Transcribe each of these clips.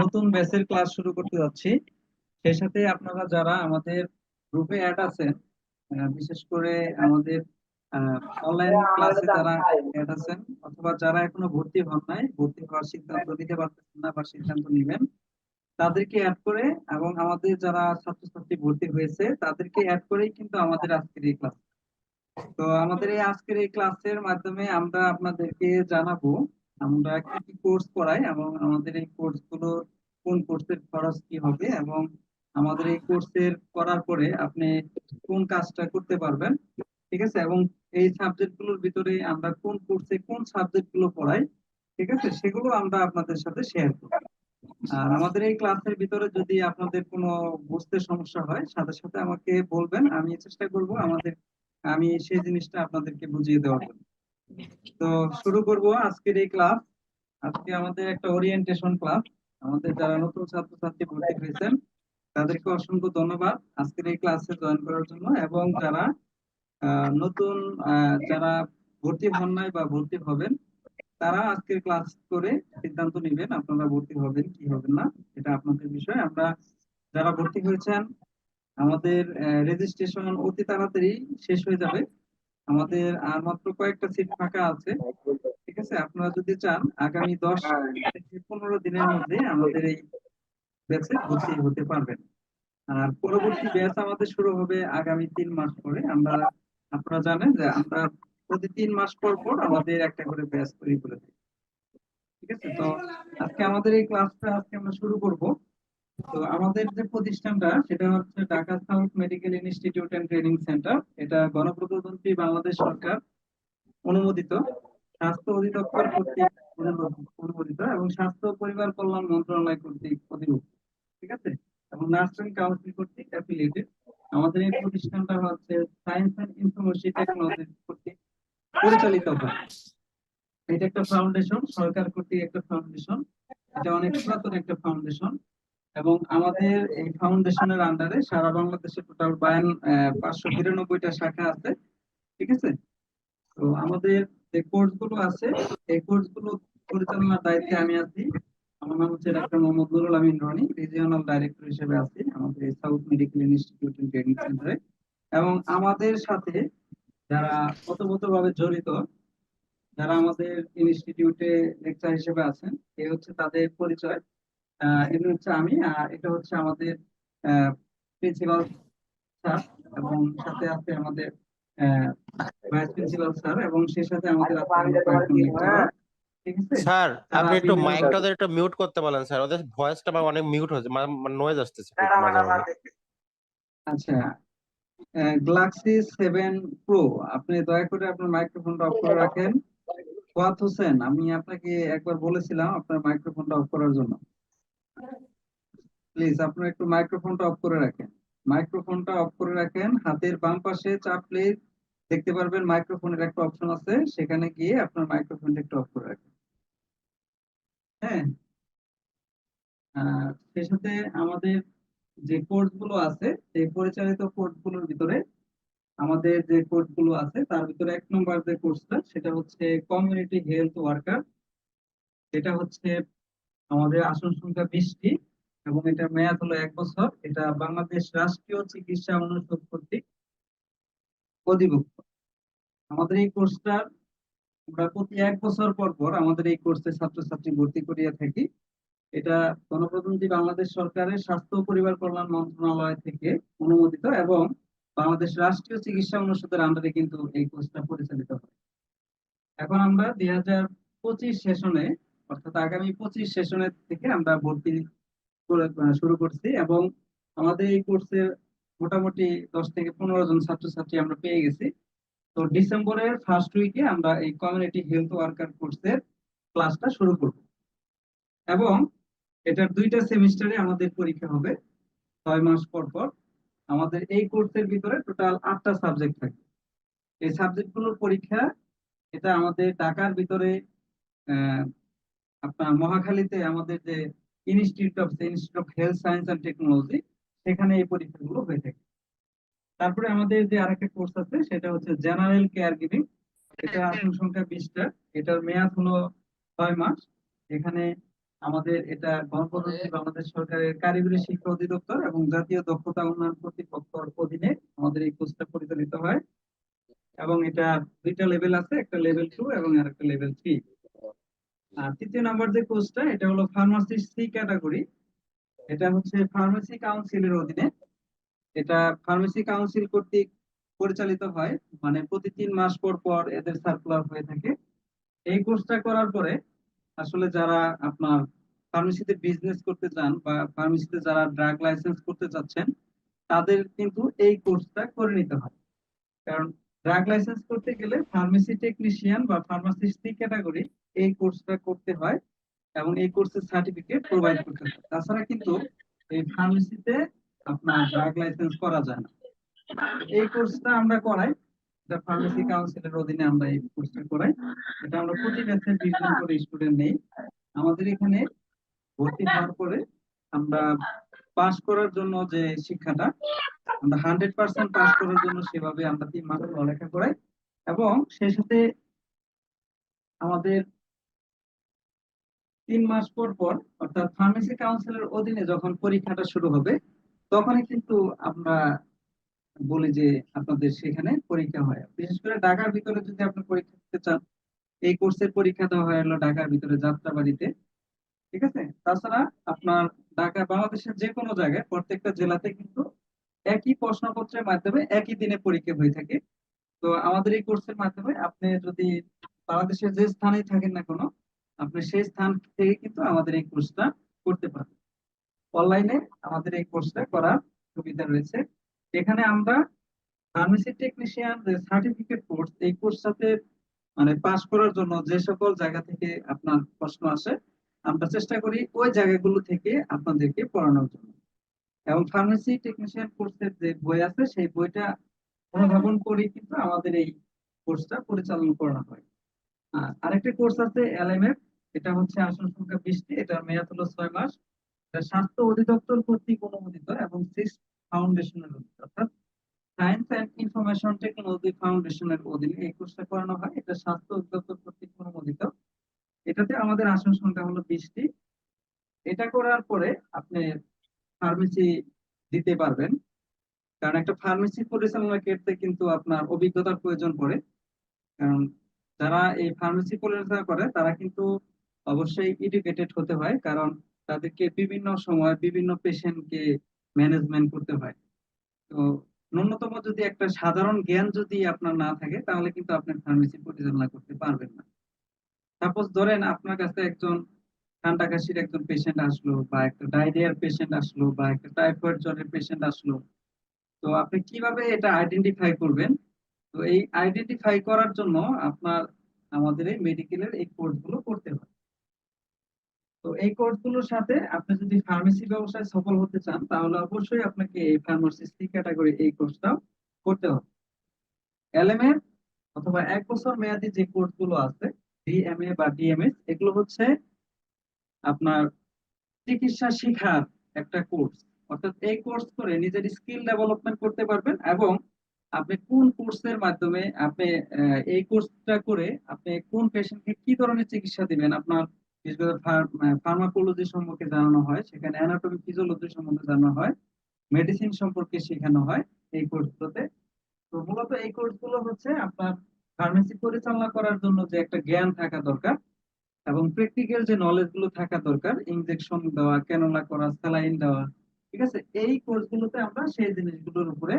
নতুন ব্যাচের ক্লাস শুরু করতে যাচ্ছি। সেই সাথে আপনারা যারা আমাদের গ্রুপে অ্যাড আছেন, বিশেষ করে আমাদের অনলাইন ক্লাসে যারা অ্যাড আছেন অথবা যারা এখনো ভর্তি হন নাই, ভর্তি হওয়ার সিদ্ধান্ত নিতে পারতেছেন না বা সিদ্ধান্ত নেবেন, তাদেরকে অ্যাড করে এবং আমাদের যারা ছাত্রছাত্রী ভর্তি হয়েছে তাদেরকে অ্যাড করেই কিন্তু আমাদের আজকের এই ক্লাস। তো আমাদের এই আজকের এই ক্লাসের মাধ্যমে আমরা আপনাদেরকে জানাবো আমরা কি কি কোর্স করাই এবং আমাদের এই কোর্স গুলো কোন কোর্সের খরচ কি হবে এবং আমাদের এই কোর্সের করার পরে আপনি কোন কাজটা করতে পারবেন, ঠিক আছে, এবং এই সাবজেক্ট গুলোর ভিতরে আমরা কোন কোর্সে কোন সাবজেক্ট গুলো পড়াই, ঠিক আছে, সেগুলো আমরা আপনাদের সাথে শেয়ার করব। আর আমাদের এই ক্লাসের ভিতরে যদি আপনাদের কোনো বুঝতে সমস্যা হয় সাথে সাথে আমাকে বলবেন, আমি চেষ্টা করব আমি সেই জিনিসটা আপনাদেরকে বুঝিয়ে দেওয়ার জন্য। তো শুরু করব আজকের এই ক্লাস। আজকে আমাদের একটা ওরিয়েন্টেশন ক্লাস। আমাদের যারা নতুন ছাত্রছাত্রী ভর্তি হয়েছেন তাদেরকে অসংখ্য ধন্যবাদ আজকের এই ক্লাসে জয়েন করার জন্য, এবং যারা নতুন যারা ভর্তি হন নাই বা ভর্তি হবেন তারা আজকের ক্লাস করে সিদ্ধান্ত নেবেন আপনারা ভর্তি হবেন কি হবেন না, এটা আপনাদের বিষয়। আমরা যারা ভর্তি হয়েছেন আমাদের রেজিস্ট্রেশন অতি তাড়াতাড়ি শেষ হয়ে যাবে। আমাদের আর মাত্র কয়েকটা সিট ফাঁকা আছে, ঠিক আছে। আপনারা যদি চান আগামী 10 থেকে 15 দিনের মধ্যে আমাদের এই ব্যাচে ভর্তি হতে পারবেন। আর পরবর্তী ব্যাচ আমাদের শুরু হবে আগামী 3 মাস পরে। আপনারা জানেন যে আমরা প্রতি 3 মাস পর পর আমাদের একটা করে ব্যাচ তৈরি করে দিই, ঠিক আছে। তো আজকে আমাদের এই ক্লাসটা আজকে আমরা শুরু করব। তো আমাদের যে প্রতিষ্ঠানটা সেটা হচ্ছে Dhaka South Medical Institute and Training Centre. এটা গণপ্রজাতন্ত্রী বাংলাদেশ সরকার অনুমোদিত, স্বাস্থ্য অধিদপ্তর কর্তৃক অনুমোদিত এবং স্বাস্থ্য ও পরিবার কল্যাণ মন্ত্রণালয় কর্তৃক অধিভুক্ত, ঠিক আছে, এবং নার্সিং কাউন্সিল কর্তৃক অ্যাফিলিয়েটেড। আমাদের এই প্রতিষ্ঠানটা হচ্ছে সায়েন্স এন্ড ইনফরমেশন টেকনোলজি কর্তৃক পরিচালিত হয়। এটা একটা ফাউন্ডেশন, সরকার কর্তৃক একটা ফাউন্ডেশন। এটা অনেক পুরাতন একটা ফাউন্ডেশন এবং আমাদের এই ফাউন্ডেশনের আন্ডারে সারা বাংলাদেশে টোটাল 592টা শাখা আছে, ঠিক আছে। তো আমাদের যে কোর্স গুলো আছে এই কোর্স গুলো পরিচালনার দায়িত্বে আমি আছি। আমার নাম হচ্ছে ডাক্তার মোহাম্মদ নুরুল আমিন রনি, রিজিওনাল ডাইরেক্টর হিসেবে আছি আমাদের এই South Medical Institute and Training সেন্টারে। এবং আমাদের সাথে যারা ওতপ্রোতভাবে জড়িত, যারা আমাদের ইনস্টিটিউটে লেকচার হিসেবে আছেন, এই হচ্ছে তাদের পরিচয়। এটা হচ্ছে আমি, আর এটা হচ্ছে আমাদের প্রিন্সিপাল স্যার, এবং সাথে আছে আমাদের ভাইস প্রিন্সিপাল স্যার, এবং সেই সাথে আমাদের আছে আরো কয়েকজন লেকচারার, ঠিক আছে। স্যার তারা আপনি একটু বিভিন্ন মাইকটা ওদের একটু মিউট করতে বলেন স্যার, ওদের ভয়েসটা অনেক মিউট হচ্ছে, নয়েজ আসতেছে খুব মাঝে মাঝে। আচ্ছা, গ্যালাক্সি 7 প্রো, আপনি দয়া করে আপনার মাইক্রোফোনটা অফ করে রাখেন। ওয়াত হোসেন, আমি আপনাকে একবার বলেছিলাম আপনার মাইক্রোফোনটা অফ করার জন্য। প্লিজ আপনার একটু মাইক্রোফোনটা অফ করে রাখেন। মাইক্রোফোনটা অফ করে রাখেন, হাতের বাম পাশে চাপলে দেখতে পারবেন মাইক্রোফোনের একটা অপশন আছে, সেখানে গিয়ে আপনার মাইক্রোফোনটা একটু অফ করে রাখেন। হ্যাঁ, সেই সাথে আমাদের যে কোর্স গুলো আছে সেই পরিচালিত কোর্স গুলোর ভিতরে আমাদের যে কোর্স গুলো আছে তার ভিতরে 1 নম্বর যে কোর্সটা সেটা হচ্ছে কমিউনিটি হেলথ ওয়ার্কার। এটা হচ্ছে আমাদের আসন সংখ্যা 20টি এবং এটা মেয়াদ হলো 1 বছর। এটা বাংলাদেশ রাষ্ট্রীয় চিকিৎসা অনুষদ কর্তৃক অধিভুক্ত। আমাদের এই কোর্সটা আমরা প্রতি 1 বছর পর পর আমাদের এই কোর্সে ছাত্রছাত্রী ভর্তি করিয়ে থাকি। এটা গণপ্রজাতন্ত্রী বাংলাদেশ সরকারের স্বাস্থ্য ও পরিবার কল্যাণ মন্ত্রণালয় থেকে অনুমোদিত এবং বাংলাদেশ রাষ্ট্রীয় চিকিৎসা অনুষদের আন্ডারে কিন্তু এই কোর্সটা পরিচালিত হয়। এখন আমরা 2025 সেশনে, অর্থাৎ আগামী 25 সেশনের থেকে আমরা ভর্তি শুরু করছি এবং আমাদের এই কোর্সে মোটামুটি 10 থেকে 15 জন ছাত্রছাত্রী আমরা পেয়ে গেছি। তো ডিসেম্বরের ফার্স্ট উইকে আমরা এই কমিউনিটি হেলথ ওয়ার্কার কোর্সের ক্লাসটা শুরু করব এবং এটার 2টা সেমিস্টারে আমাদের পরীক্ষা হবে 6 মাস পর পর। আমাদের এই কোর্সের ভিতরে টোটাল 8টা সাবজেক্ট থাকে। এই সাবজেক্টগুলোর পরীক্ষা এটা আমাদের ঢাকার ভিতরে আহ, আপনার মহাখালীতে আমাদের যে institute of health science and technology, সেখানে এই পরীক্ষাগুলো হয়ে থাকে। তারপরে আমাদের যে আরেকটা কোর্স আছে সেটা হচ্ছে জেনারেল কেয়ার গিভিং। এটা আসন সংখ্যা 20টা। এটার মেয়াদ হলো 6 মাস। এখানে আমাদের এটা গণপ্রজাতন্ত্রী বাংলাদেশ সরকারের কারিগরি শিক্ষা অধিদপ্তর এবং জাতীয় দক্ষতা উন্নয়ন কর্তৃপক্ষের অধীনে আমাদের এই কোর্সটা পরিচালিত হয়। এবং এটা দুইটা লেভেল আছে, একটা লেভেল 2 এবং আরেকটা লেভেল 3। আর তৃতীয় নাম্বার যে কোর্সটা, এটা হলো ফার্মাসি সি ক্যাটাগরি। এটা হচ্ছে ফার্মেসি কাউন্সিলের অধীনে। এটা ফার্মেসি কাউন্সিল কর্তৃক পরিচালিত হয়, মানে প্রতি 3 মাস পর পর এদের সার্কুলার হয়ে থাকে। এই কোর্সটা করার পরে আসলে যারা আপনার ফার্মেসিতে বিজনেস করতে চান বা ফার্মেসিতে যারা ড্রাগ লাইসেন্স করতে চাচ্ছেন, তাদের কিন্তু এই কোর্সটা করে নিতে হয়। কারণ ড্রাগ লাইসেন্স করতে গেলে ফার্মেসি টেকনিশিয়ান বা ফার্মাসিস্ট ক্যাটাগরি এই কোর্সটা করতে হয় এবং এই কোর্সের সার্টিফিকেট প্রোভাইড করতে হয়। তাছাড়া কিন্তু এই ফার্মেসিতে আপনার ড্রাগ লাইসেন্স করা যায় না। এই কোর্সটা আমরা করাই, এটা ফার্মেসি কাউন্সিলের অধীনে আমরা এই কোর্সটা করাই। এটা আমরা প্রতি ব্যাচে 20 জন করে স্টুডেন্ট নেই। আমাদের এখানে ভর্তি হওয়ার পরে আমরা পাস করার জন্য যে শিক্ষাটা, আমরা 100% পাস করার জন্য সেভাবে আমরা 3 মাস পড়ালেখা করাই। এবং সেই সাথে আমাদের 3 মাস পর পর, অর্থাৎ ফার্মেসি কাউন্সিলের অধীনে যখন পরীক্ষাটা শুরু হবে, তখনই কিন্তু আমরা বলি যে আপনাদের সেখানে পরীক্ষা হয়। বিশেষ করে ঢাকার ভিতরে যদি আপনি পরীক্ষা দিতে চান, এই কোর্সের পরীক্ষাটা হয় হলো ঢাকার ভিতরে যাত্রাবাড়িতে। ঠিক আছে। তাছাড়া আপনার ঢাকা বাংলাদেশের যে কোনো জায়গায় প্রত্যেকটা জেলাতে কিন্তু একই প্রশ্নপত্রের মাধ্যমে একই দিনে পরীক্ষা হয়ে থাকে। তো আমাদের এই কোর্সের মাধ্যমে আপনি যদি বাংলাদেশের যে স্থানেই থাকেন না কোনো, আপনি সেই স্থান থেকে কিন্তু আমাদের এই কোর্সটা করতে পারবেন। অনলাইনে আমাদের এই কোর্সটা করার সুবিধা রয়েছে। এখানে আমরা ফার্মেসি টেকনিশিয়ান যে সার্টিফিকেট কোর্স, এই কোর্সটাতে মানে পাশ করার জন্য যে সকল জায়গা থেকে আপনার প্রশ্ন আসে, আমরা চেষ্টা করি ওই জায়গাগুলো থেকে আপনাদেরকে পড়ানোর জন্য। এবং ফার্মেসি টেকনিশিয়ান কোর্সের যে বই আছে, সেই বইটা অনুধাবন করে কিন্তু আমাদের এই কোর্সটা পরিচালনা করা হয়। আর আরেকটা কোর্স আছে এলএমএফ। এটা হচ্ছে আসন সংখ্যা 20টি, এটার মেয়াদ হলো 6 মাস। এটা স্বাস্থ্য অধিদপ্তর কর্তৃক অনুমোদিত এবং সিক্স ফাউন্ডেশনের অধীনে, অর্থাৎ সায়েন্স অ্যান্ড ইনফরমেশন টেকনোলজি ফাউন্ডেশনের অধীনে এই কোর্সটা করানো হয়। এটা স্বাস্থ্য অধিদপ্তর কর্তৃক অনুমোদিত। এটাতে আমাদের আসন সংখ্যা হলো 20টি। এটা করার পরে আপনি ফার্মেসি দিতে পারবেন। কারণ একটা ফার্মেসি পরিচালনা ক্ষেত্রে কিন্তু আপনার অভিজ্ঞতার প্রয়োজন পড়ে। কারণ যারা এই ফার্মেসি পরিচালনা করে তারা কিন্তু অবশ্যই এডুকেটেড হতে হয়, কারণ তাদেরকে বিভিন্ন সময় বিভিন্ন পেশেন্টকে ম্যানেজমেন্ট করতে হয়। তো ন্যূনতম যদি একটা সাধারণ জ্ঞান যদি আপনার না থাকে, তাহলে কিন্তু আপনি ফার্মেসি পরিচালনা করতে পারবেন না। সাপোজ ধরেন আপনার কাছে একজন ঠান্ডা কাশির একজন পেশেন্ট আসলো, বা একটা ডায়রিয়ার পেশেন্ট আসলো, বা একটা টাইফয়েড জ্বরের পেশেন্ট আসলো। তো আপনি কিভাবে এটা আইডেন্টিফাই করবেন? তো এই আইডেন্টিফাই করার জন্য আপনার আমাদের এই মেডিকেলের এই কোর্সগুলো করতে হয়। তো এই কোর্সগুলোর সাথে আপনি যদি ফার্মেসি ব্যবসায় সফল হতে চান, তাহলে অবশ্যই আপনাকে এই ফার্মাসিস্ট ক্যাটাগরি এই কোর্সটাও করতে হবে। এলএমএ অথবা 1 বছর মেয়াদী যে কোর্সগুলো আছে, ডিএমএ বা ডিএমএস, এগুলো হচ্ছে আপনার চিকিৎসা শিখার একটা কোর্স। অর্থাৎ এই কোর্স করে নিজের স্কিল ডেভেলপমেন্ট করতে পারবেন। এবং আপনি কোন কোর্সের মাধ্যমে আপনি এই কোর্সটা করে আপনি কোন পেশেন্টকে কি ধরনের চিকিৎসা দিবেন, আপনার বিশেষ করে ফার্মাকোলজি সম্পর্কে জানানো হয়, সেখানে অ্যানাটমি ফিজিওলজি সম্বন্ধে জানানো হয়, মেডিসিন সম্পর্কে শেখানো হয় এই কোর্সগুলোতে। তো মূলত এই কোর্সগুলো হচ্ছে আপনার ফার্মেসি পরিচালনা করার জন্য যে একটা জ্ঞান থাকা দরকার এবং প্র্যাকটিক্যাল যে নলেজ গুলো থাকা দরকার, ইনজেকশন দেওয়া, ক্যানোলা করা, স্যালাইন দেওয়া। ঠিক আছে। এই কোর্সগুলোতে আমরা সেই জিনিসগুলোর উপরে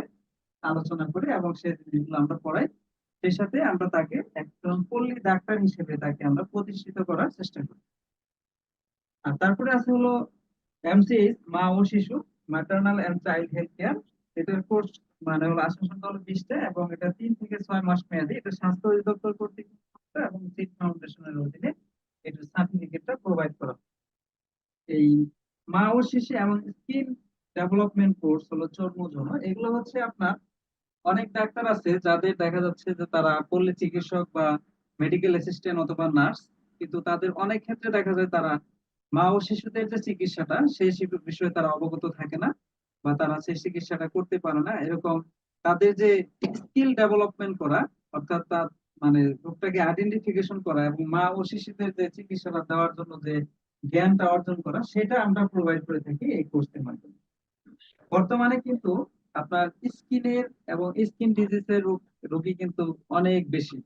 আলোচনা করি এবং সেই জিনিসগুলো আমরা পড়াই। সেই সাথে আমরা তাকে একজন পল্লী ডাক্তার হিসেবে তাকে আমরা প্রতিষ্ঠিত করার চেষ্টা করি। আর তারপরে আছে হলো এমসিএইচ, মা ও শিশু, maternal and child health care. এটার কোর্স মানে হলো আসন সংখ্যা হলো 20টা এবং এটা 3 থেকে 6 মাস মেয়াদী। এটা স্বাস্থ্য অধিদপ্তর কর্তৃক অনুমোদিত এবং সিড ফাউন্ডেশনের অধীনে এটার সার্টিফিকেটটা প্রোভাইড করা হয়। এই মা ও শিশু এবং স্কিন ডেভেলপমেন্ট কোর্স হলো চর্মজন্য। এগুলো হচ্ছে আপনার অনেক ডাক্তার আছে যাদের দেখা যাচ্ছে যে তারা পল্লী চিকিৎসক বা মেডিকেল অ্যাসিস্ট্যান্ট অথবা নার্স, কিন্তু তাদের অনেক ক্ষেত্রে দেখা যায় তারা মা ও শিশুদের যে চিকিৎসাটা, সেই বিষয়ে তারা অবগত থাকে না, বা তারা সেই চিকিৎসাটা করতে পারে না। এরকম তাদের যে স্কিল ডেভেলপমেন্ট করা, অর্থাৎ তার মানে রোগটাকে আইডেন্টিফিকেশন করা এবং মা ও শিশুদের যে চিকিৎসাটা দেওয়ার জন্য যে জ্ঞানটা অর্জন করা, সেটা আমরা প্রোভাইড করে থাকি এই কোর্সের মাধ্যমে। বর্তমানে কিন্তু আপনার স্কিনের এবং স্কিন ডিজিজের রোগী কিন্তু অনেক বেশি।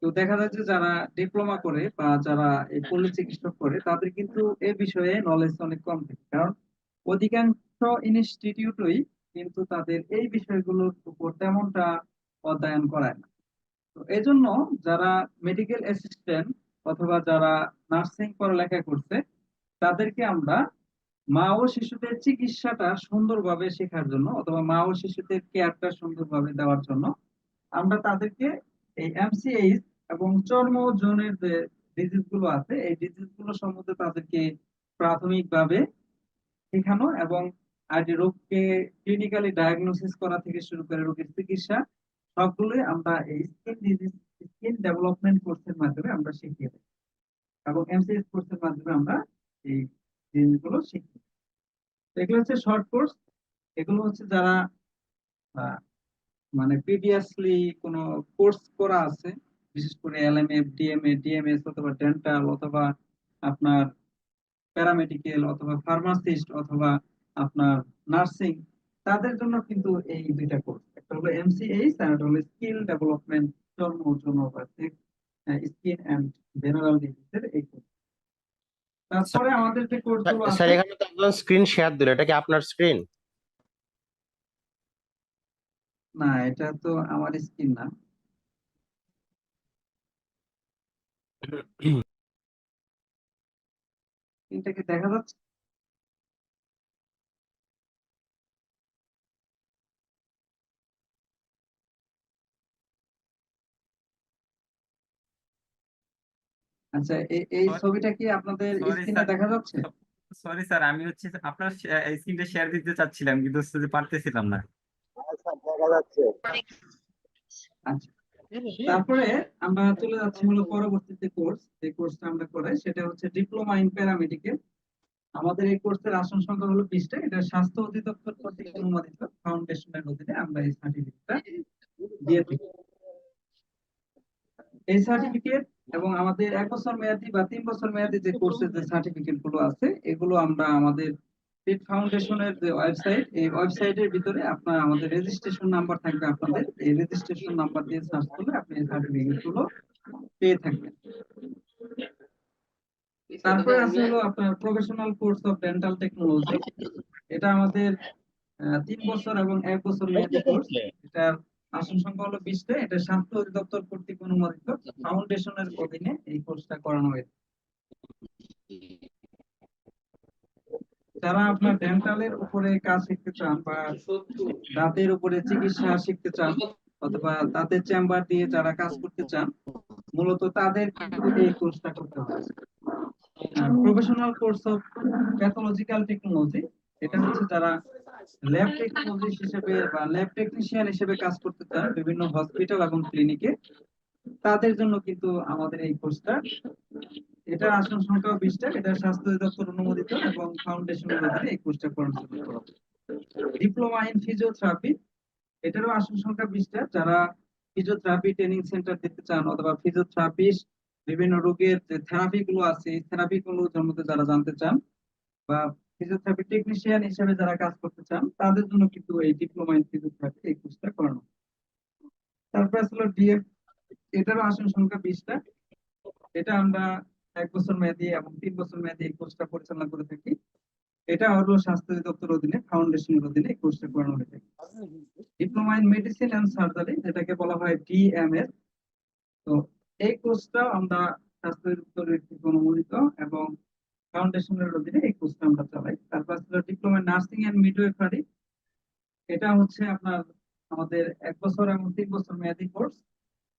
তো দেখা যাচ্ছে যারা ডিপ্লোমা করে বা যারা এই পল্লী চিকিৎসক করে তাদের কিন্তু এ বিষয়ে নলেজ অনেক কম থাকে, কারণ অধিকাংশ ইনস্টিটিউটই কিন্তু তাদের এই বিষয়গুলোর উপর তেমনটা অধ্যয়ন করায় না। তো এই জন্য যারা মেডিকেল অ্যাসিস্ট্যান্ট অথবা যারা নার্সিং পড়ালেখা করছে তাদেরকে আমরা মা ও শিশুদের চিকিৎসাটা সুন্দরভাবে শেখার জন্য অথবা মা ও শিশুদের কেয়ারটা সুন্দরভাবে দেওয়ার জন্য আমরা তাদেরকে এই এমসিএইচ এবং চর্ম জনের যে ডিজিজ গুলো আছে এই ডিজিজ গুলো সম্বন্ধে তাদেরকে প্রাথমিকভাবে শেখানো এবং আর যে রোগকে ক্লিনিক্যালি ডায়াগনোসিস করা থেকে শুরু করে রোগের চিকিৎসা সবগুলোই আমরা এই স্কিন ডেভেলপমেন্ট কোর্সের মাধ্যমে আমরা শিখিয়ে থাকি, এবং এমসিএস কোর্সের মাধ্যমে আমরা এই জিনিসগুলো শিখি। তো এগুলো হচ্ছে শর্ট কোর্স। এগুলো হচ্ছে যারা আহ, মানে প্রিভিয়াসলি কোনো কোর্স করা আছে, বিশেষ করে এলএমএফ, ডিএমএ, ডিএমএস অথবা ডেন্টাল অথবা আপনার প্যারামেডিক্যাল অথবা ফার্মাসিস্ট অথবা আপনার নার্সিং, তাদের জন্য কিন্তু এই দুইটা কোর্স, একটা হলো এমসিএইচ আর একটা হলো স্কিল ডেভেলপমেন্ট চর্ম জন্য স্কিন এন্ড জেনারেল ডিজিজের এই কোর্স। তারপরে আমাদের যে কোর্স গুলো স্যার আছে, এখানে তো একজন স্ক্রিন শেয়ার দিল, এটা কি আপনার স্ক্রিন? না এটা তো আমার স্কিন না। স্ক্রিনটাকে দেখা যাচ্ছে? আচ্ছা, এই ছবিটা কি আপনাদের সরি স্ক্রিনে স্যার, দেখা যাচ্ছে? সরি স্যার, আমি হচ্ছে আপনার স্ক্রিনটা শেয়ার দিতে চাচ্ছিলাম কিন্তু হচ্ছে যে পারতেছিলাম না। আচ্ছা, তারপরে আমরা চলে যাচ্ছি হলো পরবর্তীতে কোর্স, যে কোর্সটা আমরা করাই সেটা হচ্ছে ডিপ্লোমা ইন প্যারামেডিক্যাল। আমাদের এই কোর্সের আসন সংখ্যা হলো 20টা। এটা স্বাস্থ্য অধিদপ্তর কর্তৃক অনুমোদিত ফাউন্ডেশনের অধীনে আমরা এই সার্টিফিকেটটা দিয়ে থাকি। এই সার্টিফিকেট এবং আমাদের 1 বছর মেয়াদী বা 3 বছর মেয়াদী যে কোর্সের যে সার্টিফিকেট গুলো আছে এগুলো আমরা আমাদের পিট ফাউন্ডেশনের যে ওয়েবসাইট, এই ওয়েবসাইটের ভিতরে আপনার আমাদের রেজিস্ট্রেশন নাম্বার থাকবে, আপনাদের এই রেজিস্ট্রেশন নাম্বার দিয়ে সার্চ করলে আপনি এই সার্টিফিকেট গুলো পেয়ে থাকবেন। তারপরে আছে হলো আপনার professional course of dental technology. এটা আমাদের 3 বছর এবং 1 বছর মেয়াদী কোর্স। এটার আসন সংখ্যা হলো 20টা। এটা স্বাস্থ্য অধিদপ্তর কর্তৃক অনুমোদিত ফাউন্ডেশনের অধীনে এই কোর্সটা করানো হয়েছে। যারা আপনার ডেন্টালের উপরে কাজ শিখতে চান বা দাঁতের উপরে চিকিৎসা শিখতে চান অথবা দাঁতের চেম্বার দিয়ে যারা কাজ করতে চান, মূলত তাদের কিন্তু এই কোর্সটা করতে হবে। Professional course of pathological technology, এটা হচ্ছে যারা ল্যাব টেকনোলজিস্ট হিসেবে বা ল্যাব টেকনিশিয়ান হিসেবে কাজ করতে চান বিভিন্ন হসপিটাল এবং ক্লিনিকে, তাদের জন্য কিন্তু আমাদের এই কোর্সটা, এটা আসন সংখ্যা 20টা। এটা স্বাস্থ্য অধিদপ্তর অনুমোদিত এবং ফাউন্ডেশনের অধীনে এই কোর্সটা পরিচালনা করা হবে। ডিপ্লোমা ইন ফিজিওথেরাপি, এটারও আসন সংখ্যা 20টা। যারা ফিজিওথেরাপি ট্রেনিং সেন্টার দিতে চান অথবা ফিজিওথেরাপিস্ট বিভিন্ন রোগের যে থেরাপি গুলো আছে এই থেরাপি গুলো সম্বন্ধে যারা জানতে চান বা ফিজিওথেরাপি টেকনিশিয়ান হিসেবে যারা কাজ করতে চান তাদের জন্য কিন্তু এই ডিপ্লোমা ইন ফিজিওথেরাপি এই কোর্সটা করানো। তারপর আসলে ডিএফ, এটারও আসন সংখ্যা 20টা। এটা আমরা 1 বছর মেয়াদী এবং 3 বছর মেয়াদী এই কোর্সটা পরিচালনা করে থাকি। এটা হলো স্বাস্থ্য অধিদপ্তর অধীনে ফাউন্ডেশনের অধীনে এই কোর্সটা করানো হয়ে থাকে। Diploma in medicine and surgery, যেটাকে বলা হয় ডিএমএস। তো এই কোর্সটাও আমরা স্বাস্থ্য অধিদপ্তরের থেকে অনুমোদিত এবং ফাউন্ডেশনের অধীনে এই কোর্সটা আমরা চালাই। তারপর ছিল ডিপ্লোমা নার্সিং এন্ড মিডওয়াইফারি। এটা হচ্ছে আপনার আমাদের 1 বছর এবং 3 বছর মেয়াদী কোর্স।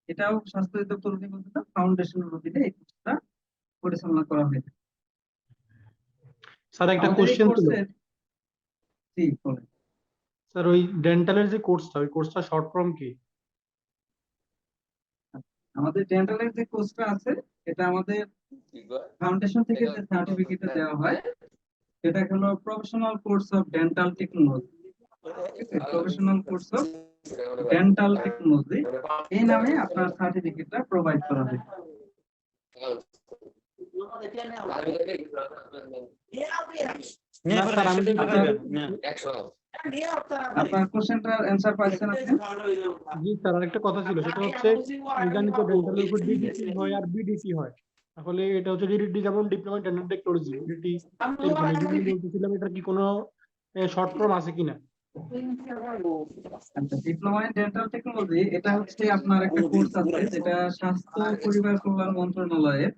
এটাও স্বাস্থ্য অধিদপ্তর অনুমোদিত ফাউন্ডেশনের অধীনে এই কোর্সটা পরিচালনা করা হয়ে থাকে। স্যার একটা আমাদের এই কোশ্চেন ছিল। কোর্সের, জি বলেন। স্যার ওই ডেন্টালের যে কোর্সটা, ওই কোর্সটা শর্ট ফর্ম কি? আমাদের ডেন্টালের যে কোর্সটা আছে এটা আমাদের ফাউন্ডেশন থেকে যে সার্টিফিকেটটা দেওয়া হয় সেটা হলো professional course of dental technology. Professional course of dental technology এই নামে আপনার সার্টিফিকেটটা প্রোভাইড করা হয়। না স্যার আমি যদি আপনার কোশ্চেনটার অ্যান্সার পাইছেন আপনি? জি স্যার আরেকটা কথা ছিল, সেটা হচ্ছে আমি জানি তো ডেন্টালের উপর ডিডিটি হয় আর বিডিটি হয়, তাহলে এটা হচ্ছে ডিডিটি যেমন diploma in dental technology, DDT এরকম এই জন্য বলতেছিলাম এটা কি কোনো শর্ট ফর্ম আছে কিনা। আচ্ছা, ডিপ্লোমা ইন ডেন্টাল টেকনোলজি এটা হচ্ছে আপনার একটা কোর্স আছে যেটা স্বাস্থ্য পরিবার কল্যাণ মন্ত্রণালয়ের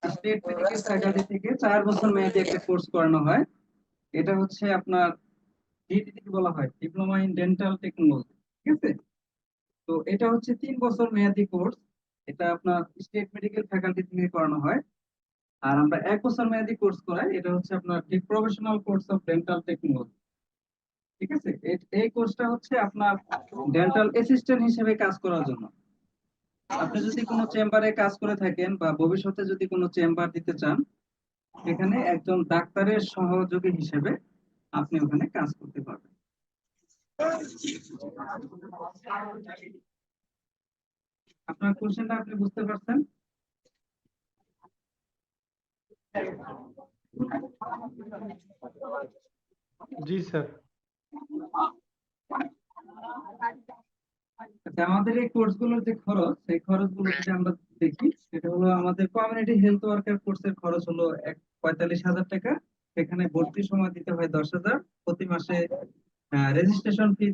স্টেট মেডিকেল ফ্যাকাল্টি থেকে 4 বছর মেয়াদী একটা কোর্স করানো হয়। এটা হচ্ছে আপনার ডিটিটি বলা হয়, ডিপ্লোমা ইন ডেন্টাল টেকনোলজি। ঠিক আছে, তো এটা হচ্ছে 3 বছর মেয়াদী কোর্স। এটা আপনার স্টেট মেডিকেল ফ্যাকাল্টি থেকে করানো হয়। আর আমরা 1 বছর মেয়াদী কোর্স করাই, এটা হচ্ছে আপনার professional course of dental technology. ঠিক আছে, এই কোর্সটা হচ্ছে আপনার ডেন্টাল অ্যাসিস্ট্যান্ট হিসেবে কাজ করার জন্য। আপনি যদি কোনো চেম্বারে কাজ করে থাকেন বা ভবিষ্যতে যদি কোনো চেম্বার দিতে চান, সেখানে একজন ডাক্তারের সহযোগী হিসেবে আপনি ওখানে কাজ করতে পারবেন। আপনার কোশ্চেনটা আপনি বুঝতে পারছেন? জি স্যার। আচ্ছা, আমাদের এই কোর্সগুলোর যে খরচ, সেই খরচগুলো যদি আমরা দেখি, সেটা হলো আমাদের কমিউনিটি হেলথ ওয়ার্কার কোর্সের খরচ হলো 45,000 টাকা। সেখানে ভর্তির সময় দিতে হয় 10,000, প্রতি মাসে রেজিস্ট্রেশন ফি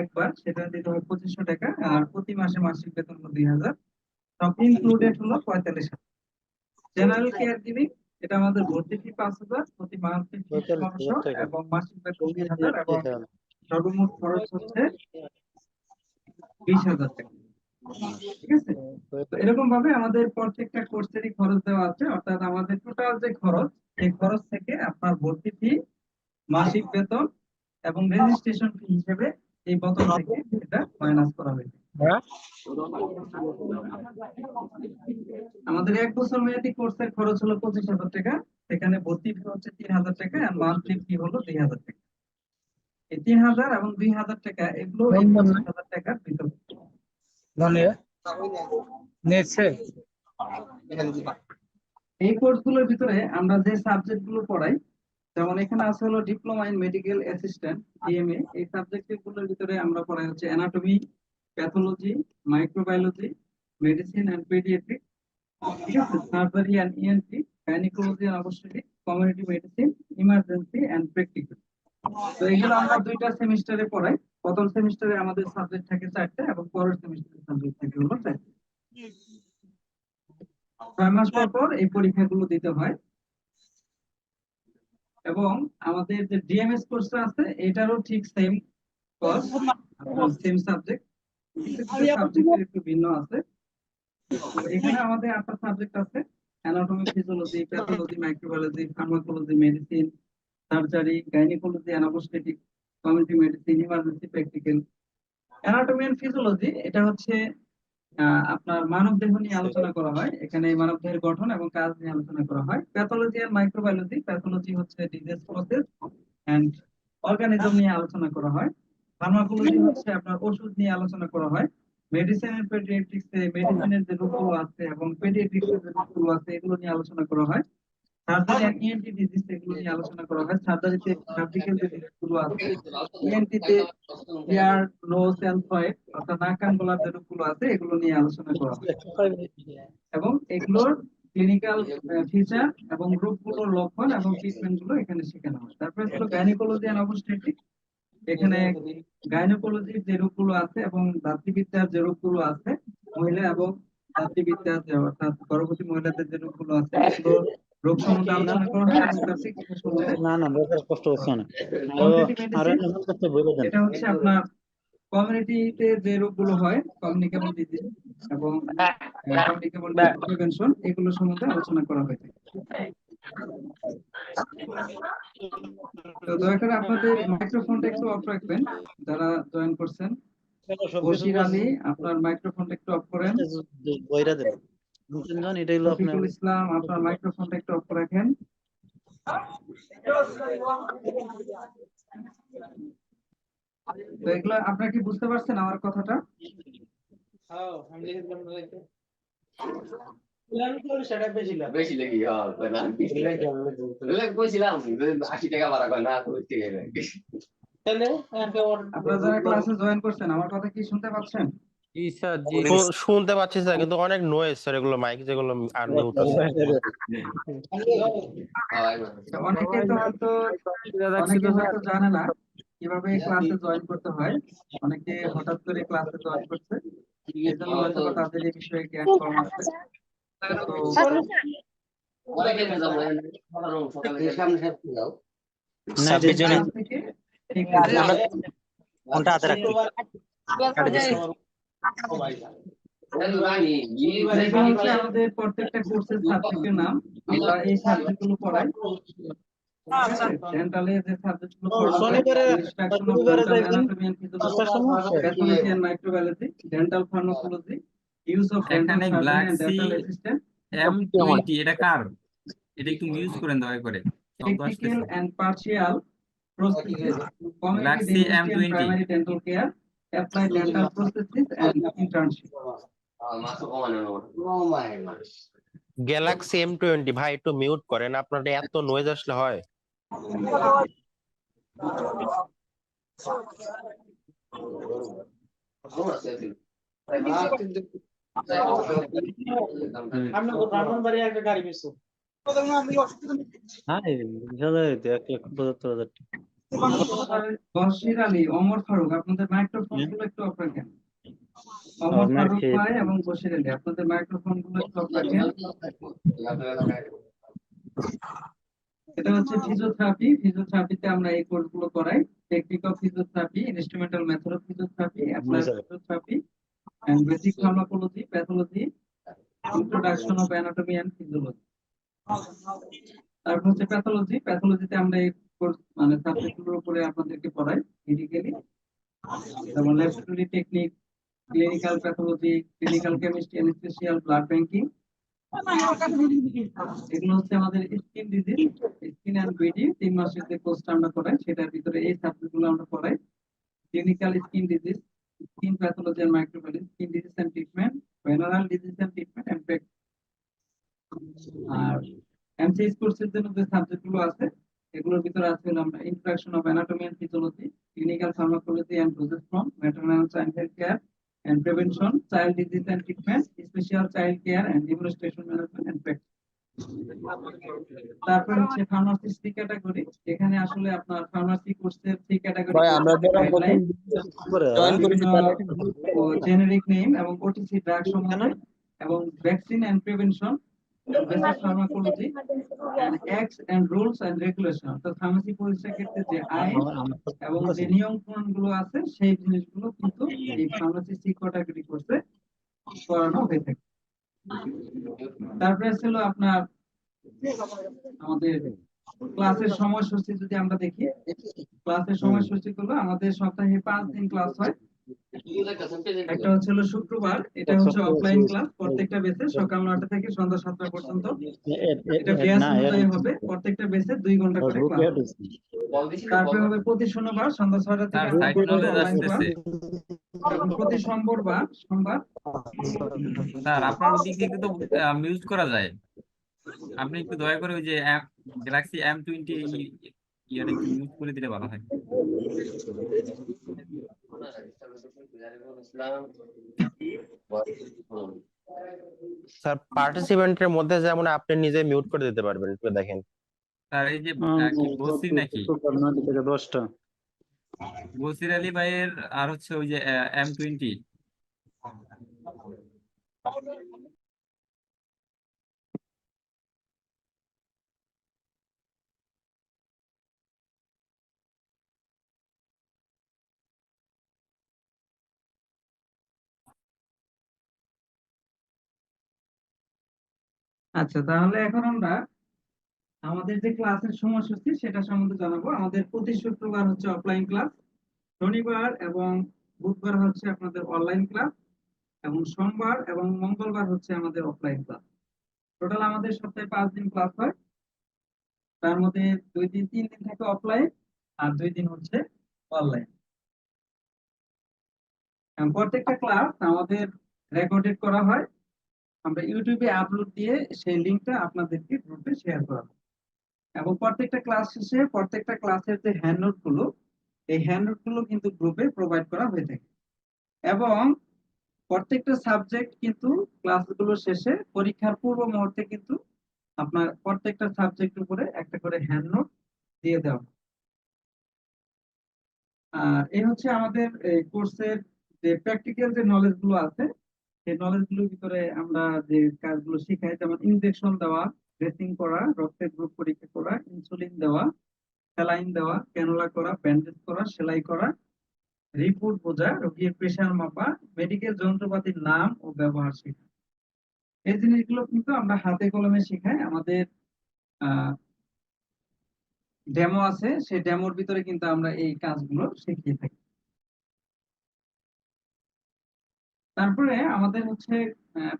একবার সেটা দিতে হয় 2,500 টাকা, আর প্রতি মাসে মাসিক বেতন হলো 2,000। সব ইনক্লুডেড হলো 45,000। জেনারেল কেয়ার গিভিং, এটা আমাদের ভর্তি ফি 5,000, প্রতি মান্থলি ফি 1,500 এবং মাসিক বেতন 2,000 এবং সর্বমোট খরচ হচ্ছে 20,000 টাকা। ঠিক আছে, তো এরকম ভাবে আমাদের প্রত্যেকটা কোর্সেরই খরচ দেওয়া আছে, অর্থাৎ আমাদের টোটাল যে খরচ, সেই খরচ থেকে আপনার ভর্তি ফি, মাসিক বেতন এবং রেজিস্ট্রেশন ফি হিসেবে এই বেতন থেকে এটা মাইনাস করা হয়েছে। আমাদের 1 বছর মেয়াদী কোর্সের খরচ হলো 25,000 টাকা। সেখানে ভর্তি ফি হচ্ছে 3,000 টাকা আর মান্থলি ফি হলো 2,000 টাকা। এই 3,000 এবং 2,000 টাকা এগুলো এই 25,000 টাকার ভিতর। এই কোর্সগুলোর ভিতরে আমরা যে সাবজেক্ট গুলো পড়াই, যেমন এখানে আছে হলো diploma in medical assistant DMA. এই সাবজেক্ট গুলোর ভিতরে আমরা পড়াই হচ্ছে anatomy, pathology, microbiology, medicine and paediatric, ঠিক আছে, surgery and ENT, gynaecology and obstetric, community medicine, emergency and practical. তো এগুলো আমরা 2টা সেমিস্টারে পড়াই। প্রথম সেমিস্টারে আমাদের সাবজেক্ট থাকে 4টা এবং পরের সেমিস্টারে সাবজেক্ট থাকে হলো 4টা। 6 মাস পর পর এই পরীক্ষাগুলো দিতে হয়। এবং আমাদের যে ডিএমএস কোর্সটা আছে, এটারও ঠিক সেম কোর্স, সেম সাবজেক্ট, সাবজেক্টের একটু ভিন্ন আছে। তো এখানে আমাদের 8টা সাবজেক্ট আছে: anatomy, physiology, pathology, microbiology, pharmacology, medicine, surgery, gynaecology and obstetric, community medicine, emergency, practical. Anatomy and physiology এটা হচ্ছে আপনার মানব দেহ নিয়ে আলোচনা করা হয়। এখানে মানব দেহের গঠন এবং কাজ নিয়ে আলোচনা করা হয়। প্যাথোলজি আর মাইক্রোবায়োলজি, প্যাথোলজি হচ্ছে ডিজিজ প্রসেস এন্ড অর্গানিজম নিয়ে আলোচনা করা হয়। ফার্মাকোলজি হচ্ছে আপনার ওষুধ নিয়ে আলোচনা করা হয়। মেডিসিন এন্ড পেডিয়াট্রিক্সে মেডিসিনের যে রোগগুলো আছে এবং পেডিয়াট্রিক্সের যে রোগগুলো আছে এগুলো নিয়ে আলোচনা করা হয়। সার্জারি এন্ড ইএনটি ডিজিজ এগুলো নিয়ে আলোচনা করা হয়। সার্জারিতে সার্জিক্যাল যে ডিজিজগুলো আছে, ইএনটিতে ইয়ার, নোজ এন্ড থ্রোট অর্থাৎ নাক কান গলার যে রোগগুলো আছে এগুলো নিয়ে আলোচনা করা হয় এবং এগুলোর ক্লিনিক্যাল ফিচার এবং রোগগুলোর লক্ষণ এবং ট্রিটমেন্ট গুলো এখানে শেখানো হয়। তারপরে হলো গাইনোকোলজি এন্ড অবস্টেট্রিক। এখানে গাইনোকোলজির যে রোগগুলো আছে এবং দাত্রীবিদ্যার যে রোগগুলো আছে, মহিলা এবং দাত্রীবিদ্যার যে অর্থাৎ গর্ভবতী মহিলাদের যে রোগগুলো আছে এগুলোর রোগ সম্বন্ধে আলোচনা করা হয় এবং তার চিকিৎসা সম্বন্ধে। কমিউনিটি মেডিসিন এটা হচ্ছে আপনার কমিউনিটিতে যে রোগগুলো হয়, কমিউনিকেবল ডিজিজ এবং কমিউনিকেবল ডিজিজ প্রিভেনশন, এগুলো সম্বন্ধে আলোচনা করা হয়ে থাকে। তো দয়া করে আপনাদের মাইক্রোফোনটা একটু অফ রাখবেন যারা জয়েন করছেন। বশির আলী, আপনার মাইক্রোফোনটা একটু অফ করেন। রফিকুল ইসলাম, আপনার মাইক্রোফোনটা একটু অফ রাখেন। তো এগুলো আপনারা কি বুঝতে পারছেন আমার কথাটা? বেশি লেগে কয় না কইছিলাম 80 টাকা ভাড়া কয় না তো আপনারা যারা ক্লাসে জয়েন করছেন আমার কথা কি শুনতে পাচ্ছেন? শুনতে পাচ্ছি স্যার, কিন্তু অনেক নয়েজ স্যার, এগুলো মাইক যেগুলো আর মিউট আছে। অনেকে তো হয়তো অনেকে হয়তো জানে না কিভাবে ক্লাসে জয়েন করতে হয়। অনেকে হঠাৎ করে ক্লাসে জয়েন করছে, এই জন্য হয়তো বা তাদের এই বিষয়ে জ্ঞান কম আছে। তো ক্লাস থেকে ঠিক আছে। ফোনটা হাতে রাখি কাটে দিচ্ছি। Definitely আমাদের প্রত্যেকটা কোর্সের সাবজেক্টের নাম, আমরা এই সাবজেক্ট গুলো পড়াই। ডেন্টালে যে সাবজেক্ট গুলো পড়ানো হয়, instruction of dental anatomy and physiology, pathology and microbiology, dental pharmacology, use of dental এখানে surgeon and galaxy dental assistant, M20 এটা কার? এটা একটু মিউজ করেন দয়া করে, শব্দ টেকনিক্যাল আসতেছে। And partial prosthesis, community galaxy dentistry and M20 primary dental care, applied dental prosthesis and internship. Galaxy M20 ভাই একটু মিউট করেন, আপনার এত নয়েজ আসলে হয়? বশির আলী, ওমর ফারুক, আপনাদের মাইক্রোফোন গুলো একটু অফ রাখেন। ওমর ফারুক ভাই এবং বশির আলী, আপনাদের মাইক্রোফোন গুলো একটু অফ রাখেন। এটা হচ্ছে ফিজিওথেরাপি। ফিজিওথেরাপিতে আমরা এই কোর্স গুলো করাই: technique of physiotherapy, instrumental method of physiotherapy, applied physiotherapy and basic pharmacology, pathology, introduction of anatomy and physiology. তারপর হচ্ছে প্যাথোলজি। প্যাথোলজিতে আমরা এই কোর্স মানে সাবজেক্ট গুলোর উপরে আপনাদেরকে পড়াই মেডিকেলি, যেমন laboratory technique, clinical pathology, clinical chemistry, anaesthesia, blood banking. এগুলো হচ্ছে আমাদের skin disease, skin and BD 3 মাসের যে কোর্সটা আমরা করাই সেটার ভিতরে এই সাবজেক্ট গুলো আমরা পড়াই: clinical skin disease, skin pathology and microbiology, skin disease and treatment, venereal disease and treatment and practice. আর এমসিএস কোর্সের জন্য যে সাবজেক্ট গুলো আছে এগুলোর ভিতরে আছে হলো আমরা introduction of anatomy and physiology, clinical pharmacology and dosage form, maternal child health care and prevention, child disease and treatment, special child care and immunisation management and practice. তারপর হচ্ছে ফার্মাসি সি ক্যাটাগরি। এখানে আসলে আপনার pharmacy কোর্সের C category guideline, generic name এবং OTC drug সম্বন্ধে, এবং vaccine and prevention, basic pharmacology and acts and rules and regulation. তো ফার্মাসি পরীক্ষার ক্ষেত্রে যে আইন এবং যে নিয়ম কানুন গুলো আছে সেই জিনিসগুলো কিন্তু এই ফার্মাসি সি ক্যাটাগরি কোর্সে পড়ানো হয়ে থাকে। তারপরে ছিল আপনার আমাদের ক্লাসের সময়সূচি। যদি আমরা দেখি ক্লাসের সময়সূচি গুলো, আমাদের সপ্তাহে 5 দিন ক্লাস হয়। একটা হচ্ছে শুক্রবার, এটা হচ্ছে অফলাইন ক্লাস, প্রত্যেকটা বেসে সকাল 9টা থেকে সন্ধ্যা 7টা পর্যন্ত। এটা ব্যাচ অনুযায়ী হবে, প্রত্যেকটা বেসে 2 ঘন্টা করে ক্লাস। তারপরে হবে প্রতি শনিবার সন্ধ্যা 6টা থেকে স্যার 8টা সাইড পর্যন্ত নলেজ অনলাইন ক্লাস, আসতেছে। এবং প্রতি সোমবার স্যার আপনার ওদিক থেকে তো মিউজ করা যায়, আপনি একটু দয়া করে ওই যে গ্যালাক্সি M20 ইয়াটা একটু মিউজ করে দিলে ভালো হয়। স্যার পার্টিসিপেন্টের মধ্যে যেমন আপনি নিজে মিউট করে দিতে পারবেন, একটু দেখেন। স্যার এই যে কি বসির নাকি 10টা বসির আলী ভাইয়ের, আর হচ্ছে ওই যে M20। আচ্ছা, তাহলে এখন আমরা আমাদের যে ক্লাসের সময়সূচি সেটা সম্বন্ধে জানাবো। আমাদের প্রতি শুক্রবার হচ্ছে অফলাইন ক্লাস, শনিবার এবং বুধবার হচ্ছে আপনাদের অনলাইন ক্লাস, এবং সোমবার এবং মঙ্গলবার হচ্ছে আমাদের অফলাইন ক্লাস। টোটাল আমাদের সপ্তাহে 5 দিন ক্লাস হয়, তার মধ্যে 3 দিন থাকে অফলাইন আর 2 দিন হচ্ছে অনলাইন। প্রত্যেকটা ক্লাস আমাদের রেকর্ডেড করা হয়, আমরা ইউটিউবে আপলোড দিয়ে সেই লিঙ্কটা আপনাদেরকে গ্রুপে শেয়ার করাবো। এবং প্রত্যেকটা ক্লাস শেষে প্রত্যেকটা ক্লাসের যে হ্যান্ডনোট গুলো, এই হ্যান্ডনোট গুলো কিন্তু গ্রুপে প্রোভাইড করা হয়ে থাকে। এবং প্রত্যেকটা সাবজেক্ট কিন্তু ক্লাসগুলো শেষে পরীক্ষার পূর্ব মুহূর্তে কিন্তু আপনার প্রত্যেকটা সাবজেক্ট উপরে একটা করে হ্যান্ডনোট দিয়ে দেওয়া হয়। আর এই হচ্ছে আমাদের এই কোর্সের যে প্র্যাকটিক্যাল যে নলেজ গুলো আছে, সেই নলেজ গুলোর ভিতরে আমরা যে কাজগুলো শিখাই, যেমন ইনজেকশন দেওয়া, ড্রেসিং করা, রক্তের গ্রুপ পরীক্ষা করা, ইনসুলিন দেওয়া, স্যালাইন দেওয়া, ক্যানুলা করা, ব্যান্ডেজ করা, সেলাই করা, রিপোর্ট বোঝা, রোগীর প্রেশার মাপা, মেডিকেল যন্ত্রপাতির নাম ও ব্যবহার শেখা। এই জিনিসগুলো কিন্তু আমরা হাতে কলমে শেখাই। আমাদের ডেমো আছে, সেই ডেমোর ভিতরে কিন্তু আমরা এই কাজগুলো শিখিয়ে থাকি। তারপরে আমাদের হচ্ছে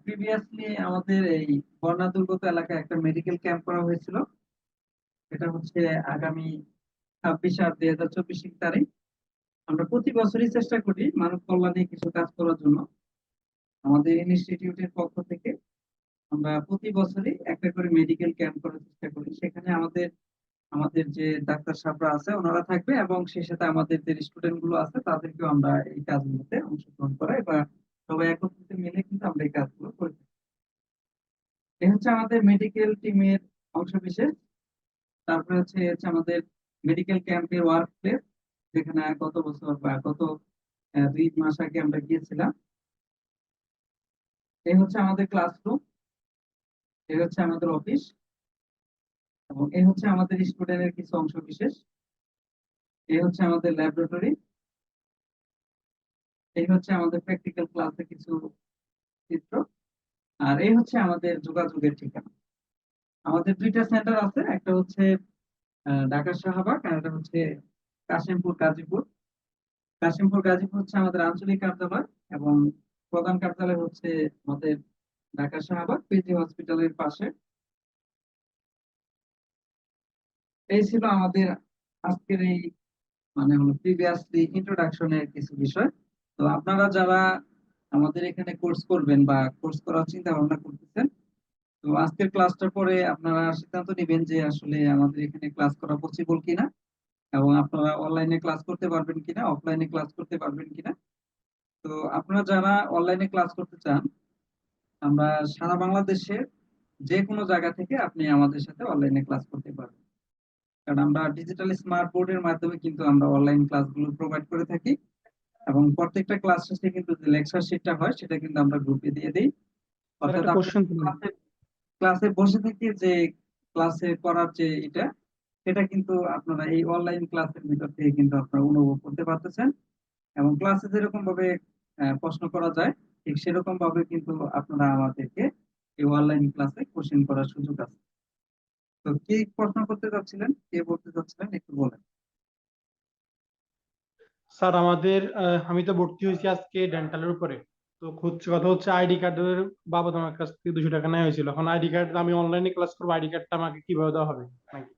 প্রিভিয়াসলি আমাদের এই বন্যা দুর্গত এলাকায় একটা মেডিকেল ক্যাম্প করা হয়েছিল। এটা হচ্ছে আগামী 26/8/2024 তারিখ। আমরা প্রতি বছরই চেষ্টা করি মানব কল্যাণে কিছু কাজ করার জন্য। আমাদের ইনস্টিটিউটের পক্ষ থেকে আমরা প্রতি বছরই একটা করে মেডিকেল ক্যাম্প করার চেষ্টা করি। সেখানে আমাদের আমাদের যে ডাক্তার সাহেবরা আছে ওনারা থাকবে, এবং সেই সাথে আমাদের যে স্টুডেন্ট গুলো আছে তাদেরকেও আমরা এই কাজগুলোতে অংশগ্রহণ করাই, বা সবাই একত্রিত মিলে কিন্তু আমরা এই কাজগুলো করে থাকি। এই হচ্ছে আমাদের মেডিকেল টিমের অংশ বিশেষ। তারপরে হচ্ছে আমাদের মেডিকেল ক্যাম্পের ওয়ার্ক প্লেস, যেখানে গত বছর বা গত 2 মাস আগে আমরা গিয়েছিলাম। এই হচ্ছে আমাদের ক্লাসরুম, এই হচ্ছে আমাদের অফিস, এবং এই হচ্ছে আমাদের স্টুডেন্টের কিছু অংশ বিশেষ। এই হচ্ছে আমাদের ল্যাবরেটরি, এই হচ্ছে আমাদের প্র্যাকটিক্যাল ক্লাসে কিছু চিত্র, আর এই হচ্ছে আমাদের যোগাযোগের ঠিকানা। আমাদের 2টা সেন্টার আছে, একটা হচ্ছে ঢাকা শাহবাগ, আর একটা হচ্ছে কাশিমপুর গাজীপুর। কাশিমপুর গাজীপুর হচ্ছে আমাদের আঞ্চলিক কার্যালয়, এবং প্রধান কার্যালয় হচ্ছে আমাদের ঢাকা শাহবাগ পিজি হসপিটালের পাশে। এই ছিল আমাদের আজকের এই মানে হলো প্রিভিয়াসলি ইন্ট্রোডাকশনের কিছু বিষয়। তো আপনারা যারা আমাদের এখানে কোর্স করবেন বা কোর্স করার চিন্তা ভাবনা করতেছেন, তো আজকের ক্লাসটার পরে আপনারা সিদ্ধান্ত নেবেন যে আসলে আমাদের এখানে ক্লাস করা পসিবল কিনা, এবং আপনারা অনলাইনে ক্লাস করতে পারবেন কিনা, অফলাইনে ক্লাস করতে পারবেন কিনা। তো আপনারা যারা অনলাইনে ক্লাস করতে চান, আমরা সারা বাংলাদেশের যে কোনো জায়গা থেকে আপনি আমাদের সাথে অনলাইনে ক্লাস করতে পারবেন। কারণ আমরা ডিজিটাল স্মার্ট বোর্ডের মাধ্যমে কিন্তু আমরা অনলাইন ক্লাসগুলো প্রোভাইড করে থাকি, এবং প্রত্যেকটা ক্লাস শেষে কিন্তু যে লেকচার শিটটা হয় সেটা কিন্তু আমরা গ্রুপে দিয়ে দিই। স্যার অর্থাৎ একটা কোশ্চেন ছিল। ক্লাসে ক্লাসে বসে থেকে যে ক্লাসে করার যে এটা, সেটা কিন্তু আপনারা এই অনলাইন ক্লাসের ভিতর থেকে কিন্তু আপনারা অনুভব করতে পারতেছেন। এবং ক্লাসে যেরকম ভাবে প্রশ্ন করা যায়, ঠিক সেরকম ভাবে কিন্তু আপনারা আমাদেরকে এই অনলাইন ক্লাসে কোশ্চেন করার সুযোগ আছে। তো কি প্রশ্ন করতে চাচ্ছিলেন, কে বলতে চাচ্ছিলেন, একটু বলেন। স্যার আমাদের আমি তো ভর্তি হয়েছি আজকে ডেন্টালের উপরে। তো হচ্ছে কথা হচ্ছে আইডি কার্ডের বাবদ আমার কাছ থেকে 200 টাকা নেওয়া হয়েছিল। এখন আইডি কার্ড আমি অনলাইনে ক্লাস করবো, আইডি কার্ডটা আমাকে কিভাবে দেওয়া হবে নাকি?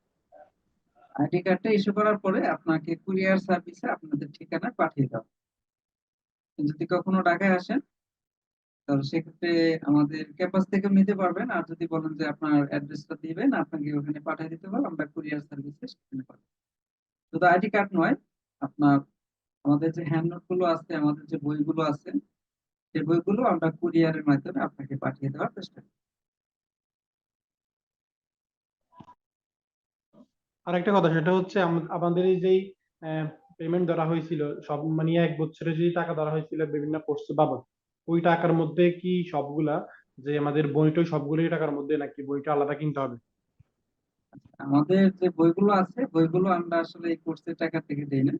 আইডি কার্ডটা ইস্যু করার পরে আপনাকে কুরিয়ার সার্ভিসে আপনাদের ঠিকানা পাঠিয়ে দাও। যদি কখনো ঢাকায় আসেন, তাহলে সেক্ষেত্রে আমাদের ক্যাম্পাস থেকে নিতে পারবেন। আর যদি বলেন যে আপনার অ্যাড্রেসটা দিবেন, আপনাকে ওখানে পাঠিয়ে দিতে পারবো, আমরা কুরিয়ার সার্ভিসে সেখানে পাঠাবো। শুধু আইডি কার্ড নয়, আপনার আমাদের যে হ্যান্ডনোট গুলো আছে, আমাদের যে বইগুলো আছে, সেই বইগুলো আমরা কুরিয়ারের মাধ্যমে আপনাকে পাঠিয়ে দেওয়ার চেষ্টা করি। আর একটা কথা, সেটা হচ্ছে আমাদের এই যেই পেমেন্ট ধরা হয়েছিল সব মানে 1 বছরের যে টাকা ধরা হয়েছিল বিভিন্ন কোর্স বাবদ, ওই টাকার মধ্যে কি সবগুলা যে আমাদের বইটা সবগুলোই টাকার মধ্যে নাকি বইটা আলাদা কিনতে হবে? আমাদের যে বইগুলো আছে, বইগুলো আমরা আসলে এই কোর্সের টাকা থেকে দিই না।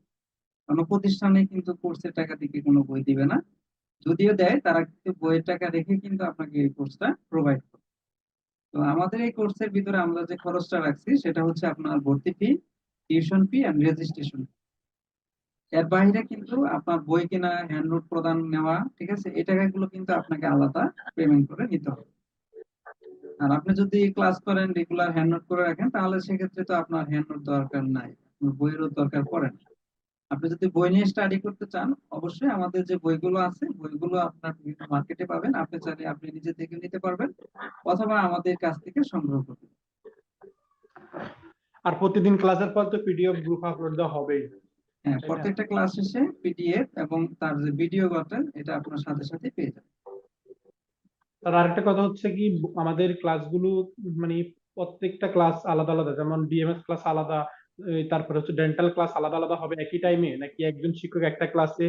কোনো প্রতিষ্ঠানে কিন্তু কোর্সের টাকা থেকে কোনো বই দিবে না। যদিও দেয়, তারা কিন্তু বইয়ের টাকা রেখে কিন্তু আপনাকে এই কোর্সটা প্রোভাইড করে। তো আমাদের এই কোর্সের ভিতরে আমরা যে খরচটা রাখছি সেটা হচ্ছে আপনার ভর্তি ফি, টিউশন ফি এন্ড রেজিস্ট্রেশন। এর বাইরে কিন্তু আপনার বই কেনা, হ্যান্ডনোট প্রদান নেওয়া, ঠিক আছে, এই টাকাগুলো কিন্তু আপনাকে আলাদা পেমেন্ট করে নিতে হবে। আর আপনি যদি ক্লাস করেন, রেগুলার হ্যান্ডনোট করে রাখেন, তাহলে সেক্ষেত্রে তো আপনার হ্যান্ডনোট দরকার নাই, আপনার বইয়েরও দরকার পড়ে না। আপনি যদি বই নিয়ে স্টাডি করতে চান, অবশ্যই আমাদের যে বইগুলো আছে বইগুলো আপনার বিভিন্ন মার্কেটে পাবেন, আপনি চাইলে আপনি নিজে থেকে নিতে পারবেন অথবা আমাদের কাছ থেকে সংগ্রহ করবেন। আর প্রতিদিন ক্লাসের পর তো পিডিএফ গ্রুপ আপলোড দেওয়া হবেই, হ্যাঁ, তাই না? প্রত্যেকটা ক্লাস শেষে পিডিএফ এবং তার যে ভিডিও বাটন এটা আপনার সাথে সাথে পেয়ে যাবেন। আর আরেকটা কথা হচ্ছে কি, আমাদের ক্লাসগুলো মানে প্রত্যেকটা ক্লাস আলাদা আলাদা, যেমন ডিএমএস ক্লাস আলাদা, তারপরে হচ্ছে ডেন্টাল ক্লাস আলাদা আলাদা হবে একই টাইমে, নাকি একজন শিক্ষক একটা ক্লাসে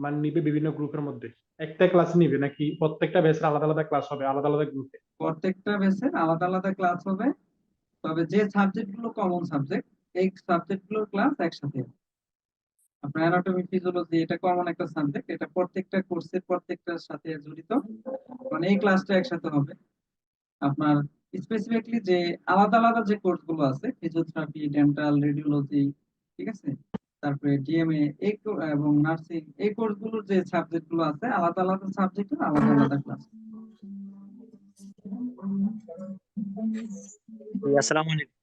মানে নিবে বিভিন্ন গ্রুপের মধ্যে? একটা ক্লাস নিবে নাকি প্রত্যেকটা ব্যাচের আলাদা আলাদা ক্লাস হবে আলাদা আলাদা গ্রুপে? প্রত্যেকটা বেসের আলাদা আলাদা ক্লাস হবে, তবে যে সাবজেক্ট গুলো কমন সাবজেক্ট এই সাবজেক্ট গুলোর ক্লাস একসাথে হবে। আপনার অ্যানাটমি ফিজিওলজি এটা কমন একটা সাবজেক্ট, এটা প্রত্যেকটা কোর্সের প্রত্যেকটার সাথে জড়িত, মানে এই ক্লাসটা একসাথে হবে। আপনার স্পেসিফিকলি যে আলাদা আলাদা যে কোর্স গুলো আছে, ফিজিওথেরাপি, ডেন্টাল, রেডিওলজি, ঠিক আছে, তারপরে ডিএমএ এবং নার্সিং, এই কোর্স গুলোর যে সাবজেক্ট গুলো আছে আলাদা আলাদা সাবজেক্টের আলাদা আলাদা ক্লাস। আসসালামু আলাইকুম।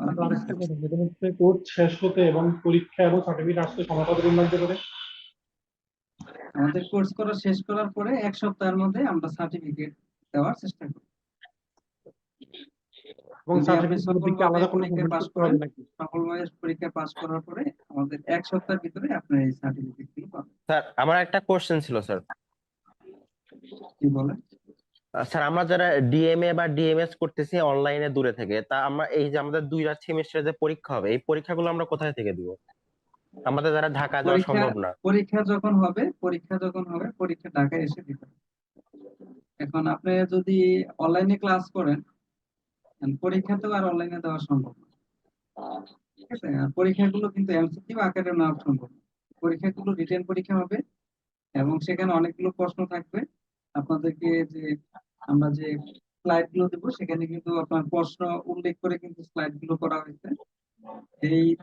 আর আরেকটা কথা, যেটা হচ্ছে কোর্স শেষ হতে এবং পরীক্ষা এবং সার্টিফিকেট আসতে সময় কতদিন লাগতে পারে? আমাদের কোর্স করা শেষ করার পরে 1 সপ্তাহের মধ্যে আমরা সার্টিফিকেট দেওয়ার চেষ্টা করি। এবং যদি আপনি সার্টিফিকেট কি সফলভাবে আলাদা কোনো পরীক্ষায় সাবমিট পাশ করতে করেন, হবে নাকি? সফলভাবে পরীক্ষা পাশ করার পরে আমাদের 1 সপ্তাহের ভিতরে আপনার এই সার্টিফিকেট গুলো পাবেন। স্যার আমার একটা কোশ্চেন ছিল স্যার। কি বলেন? স্যার আমরা যারা ডিএমএ বা ডিএমএস করতেছি অনলাইনে দূরে থেকে, তা আমরা এই যে আমাদের 2টা সেমিস্টারে যে পরীক্ষা হবে এই পরীক্ষাগুলো আমরা কোথায় থেকে দিব? আমাদের যারা ঢাকা যাওয়া পরীক্ষা সম্ভব না। পরীক্ষা যখন হবে পরীক্ষা ঢাকায় এসে দিতে হবে। এখন আপনি যদি অনলাইনে ক্লাস করেন, পরীক্ষা তো আর অনলাইনে দেওয়া সম্ভব না, ঠিক আছে? আর পরীক্ষাগুলো কিন্তু এমসিকিউ আকারে নেওয়া সম্ভব না। পরীক্ষাগুলো রিটেন পরীক্ষা হবে এবং সেখানে অনেকগুলো প্রশ্ন থাকবে। আপনাদেরকে যে আমরা যে স্লাইড গুলো দেবো সেখানে কিন্তু আপনার প্রশ্ন উল্লেখ করে কিন্তু স্লাইড গুলো করা হয়েছে।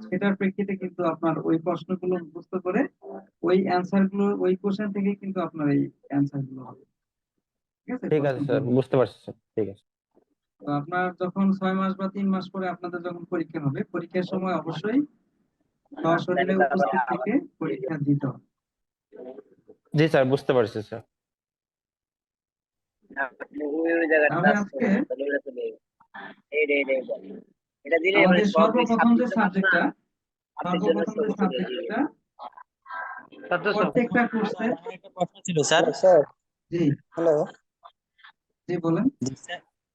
সেটার প্রেক্ষিতে কিন্তু আপনার ওই প্রশ্নগুলো মুখস্থ করে ওই অ্যান্সার গুলো, ওই কোশ্চেন থেকে কিন্তু আপনার এই অ্যান্সার গুলো হবে, ঠিক আছে? ঠিক আছে প্রশ্নগুলো স্যার, হবে। বুঝতে পারছি স্যার, ঠিক আছে। তো আপনার যখন 6 মাস বা 3 মাস পরে আপনাদের যখন পরীক্ষা হবে, পরীক্ষার সময় অবশ্যই সশরীরে উপস্থিত থেকে পরীক্ষা দিতে হবে। জি স্যার, বুঝতে পারছি স্যার। তাহলে আজকে আমাদের সর্বপ্রথম যে সাবজেক্টটা প্রত্যেকটা কোর্সে, একটা প্রশ্ন ছিল স্যার। জি হ্যালো। জি বলেন।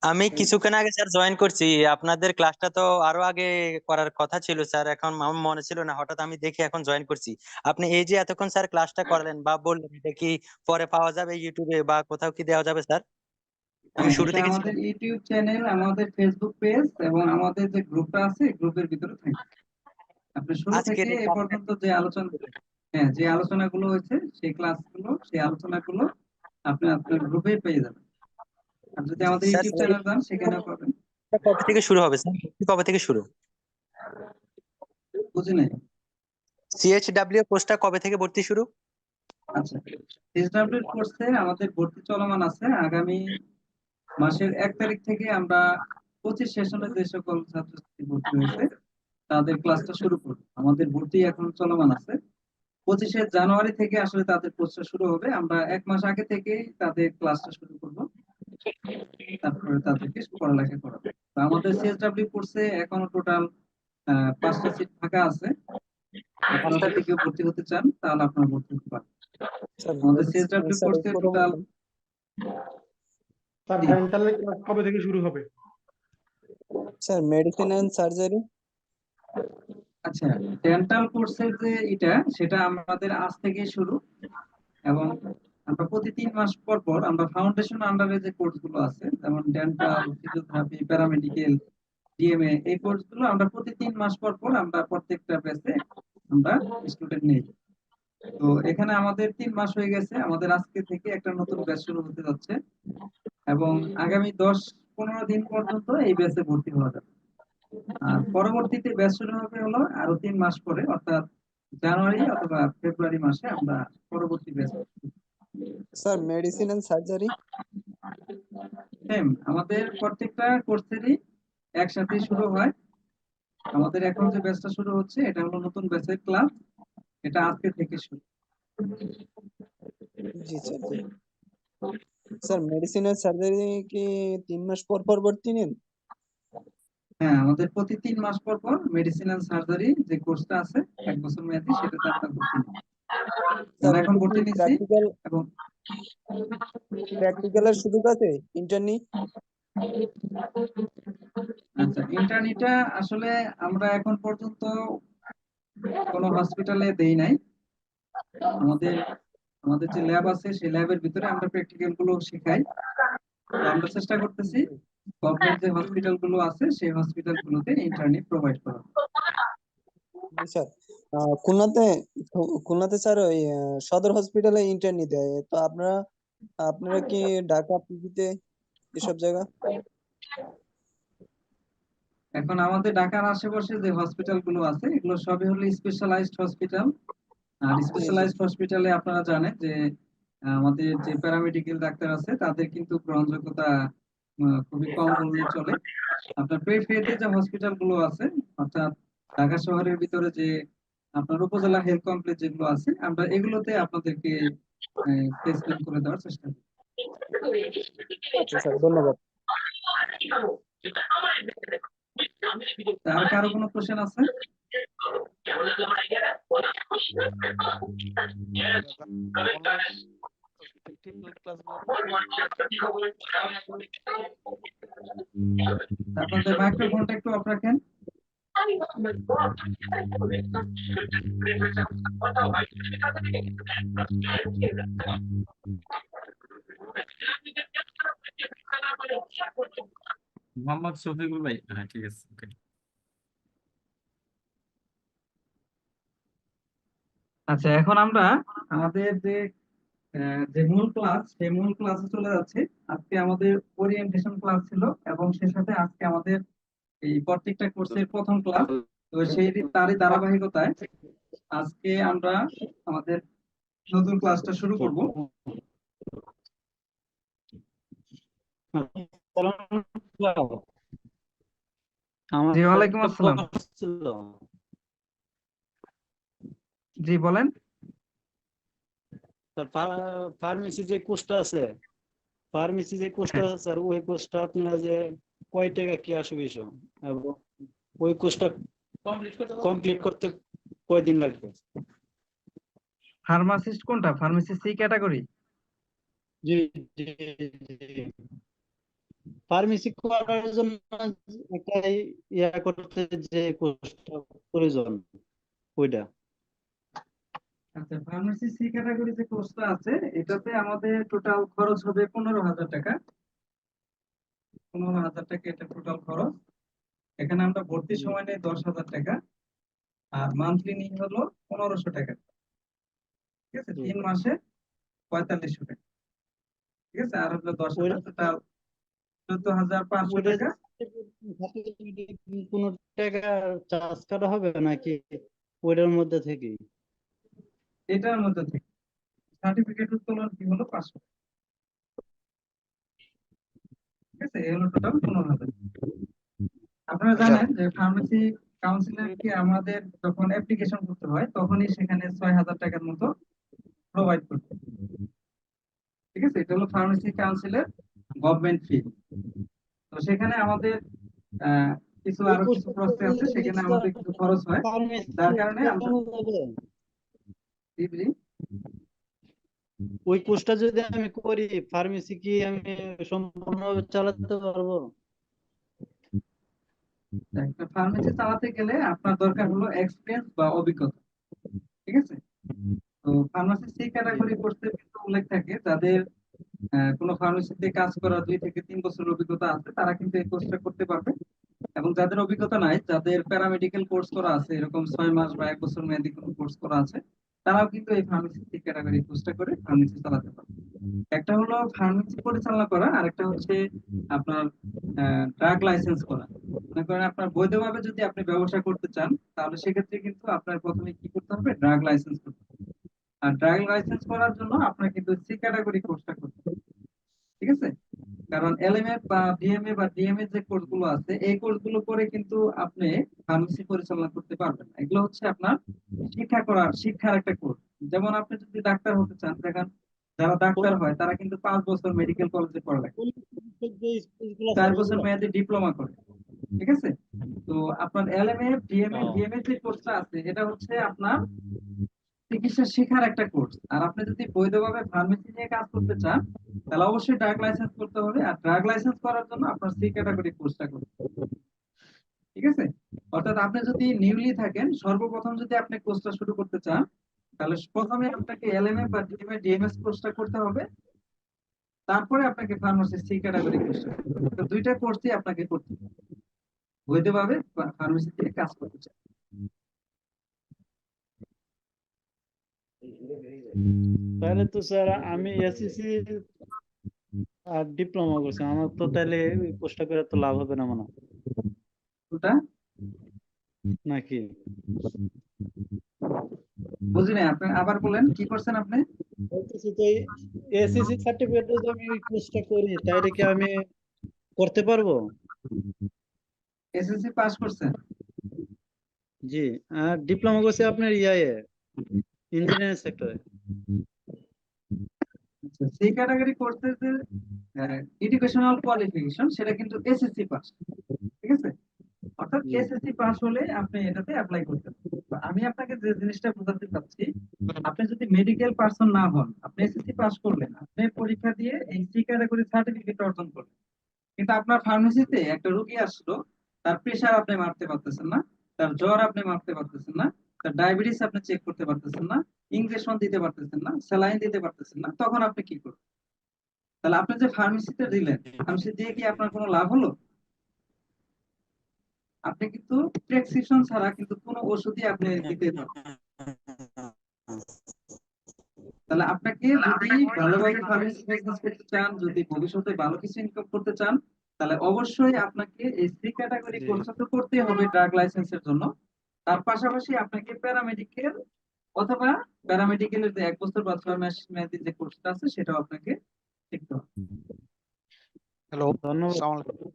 আমি কিছুক্ষণ আগে স্যার জয়েন করছি, আপনাদের ক্লাসটা তো আরো আগে করার কথা ছিল স্যার, এখন আমার মনে ছিল না, হঠাৎ আমি দেখি এখন জয়েন করছি। আপনি এই যে এতক্ষণ স্যার ক্লাসটা করালেন বা বললেন, এটা কি পরে পাওয়া যাবে ইউটিউবে বা কোথাও কি দেওয়া যাবে স্যার? আমি হ্যাঁ, শুরু এটা থেকে আমাদের ইউটিউব চ্যানেল, আমাদের ফেসবুক পেজ এবং আমাদের যে গ্রুপটা আছে গ্রুপের ভিতরে থাকবে। আপনি শুরু আজকের থেকে এই এ পর্যন্ত যে আলোচনা, হ্যাঁ, যে আলোচনাগুলো হয়েছে সেই ক্লাসগুলো, সেই আলোচনাগুলো আপনি আপনার গ্রুপে পেয়ে যাবেন। আর যদি আমাদের স্যার ইউটিউব চ্যানেল যান সেখানেও পাবেন। কবে থেকে শুরু হবে স্যার? কবে থেকে শুরু? বুঝি নাই। সিএইচডব্লিউ কোর্সটা কবে থেকে ভর্তি শুরু? আচ্ছা, এসডব্লিউ কোর্সে আমাদের ভর্তি চলমান আছে। আগামী মাসের 1 তারিখ থেকে আমরা 25 সেশনে যে সকল ছাত্রছাত্রী ভর্তি হয়েছে তাদের ক্লাসটা শুরু করব। আমাদের ভর্তি এখন চলমান আছে। 25শে জানুয়ারি থেকে আসলে তাদের কোর্সটা শুরু হবে। আমরা 1 মাস আগে থেকেই তাদের ক্লাসটা শুরু করব, তারপরে তাদেরকে পড়ালেখা করাবো। তো আমাদের সিএসডব্লিউ কোর্সে এখনো টোটাল 5টা সিট ফাঁকা আছে। আপনারা যদি কেউ ভর্তি হতে চান তাহলে আপনারা ভর্তি হতে পারেন। আমাদের সিএসডব্লিউ কোর্সে টোটাল স্যার ডেন্টালের ক্লাস কবে থেকে শুরু হবে? Sir medicine and surgery. আচ্ছা, ডেন্টাল কোর্সের যে সেটা আমাদের আজ থেকে শুরু এবং আমরা প্রতি 3 মাস পর পর আমরা ফাউন্ডেশন আন্ডারে যে কোর্সগুলো আছে যেমন ডেন্টাল, ফিজিওথেরাপি, প্যারামেডিক্যাল, ডিএমএ, এই কোর্সগুলো আমরা প্রতি 3 মাস পর পর আমরা প্রত্যেকটা ব্যাচে আমরা স্টুডেন্ট নেই। তো এখানে আমাদের 3 মাস হয়ে গেছে, আমাদের আজকে থেকে একটা নতুন ব্যাচ শুরু হতে যাচ্ছে এবং আগামী 10-15 দিন পর্যন্ত এই ব্যাচে ভর্তি হওয়া যাবে। আর পরবর্তীতে ব্যাচ শুরু হবে হলো আরো 3 মাস পরে, অর্থাৎ জানুয়ারি অথবা ফেব্রুয়ারি মাসে আমরা পরবর্তী batch. Sir medicine and surgery. Same আমাদের প্রত্যেকটা কোর্সেরই একসাথে শুরু হয় আমাদের এখন যে ব্যাচটা শুরু হচ্ছে এটা হলো নতুন ব্যাচের ক্লাস, এটা আজকে থেকে শুরু। জি স্যার জি। স্যার মেডিসিন আর সার্জারি কি 3 মাস পর পর ভর্তি নেন? হ্যাঁ, আমাদের প্রতি 3 মাস পর পর মেডিসিন এন্ড সার্জারি যে কোর্সটা আছে 1 বছর মেয়াদী, সেটাতে আমরা ভর্তি নিই। স্যার আমরা এখন এটা কি ভর্তি নিচ্ছি এবং প্র্যাকটিক্যালের সুযোগ আছে ইন্টার্নি? আচ্ছা, ইন্টার্নিটা আসলে আমরা এখন পর্যন্ত কোনো হসপিটালে দেই নাই। আমাদের আমাদের যে ল্যাব আছে সেই ল্যাবের ভিতরে আমরা প্র্যাকটিক্যাল গুলো শেখাই। তো আমরা চেষ্টা করতেছি গভর্নমেন্ট যে হসপিটাল গুলো আছে সেই হসপিটাল গুলোতে ইন্টার্নি প্রোভাইড করা। জি স্যার। খুলনাতে খুলনাতে স্যার ওই সদর হসপিটালে ইন্টার্নি দেয়, তো আপনারা কি ঢাকা পিজিতে এসব জায়গা? এখন আমাদের ঢাকার আশেপাশে যে হসপিটাল গুলো আছে এগুলো সবই হলো স্পেশালাইজড হসপিটাল। আর জি জি স্পেশালাইজড হসপিটালে আপনারা জানেন যে আমাদের যে প্যারামেডিক্যাল ডাক্তার আছে তাদের কিন্তু গ্রহণযোগ্যতা খুবই কম বললেই চলে। আপনার পেরিফেরিতে যে হসপিটাল গুলো আছে, অর্থাৎ ঢাকা শহরের ভিতরে যে আপনার উপজেলা হেলথ কমপ্লেক্স যেগুলো আছে, আমরা এগুলোতে আপনাদেরকে প্লেসমেন্ট করে দেওয়ার চেষ্টা করি। আচ্ছা স্যার, ধন্যবাদ। আর কারো কোনো কোশ্চেন আছে? আপনাদের মাইক্রোফোনটা একটু অফ রাখেন। মোহাম্মদ শফিকুল ভাই, হ্যাঁ ঠিক আছে, ওকে। আচ্ছা, এখন আমরা আমাদের যে মূল ক্লাস সেই মূল ক্লাসে চলে যাচ্ছে। আজকে আমাদের ওরিয়েন্টেশন ক্লাস ছিল এবং সেই সাথে আজকে আমাদের এই প্রত্যেকটা কোর্সের প্রথম ক্লাস। তো তারই ধারাবাহিকতায় আজকে আমরা আমাদের নতুন ক্লাসটা শুরু করব। জি, ওয়ালাইকুম আসসালাম। জি বলেন। ফার্মেসি যে কোর্সটা আছে, স্যার ওই কোর্সটা আপনারা যে কয় টাকা কি আসে বিষয়, এবং ওই কোর্সটা কমপ্লিট করতে কয়দিন লাগবে? ফার্মাসিস্ট কোনটা? Pharmacy C category? জি জি জি। ফার্মেসি করার জন্য একটা ইয়া করতে যে কোর্সটা প্রয়োজন ওইটা। আচ্ছা, ফার্মেসি সি ক্যাটাগরি যে কোর্সটা আছে এটাতে আমাদের টোটাল খরচ হবে 15,000 টাকা। 15,000 টাকা এটা টোটাল খরচ। এখানে আমরা ভর্তি সময় নেই 10,000 টাকা, আর মান্থলি নিই হলো 1,500 টাকা। ঠিক আছে, 3 মাসে 4500 টাকা। ঠিক আছে, আর হলো 10,000, টোটাল 14,500 টাকা। কোনো টাকা চার্জ কাটা হবে নাকি ওইটার মধ্যে থেকেই? এটার মধ্যে থেকে সার্টিফিকেট উত্তোলন ফি হলো 500 টাকা। ঠিক আছে, এই হলো টোটাল 15,000। আপনারা জানেন যে ফার্মেসি কাউন্সিলের কি আমাদের যখন অ্যাপ্লিকেশন করতে হয় তখনই সেখানে 6,000 টাকার মতো প্রোভাইড করতে হয়। ঠিক আছে, এটা হলো ফার্মেসি কাউন্সিলের গভর্নমেন্ট ফি। তো সেখানে আমাদের আহ, আরো কিছু প্রসেস আছে, সেখানে আমাদের কিছু খরচ হয়, যার কারণে আমরা জি জি। ওই কোর্সটা যদি আমি করি, ফার্মেসি কি আমি সম্পূর্ণভাবে চালাতে পারবো? একটা ফার্মেসি চালাতে গেলে আপনার দরকার হলো এক্সপিরিয়েন্স বা অভিজ্ঞতা। ঠিক আছে, তো ফার্মাসি সি ক্যাটাগরি কোর্সে কিন্তু উল্লেখ থাকে যাদের কোনো ফার্মেসিতে কাজ করা 2 থেকে 3 বছরের অভিজ্ঞতা আছে তারা কিন্তু এই কোর্সটা করতে পারবে। এবং যাদের অভিজ্ঞতা নাই, যাদের প্যারামেডিক্যাল কোর্স করা আছে, এরকম 6 মাস বা 1 বছর মেয়াদী কোনো কোর্স করা আছে, তারাও কিন্তু এই ফার্মেসি সি ক্যাটাগরি কোর্সটা করে ফার্মেসি চালাতে পারবে। একটা হলো ফার্মেসি পরিচালনা করা, আর একটা হচ্ছে আপনার ড্রাগ লাইসেন্স করা। মনে করেন আপনার বৈধভাবে যদি আপনি ব্যবসা করতে চান তাহলে সেক্ষেত্রে কিন্তু আপনার প্রথমে কি করতে হবে? ড্রাগ লাইসেন্স করতে হবে। আর ড্রাগ লাইসেন্স করার জন্য আপনার কিন্তু সি ক্যাটাগরি কোর্সটা করতে হবে। ঠিক আছে, কারণ এলএমএ বা ডিএমএ বা ডিএমএ যে কোর্স গুলো আছে এই কোর্স গুলো করে কিন্তু আপনি ফার্মেসি পরিচালনা করতে পারবেন না। এগুলো হচ্ছে আপনার শিক্ষার একটা কোর্স। যেমন আপনি যদি ডাক্তার হতে চান, দেখেন যারা ডাক্তার হয় তারা কিন্তু 5 বছর মেডিকেল কলেজে পড়ালেখা করে, 4 বছর মেয়াদী ডিপ্লোমা করে, ঠিক আছে? তো আপনার এলএমএ ডিএমএ ডিএমএ যে কোর্সটা আছে এটা হচ্ছে আপনার চিকিৎসা শেখার একটা কোর্স। আর আপনি যদি বৈধভাবে ফার্মেসি নিয়ে কাজ করতে চান তাহলে অবশ্যই ড্রাগ লাইসেন্স করতে হবে। আর ড্রাগ লাইসেন্স করার জন্য আপনার সি ক্যাটাগরি কোর্সটা করতে হবে, ঠিক আছে? অর্থাৎ আপনি যদি নিউলি থাকেন, সর্বপ্রথম যদি আপনি কোর্সটা শুরু করতে চান তাহলে প্রথমে আপনাকে এলএমএ বা ডিএমএ ডিএমএস কোর্সটা করতে হবে, তারপরে আপনাকে ফার্মাসি সি ক্যাটাগরি কোর্সটা করতে হবে। তো দুইটা কোর্সই আপনাকে করতে হবে বৈধভাবে ফার্মেসিতে কাজ করতে চান। তাহলে তো স্যার আমি এসএসসি আর ডিপ্লোমা করছি, আমার তো তাহলে ওই কোর্সটা করে তো লাভ হবে না মনে হয়, ওটা নাকি? বুঝি নাই, আপনি আবার বলেন কি করছেন আপনি? বলতেছি তো এসএসসি সার্টিফিকেট যদি আমি ওই কোর্সটা করি তাহলে কি আমি করতে পারবো? এসএসসি পাস করছেন? জি। আর ডিপ্লোমা করছি আপনার ইঞ্জিনিয়ারিং সেক্টরে। সেই ক্যাটাগরি কোর্সের যে এডুকেশনাল কোয়ালিফিকেশন সেটা কিন্তু এসএসসি পাস, ঠিক আছে? অর্থাৎ এসএসসি পাস হলে আপনি এটাতে অ্যাপ্লাই করতে পারবেন। তো আমি আপনাকে যে জিনিসটা বোঝাতে চাচ্ছি, আপনি যদি মেডিকেল পার্সন না হন, আপনি এসএসসি পাস করলেন, আপনি পরীক্ষা দিয়ে এই সি ক্যাটাগরি সার্টিফিকেট অর্জন করলেন, কিন্তু আপনার ফার্মেসিতে একটা রোগী আসলো, তার প্রেশার আপনি মাপতে পারতেছেন না, তার জ্বর আপনি মাপতে পারতেছেন না, তার ডায়াবেটিস আপনি চেক করতে পারতেছেন না, ইনজেকশন দিতে পারতেছেন না, স্যালাইন দিতে পারতেছেন না, তখন আপনি কি করবেন? তাহলে আপনি যে ফার্মেসিতে দিলেন, ফার্মেসি দিয়ে কি আপনার কোনো লাভ হলো? আপনি কিন্তু প্রেসক্রিপশন ছাড়া কিন্তু কোনো ওষুধই আপনি দিতে পারবেন না। তাহলে আপনাকে যদি ভালোভাবে ফার্মেসি বিজনেস করতে চান, যদি ভবিষ্যতে ভালো কিছু ইনকাম করতে চান, তাহলে অবশ্যই আপনাকে এই সি ক্যাটাগরি কোর্সটা তো করতেই হবে ড্রাগ লাইসেন্সের জন্য। তার পাশাপাশি আপনাকে প্যারামেডিকেল অথবা প্যারামেডিকেলের যে 1 বছর বা 6 মাস মেয়াদী যে কোর্সটা আছে সেটাও আপনাকে শিখতে হবে। হ্যালো, ধন্যবাদ। আসসালামু আলাইকুম।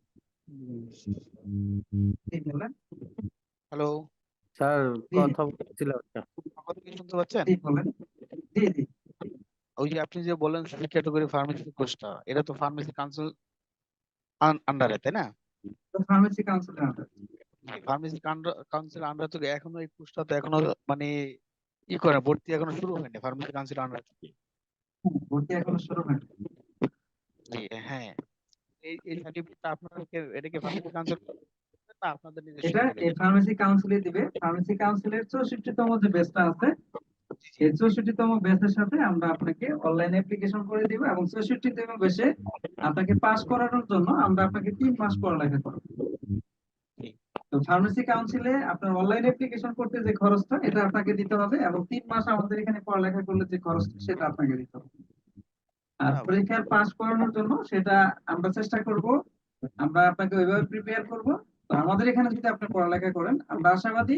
ঠিক বলেন? হ্যালো, স্যার জি কথা বলছিল একটা। আমার কথা কি শুনতে পাচ্ছেন? ঠিক বলেন। জি জি, ওই যে আপনি যে বললেন সি ক্যাটাগরি ফার্মেসি কোর্সটা, এটা তো ফার্মেসি কাউন্সিল আন্ডারে, তাই না? তো ফার্মেসি কাউন্সিলের আন্ডার ফার্মেসি কাউন্সিল আন্ডার থেকে এখনো এই কোর্সটা তো এখনো মানে করে ভর্তি এখনো শুরু হয়নি ফার্মেসি কাউন্সিল আন্ডার থেকে। ভর্তি এখনো শুরু হয়নি। জি, হ্যাঁ। এই সার্টিফিকেটটা আপনাদেরকে এটা কি ফার্মেসি কাউন্সিল না আপনাদের নিজস্ব এটা থেকে এই দেবে? ফার্মেসি কাউন্সিলে দিবে। ফার্মেসি কাউন্সিলের 64তম যে ব্যাচটা আছে, এই 64তম ব্যাচের সাথে আমরা আপনাকে অনলাইন অ্যাপ্লিকেশন করে দিব এবং 64তম ব্যাচে আপনাকে পাস করানোর জন্য আমরা আপনাকে 3 মাস পড়ালেখা করাবো। জি, তো ফার্মেসি কাউন্সিলে আপনার অনলাইন অ্যাপ্লিকেশন করতে যে খরচটা এটা আপনাকে দিতে হবে এবং 3 মাস আমাদের এখানে পড়ালেখা করলে যে খরচটা সেটা আপনাকে দিতে হবে। আর না, পরীক্ষার পাস করানোর জন্য সেটা আমরা চেষ্টা করব, আমরা আপনাকে ওইভাবে প্রিপেয়ার করব। তো আমাদের এখানে যদি আপনি পড়ালেখা করেন, আমরা আশাবাদী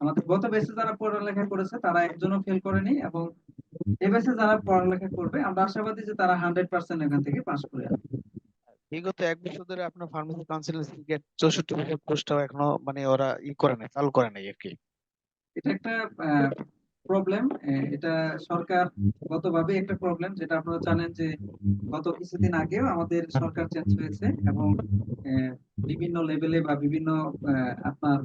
আমাদের গত ব্যাচে যারা পড়ালেখা করেছে তারা একজনও ফেল করেনি এবং এ ব্যাচে যারা পড়ালেখা করবে আমরা আশাবাদী যে তারা 100% এখান থেকে পাস করে আসবে। বিগত 1 বছর ধরে আপনার ফার্মেসি কাউন্সিল সিগারেট 64 বছর কোর্সটাও এখনো মানে ওরা করে নাই, চালু করে নাই আর কি। এটা একটা প্রবলেম, এটা সরকার গতভাবে একটা প্রবলেম, যেটা আপনারা জানেন যে গত কিছুদিন আগেও আমাদের সরকার চেঞ্জ হয়েছে এবং বিভিন্ন লেভেলে বা বিভিন্ন আপনার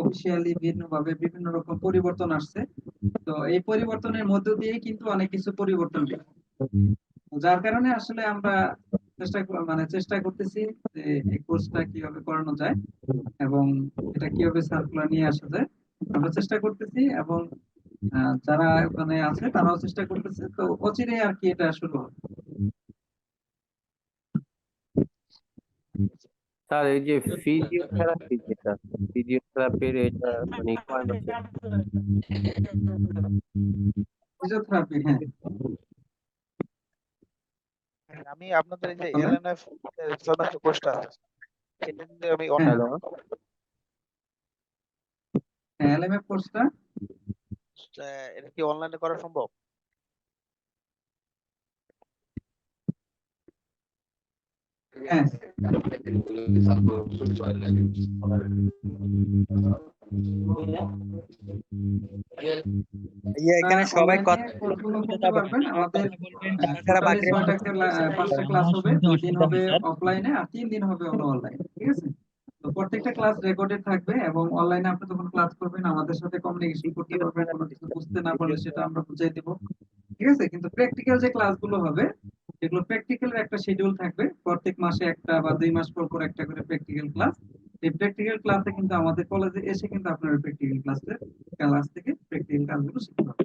অফিসিয়ালি বিভিন্ন ভাবে বিভিন্ন রকম পরিবর্তন আসছে। তো এই পরিবর্তনের মধ্য দিয়েই কিন্তু অনেক কিছু পরিবর্তন হয়েছে। যার কারণে আসলে আমরা চেষ্টা করতেছি যে এই কোর্সটা কিভাবে করানো যায় এবং এটা কিভাবে সার্কুলার নিয়ে আসা যায়, আমরা চেষ্টা করতেছি এবং যারা ওখানে আছে তারাও চেষ্টা করতেছে। তো অচিরেই আর কি এটা শুরু হবে। স্যার এই যে ফিজিওথেরাপি, যেটা ফিজিওথেরাপির এটা মানে কয় মাসে? ফিজিওথেরাপি, হ্যাঁ আমি আপনাদের এই যে বলেন। এলএনএফ সদস্য কোর্সটা আছে সেটা যদি আমি হ্যাঁ হ্যালো, হ্যাঁ, এলএমএফ কোর্সটা এটা কি অনলাইনে করা সম্ভব? হ্যাঁ এখানে সবাই অনলাইনে কথা কোর্সগুলো বলতে করতে যাবে না, পারবেন। সবাই আমাদের কথা বলবেন, যারা যারা টোটালি বাকি 5টা ক্লাস আমার হবে, শুনতে 2 দিন অসুবিধা হবে হয় স্যার। অফলাইনে আর 3 দিন হবে হলো অনলাইন, ঠিক আছে? তো প্রত্যেকটা ক্লাস রেকর্ডেড থাকবে এবং অনলাইনে আপনি যখন ক্লাস করবেন আমাদের সাথে কমিউনিকেশন করতে পারবেন, কোনো কিছু বুঝতে না পারলে সেটা আমরা বুঝিয়ে দেবো, ঠিক আছে? কিন্তু প্র্যাকটিক্যাল যে ক্লাসগুলো হবে এগুলো প্র্যাকটিক্যালের একটা শিডিউল থাকবে, প্রত্যেক মাসে একটা বা 2 মাস পর পর একটা করে প্র্যাকটিক্যাল ক্লাস। এই প্র্যাকটিক্যাল ক্লাসে কিন্তু আমাদের কলেজে এসে কিন্তু আপনার প্র্যাকটিক্যাল ক্লাস থেকে প্র্যাকটিক্যাল কাজগুলো শিখতে হবে।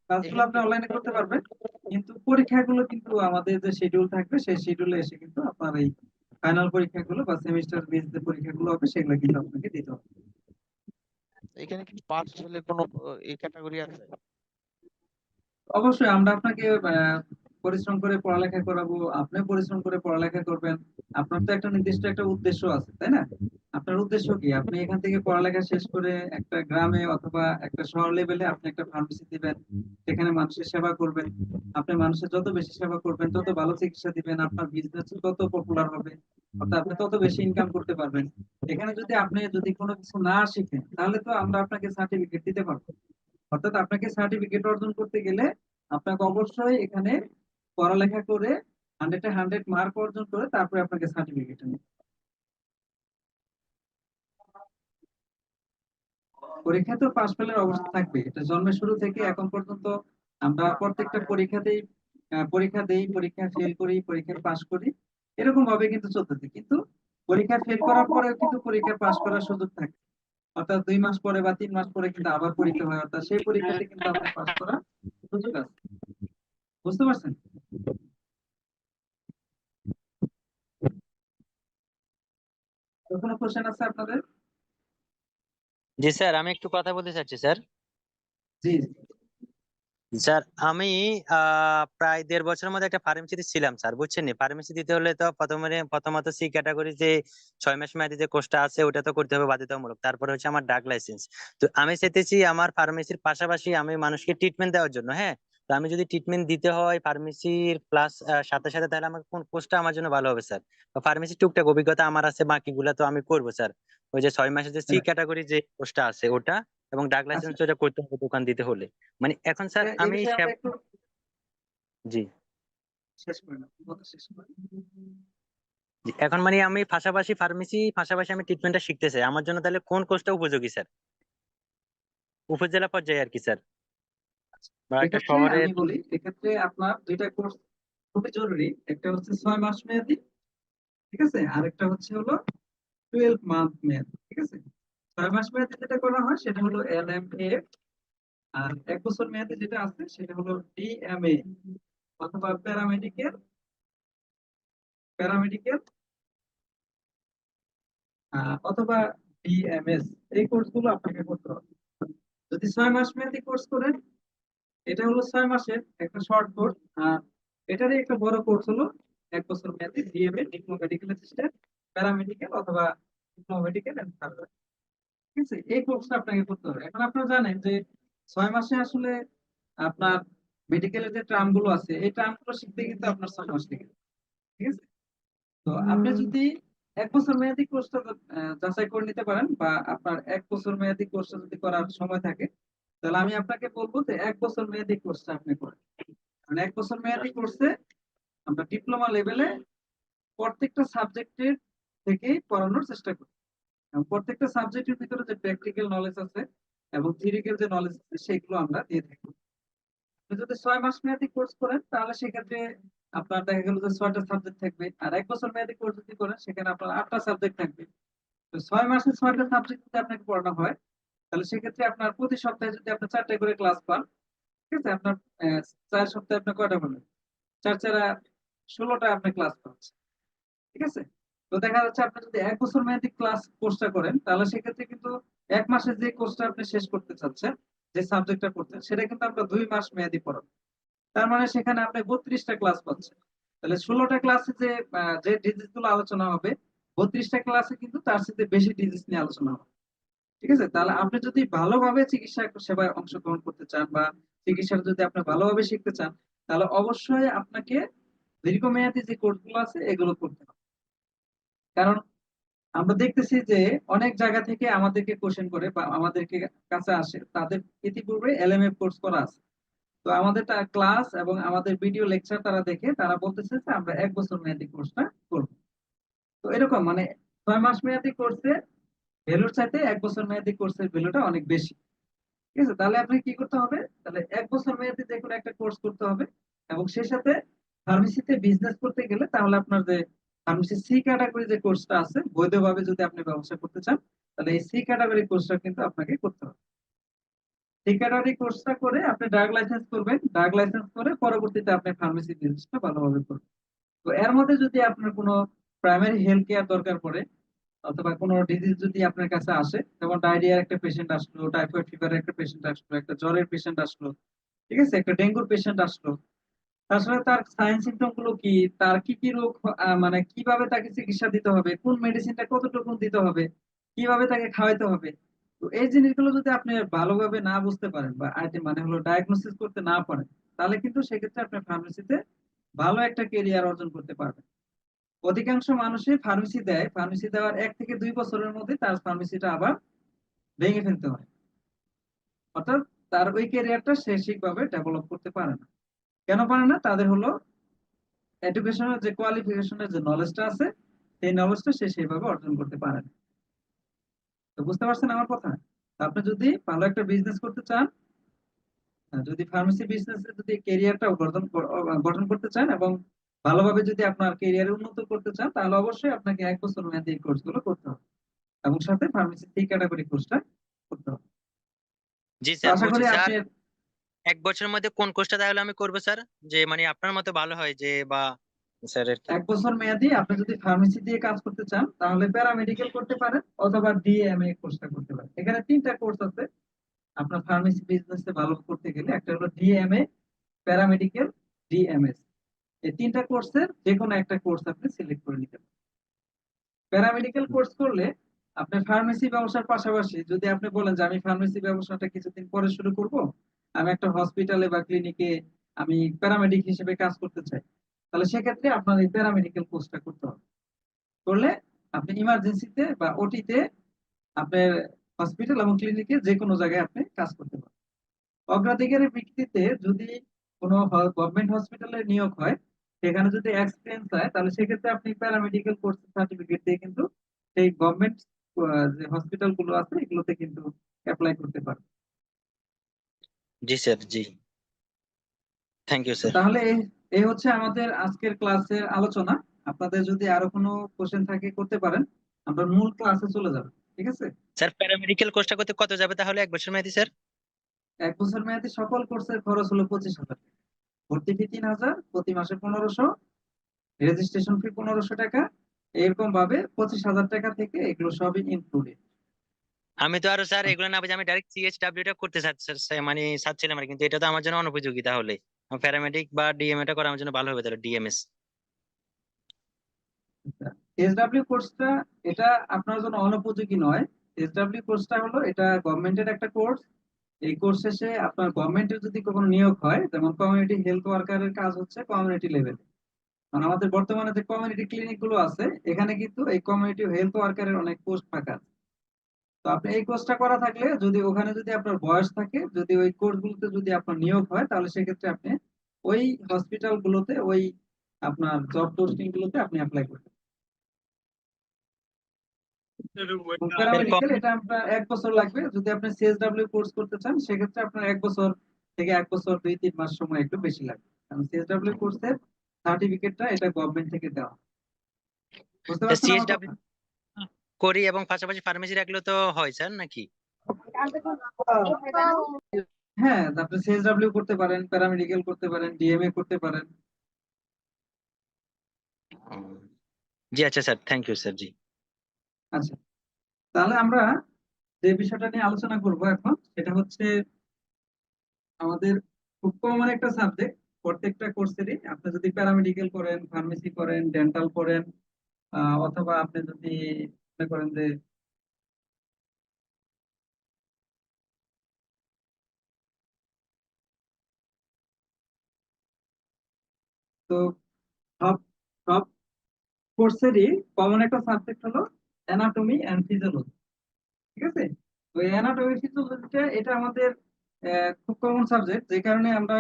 ক্লাসগুলো এখানে আপনি কি অনলাইনে করতে পারবেন, কিন্তু পরীক্ষাগুলো কিন্তু আমাদের যে শিডিউল থাকবে সেই শিডিউলে এসে কিন্তু আপনার এই ফাইনাল পরীক্ষাগুলো বা সেমিস্টার বেস যে পরীক্ষাগুলো হবে সেগুলো কিন্তু আপনাকে দিতে হবে। এখানে কি পাস হলে কোনো এই ক্যাটাগরি আছে? অবশ্যই আমরা আপনাকে পরিশ্রম করে পড়ালেখা করাবো, আপনিও পরিশ্রম করে পড়ালেখা করবেন। আপনার তো একটা নির্দিষ্ট একটা উদ্দেশ্য আছে, তাই না? আপনার উদ্দেশ্য কি? আপনি এখান থেকে পড়ালেখা শেষ করে একটা গ্রামে অথবা একটা শহর লেভেলে আপনি একটা ফার্মেসি দিবেন, সেখানে মানুষের সেবা করবেন। আপনি মানুষের যত বেশি সেবা করবেন তত ভালো চিকিৎসা দিবেন, আপনার বিজনেস তত পপুলার হবে, অর্থাৎ আপনি তত বেশি ইনকাম করতে পারবেন। এখানে যদি কোনো কিছু না শিখেন তাহলে তো আমরা আপনাকে সার্টিফিকেট দিতে পারবো না। অর্থাৎ আপনাকে সার্টিফিকেট অর্জন করতে গেলে আপনাকে অবশ্যই এখানে পড়ালেখা করে 100-এ 100 মার্ক অর্জন করে তারপরে আপনাকে সার্টিফিকেট নেবে। পরীক্ষা তো পাশ ফেলের অবস্থা থাকবে, এটা জন্মের শুরু থেকে এখন পর্যন্ত আমরা প্রত্যেকটা পরীক্ষাতেই পরীক্ষা দেই, পরীক্ষা ফেল করি, পরীক্ষা পাশ করি, এরকম ভাবে কিন্তু চলতেছে। কিন্তু পরীক্ষা ফেল করার পরেও কিন্তু পরীক্ষা পাশ করার সুযোগ থাকে, অর্থাৎ 2 মাস পরে বা 3 মাস পরে কিন্তু আবার পরীক্ষা হয়, অর্থাৎ সেই পরীক্ষাতে কিন্তু আপনার পাশ করার সুযোগ আছে। বুঝতে পারছেন? তো কোনো কোশ্চেন আছে আপনাদের? জি স্যার, আমি একটু কথা বলতে চাচ্ছি স্যার। জি স্যার আমি প্রায় 1.5 বছরের মধ্যে একটা ফার্মেসিতে ছিলাম স্যার, বুঝছেন? ফার্মেসি দিতে হলে তো প্রথমত সি ক্যাটাগরি যে 6 মাস মেয়াদী যে কোর্সটা আছে ওটা তো করতে হবে বাধ্যতামূলক, তারপরে হচ্ছে আমার ডাক লাইসেন্স। তো আমি চাইতেছি আমার ফার্মেসির পাশাপাশি আমি মানুষকে ট্রিটমেন্ট দেওয়ার জন্য, হ্যাঁ। তো আমি যদি ট্রিটমেন্ট দিতে হয় ফার্মেসির প্লাস সাথে সাথে, তাহলে আমার কোন কোর্সটা আমার জন্য ভালো হবে স্যার? ফার্মেসির টুকটাক অভিজ্ঞতা আমার আছে, বাকিগুলা তো আমি করবো স্যার। ওই যে 6 মাসের যে সি ক্যাটাগরি যে কোর্সটা আছে ওটা, এবং ডাক আচ্ছা, লাইসেন্স ওটা করতে হবে দোকান দিতে হলে। মানে এখন স্যার এই আমি বিষয়ে আমরা একটু জি শেষ করে নাও, কথা শেষ করে। জি, এখন মানে আমি পাশাপাশি ফার্মেসি পাশাপাশি আমি ট্রিটমেন্টটা শিখতে চাই, আমার জন্য তাহলে কোন কোর্সটা উপযোগী স্যার? উপজেলা পর্যায়ে আর কি স্যার, বা একটা এক্ষেত্রে শহরে? আমি বলি, এক্ষেত্রে আপনার 2টা কোর্স খুবই জরুরি। একটা হচ্ছে 6 মাস মেয়াদি, ঠিক আছে? আর একটা হচ্ছে হলো 12 মান্থ মেয়াদি, ঠিক আছে? 6 মাস মেয়াদি যেটা করা হয় সেটা হলো LMA, আর 1 বছর মেয়াদি যেটা আছে সেটা হলো DMA অথবা প্যারামেডিক্যাল প্যারামেডিক্যাল অথবা DMS। এই কোর্সগুলো আপনাকে করতে হবে। যদি 6 মাস মেয়াদি কোর্স করেন, এটা হলো 6 মাসের একটা শর্ট কোর্স, আর এটারই একটা বড় কোর্স হলো 1 বছর মেয়াদি DMA, diploma medical assistant, paramedical অথবা ডিপ্লোমা মেডিকেল এন্ড সার্জন, ঠিক আছে? এই কোর্সটা আপনাকে করতে হবে। এখন আপনারা জানেন যে 6 মাসে আসলে আপনার মেডিকেলের যে ট্রাম গুলো আছে এই ট্রাম গুলো শিখতে কিন্তু আপনার 6 মাস লেগে যাবে, ঠিক আছে? তো আপনি যদি 1 বছর মেয়াদি কোর্সটা যাচাই করে নিতে পারেন, বা আপনার 1 বছর মেয়াদি কোর্সটা যদি করার সময় থাকে, তাহলে আমি আপনাকে বলবো যে 1 বছর মেয়াদি কোর্সটা আপনি করেন। মানে 1 বছর মেয়াদি কোর্সে আমরা ডিপ্লোমা লেভেলে প্রত্যেকটা সাবজেক্টের থেকেই পড়ানোর চেষ্টা করি, এবং প্রত্যেকটা সাবজেক্টের ভিতরে যে প্র্যাকটিক্যাল নলেজ আছে এবং থিওরিক্যাল যে নলেজ আছে সেগুলো আমরা দিয়ে থাকি। আপনি যদি 6 মাস মেয়াদি কোর্স করেন তাহলে সেক্ষেত্রে আপনার দেখা গেল যে 6টা সাবজেক্ট থাকবে, আর 1 বছর মেয়াদি কোর্স যদি করেন সেখানে আপনার 8টা সাবজেক্ট থাকবে। তো 6 মাসে 6টা সাবজেক্ট যদি আপনাকে পড়ানো হয় তাহলে সেক্ষেত্রে আপনার প্রতি সপ্তাহে যদি আপনি 4টা করে ক্লাস পান, ঠিক আছে? আপনার 4 সপ্তাহে আপনি কয়টা পাবেন? 4 4 16টা আপনি ক্লাস পাচ্ছেন, ঠিক আছে? তো দেখা যাচ্ছে আপনি যদি 1 বছর মেয়াদী ক্লাস কোর্সটা করেন তাহলে সেক্ষেত্রে কিন্তু 1 মাসে যে কোর্সটা আপনি শেষ করতে চাচ্ছেন, যে সাবজেক্টটা পড়ছেন সেটা কিন্তু আমরা 2 মাস মেয়াদী পড়াবো। তার মানে সেখানে আপনি 32টা ক্লাস পাচ্ছেন। তাহলে 16টা ক্লাসে যে ডিজিজ গুলো আলোচনা হবে, 32টা ক্লাসে কিন্তু তার সাথে বেশি ডিজিজ নিয়ে আলোচনা হবে, ঠিক আছে? তাহলে আপনি যদি ভালোভাবে চিকিৎসা সেবায় অংশগ্রহণ করতে চান বা চিকিৎসাটা যদি আপনি ভালোভাবে শিখতে চান, তাহলে অবশ্যই আপনাকে দীর্ঘমেয়াদী যে কোর্সগুলো আছে এগুলো করতে হবে। কারণ আমরা দেখতেছি যে অনেক জায়গা থেকে আমাদেরকে কোশ্চেন করে বা আমাদেরকে কাছে আসে, তাদের ইতিপূর্বে এলএমএফ কোর্স করা আছে। তো আমাদের ক্লাস এবং আমাদের ভিডিও লেকচার তারা দেখে তারা বলতেছে যে আমরা 1 বছর মেয়াদী কোর্সটা করবো। তো এরকম মানে 6 মাস মেয়াদী কোর্সের ভ্যালুর চাইতে 1 বছর মেয়াদী কোর্সের ভ্যালুটা অনেক বেশি। ঠিক আছে, তাহলে আপনি কি করতে হবে, তাহলে 1 বছর মেয়াদী যে কোনো একটা কোর্স করতে হবে। এবং সেই সাথে ফার্মেসিতে বিজনেস করতে গেলে তাহলে আপনার যে ফার্মেসি সি ক্যাটাগরি যে কোর্সটা আছে, বৈধভাবে যদি আপনি ব্যবসা করতে চান, তাহলে এই সি ক্যাটাগরি কোর্সটা কিন্তু আপনাকে করতে হবে। সি ক্যাটাগরি কোর্সটা করে আপনি ড্রাগ লাইসেন্স করবেন, ড্রাগ লাইসেন্স করে পরবর্তীতে আপনি ফার্মেসি বিজনেসটা ভালোভাবে করবেন। তো এর মধ্যে যদি আপনার কোনো প্রাইমারি হেলথ কেয়ার দরকার পড়ে, অথবা কোনো ডিজিজ যদি আপনার কাছে আসে, যেমন ডায়রিয়ার একটা পেশেন্ট আসলো, টাইফয়েড ফিভারের একটা পেশেন্ট আসলো, একটা জ্বরের পেশেন্ট আসলো, ঠিক আছে, একটা ডেঙ্গুর পেশেন্ট আসলো, তাছাড়া তার সাইন সিমটম গুলো কি, তার কি কি রোগ, মানে কিভাবে তাকে চিকিৎসা দিতে হবে, কোন মেডিসিনটা কতটুকু দিতে হবে, কিভাবে তাকে খাওয়াইতে হবে। তো এই জিনিসগুলো যদি আপনি ভালোভাবে না বুঝতে পারেন বা মানে হলো ডায়াগনোসিস করতে না পারেন, তাহলে কিন্তু সেক্ষেত্রে আপনি ফার্মেসিতে ভালো একটা কেরিয়ার অর্জন করতে পারবেন। অধিকাংশ মানুষই ফার্মেসি দেয়, ফার্মেসি দেওয়ার 1 থেকে 2 বছরের মধ্যে তার ফার্মেসিটা আবার ভেঙে ফেলতে হয়। অর্থাৎ তার ওই ক্যারিয়ারটা সে ঠিকভাবে ডেভেলপ করতে পারে না। কেন পারে না? তাদের হলো এডুকেশনের যে কোয়ালিফিকেশনের যে নলেজটা আছে, সেই নলেজটা সে সেইভাবে অর্জন করতে পারে না। তো বুঝতে পারছেন আমার কথা? তো আপনি যদি ভালো একটা বিজনেস করতে চান, যদি ফার্মেসি বিজনেসে যদি ক্যারিয়ারটা গঠন করতে চান এবং ভালোভাবে যদি আপনার ক্যারিয়ার উন্নত করতে চান, তাহলে অবশ্যই আপনাকে 1 বছর মেয়াদী এই কোর্সগুলো করতে হবে এবং সাথে ফার্মেসি সি ক্যাটাগরি কোর্সটা করতে হবে। জি তো স্যার, আশা বুঝছি করি স্যার। আপনি 1 বছরের মধ্যে কোন কোর্সটা তাহলে আমি করবো স্যার, যে মানে আপনার মতে ভালো হয় যে, বা স্যার আর কি? 1 বছর মেয়াদী আপনি যদি ফার্মেসি দিয়ে কাজ করতে চান, তাহলে প্যারামেডিকেল করতে পারেন অথবা ডিএমএ কোর্সটা করতে পারেন। এখানে 3টা কোর্স আছে আপনার ফার্মেসি বিজনেসে ভালো করতে গেলে। একটা হলো ডিএমএ, প্যারামেডিকেল, ডিএমএস। এই 3টা কোর্সের যে কোনো একটা কোর্স আপনি সিলেক্ট করে নিতে পারেন। প্যারামেডিক্যাল কোর্স করলে আপনি ফার্মেসি ব্যবসার পাশাপাশি যদি আপনি বলেন যে আমি ফার্মেসি ব্যবসাটা কিছুদিন পরে শুরু করব, আমি একটা হসপিটালে বা ক্লিনিকে আমি প্যারামেডিক হিসেবে কাজ করতে চাই, তাহলে সেক্ষেত্রে আপনার এই প্যারামেডিক্যাল কোর্সটা করতে হবে। করলে আপনি ইমার্জেন্সিতে বা ওটিতে আপনার হসপিটাল এবং ক্লিনিকে যে কোনো জায়গায় আপনি কাজ করতে পারেন। অগ্রাধিকারের ভিত্তিতে যদি কোনো গভর্নমেন্ট হসপিটালে নিয়োগ হয়, সেখানে যদি এক্সপিরিয়েন্স হয়, তাহলে সেক্ষেত্রে আপনি প্যারামেডিক্যাল কোর্স সার্টিফিকেট দিয়ে কিন্তু সেই গভর্নমেন্ট যে হসপিটাল গুলো আছে এগুলোতে কিন্তু অ্যাপ্লাই করতে পারবেন। জি স্যার, জি। থ্যাংক ইউ তো স্যার। তাহলে এই হচ্ছে আমাদের আজকের ক্লাসের আলোচনা। আপনাদের যদি আরো কোনো কোশ্চেন থাকে করতে পারেন, আমরা মূল ক্লাসে চলে যাব। ঠিক আছে? স্যার, প্যারামেডিক্যাল কোর্সটা করতে কত যাবে তাহলে 1 বছর মেয়াদি স্যার? 1 বছর মেয়াদী সকল কোর্সের খরচ হলো 25,000 টাকা। ভর্তি ফি 3,000, প্রতি মাসে 1,500, রেজিস্ট্রেশন ফি 1,500 টাকা। এরকম ভাবে 25,000 টাকা থেকে এগুলো সবই ইনক্লুডেড। আমি তো আরো স্যার এগুলো না বুঝে আমি ডাইরেক্ট সিএইচডব্লিউ টা করতে মানে চাচ্ছিলাম আর কি। কিন্তু এটা তো আমার জন্য অনুপযোগী তাহলে। প্যারামেডিক বা ডিএমএ টা করা আমার জন্য ভালো হবে তাহলে, ডিএমএস। এসডব্লিউ কোর্সটা এটা আপনার জন্য অনুপযোগী নয়। এসডব্লিউ কোর্সটা হলো এটা গভর্নমেন্টের একটা কোর্স। এই কোর্স শেষে আপনার গভর্নমেন্টের যদি কোনো নিয়োগ হয়, যেমন কমিউনিটি হেলথ ওয়ার্কারের কাজ হচ্ছে কমিউনিটি লেভেলে। মানে আমাদের বর্তমানে যে কমিউনিটি ক্লিনিক গুলো আছে, এখানে কিন্তু এই কমিউনিটি হেলথ ওয়ার্কারের অনেক পোস্ট ফাঁকা আছে। তো আপনি এই কোর্সটা করা থাকলে যদি ওখানে যদি আপনার বয়স থাকে, যদি ওই কোর্স গুলোতে যদি আপনার নিয়োগ হয়, তাহলে সেক্ষেত্রে আপনি ওই হসপিটাল গুলোতে ওই আপনার জব পোস্টিং গুলোতে আপনি অ্যাপ্লাই করতে প্যারামেডিক্যাল। এটা আপনার 1 বছর লাগবে। যদি আপনি সিএসডব্লিউ কোর্স করতে চান, সেক্ষেত্রে আপনার 1 বছর থেকে 1 বছর 2-3 মাস সময় একটু বেশি লাগবে, কারণ সিএসডব্লিউ কোর্সের সার্টিফিকেটটা এটা গভর্নমেন্ট থেকে দেওয়া। বুঝতে পারছেন আমার কথা? সিএইচডব্লিউ করি এবং পাশাপাশি ফার্মেসি রাখলেও তো হয় স্যার, নাকি? হ্যাঁ, আপনি সিএসডব্লিউ করতে পারেন, প্যারামেডিক্যাল করতে পারেন, ডিএমএ করতে পারেন। উম, জি আচ্ছা স্যার, থ্যাংক ইউ স্যার, জি। আচ্ছা, তাহলে আমরা যে বিষয়টা নিয়ে আলোচনা করব এখন, সেটা হচ্ছে আমাদের খুব কমন একটা সাবজেক্ট প্রত্যেকটা কোর্সেরই। আপনি যদি প্যারামেডিক্যাল করেন, ফার্মেসি করেন, ডেন্টাল করেন, অথবা আপনি যদি মনে করেন যে তো সব সব কোর্সেরই কমন একটা সাবজেক্ট হলো অ্যানাটমি অ্যান্ড ফিজিওলজি। ঠিক আছে, তো অ্যানাটমি ফিজিওলজিটা এটা আমাদের খুব কমন সাবজেক্ট, যে কারণে আমরা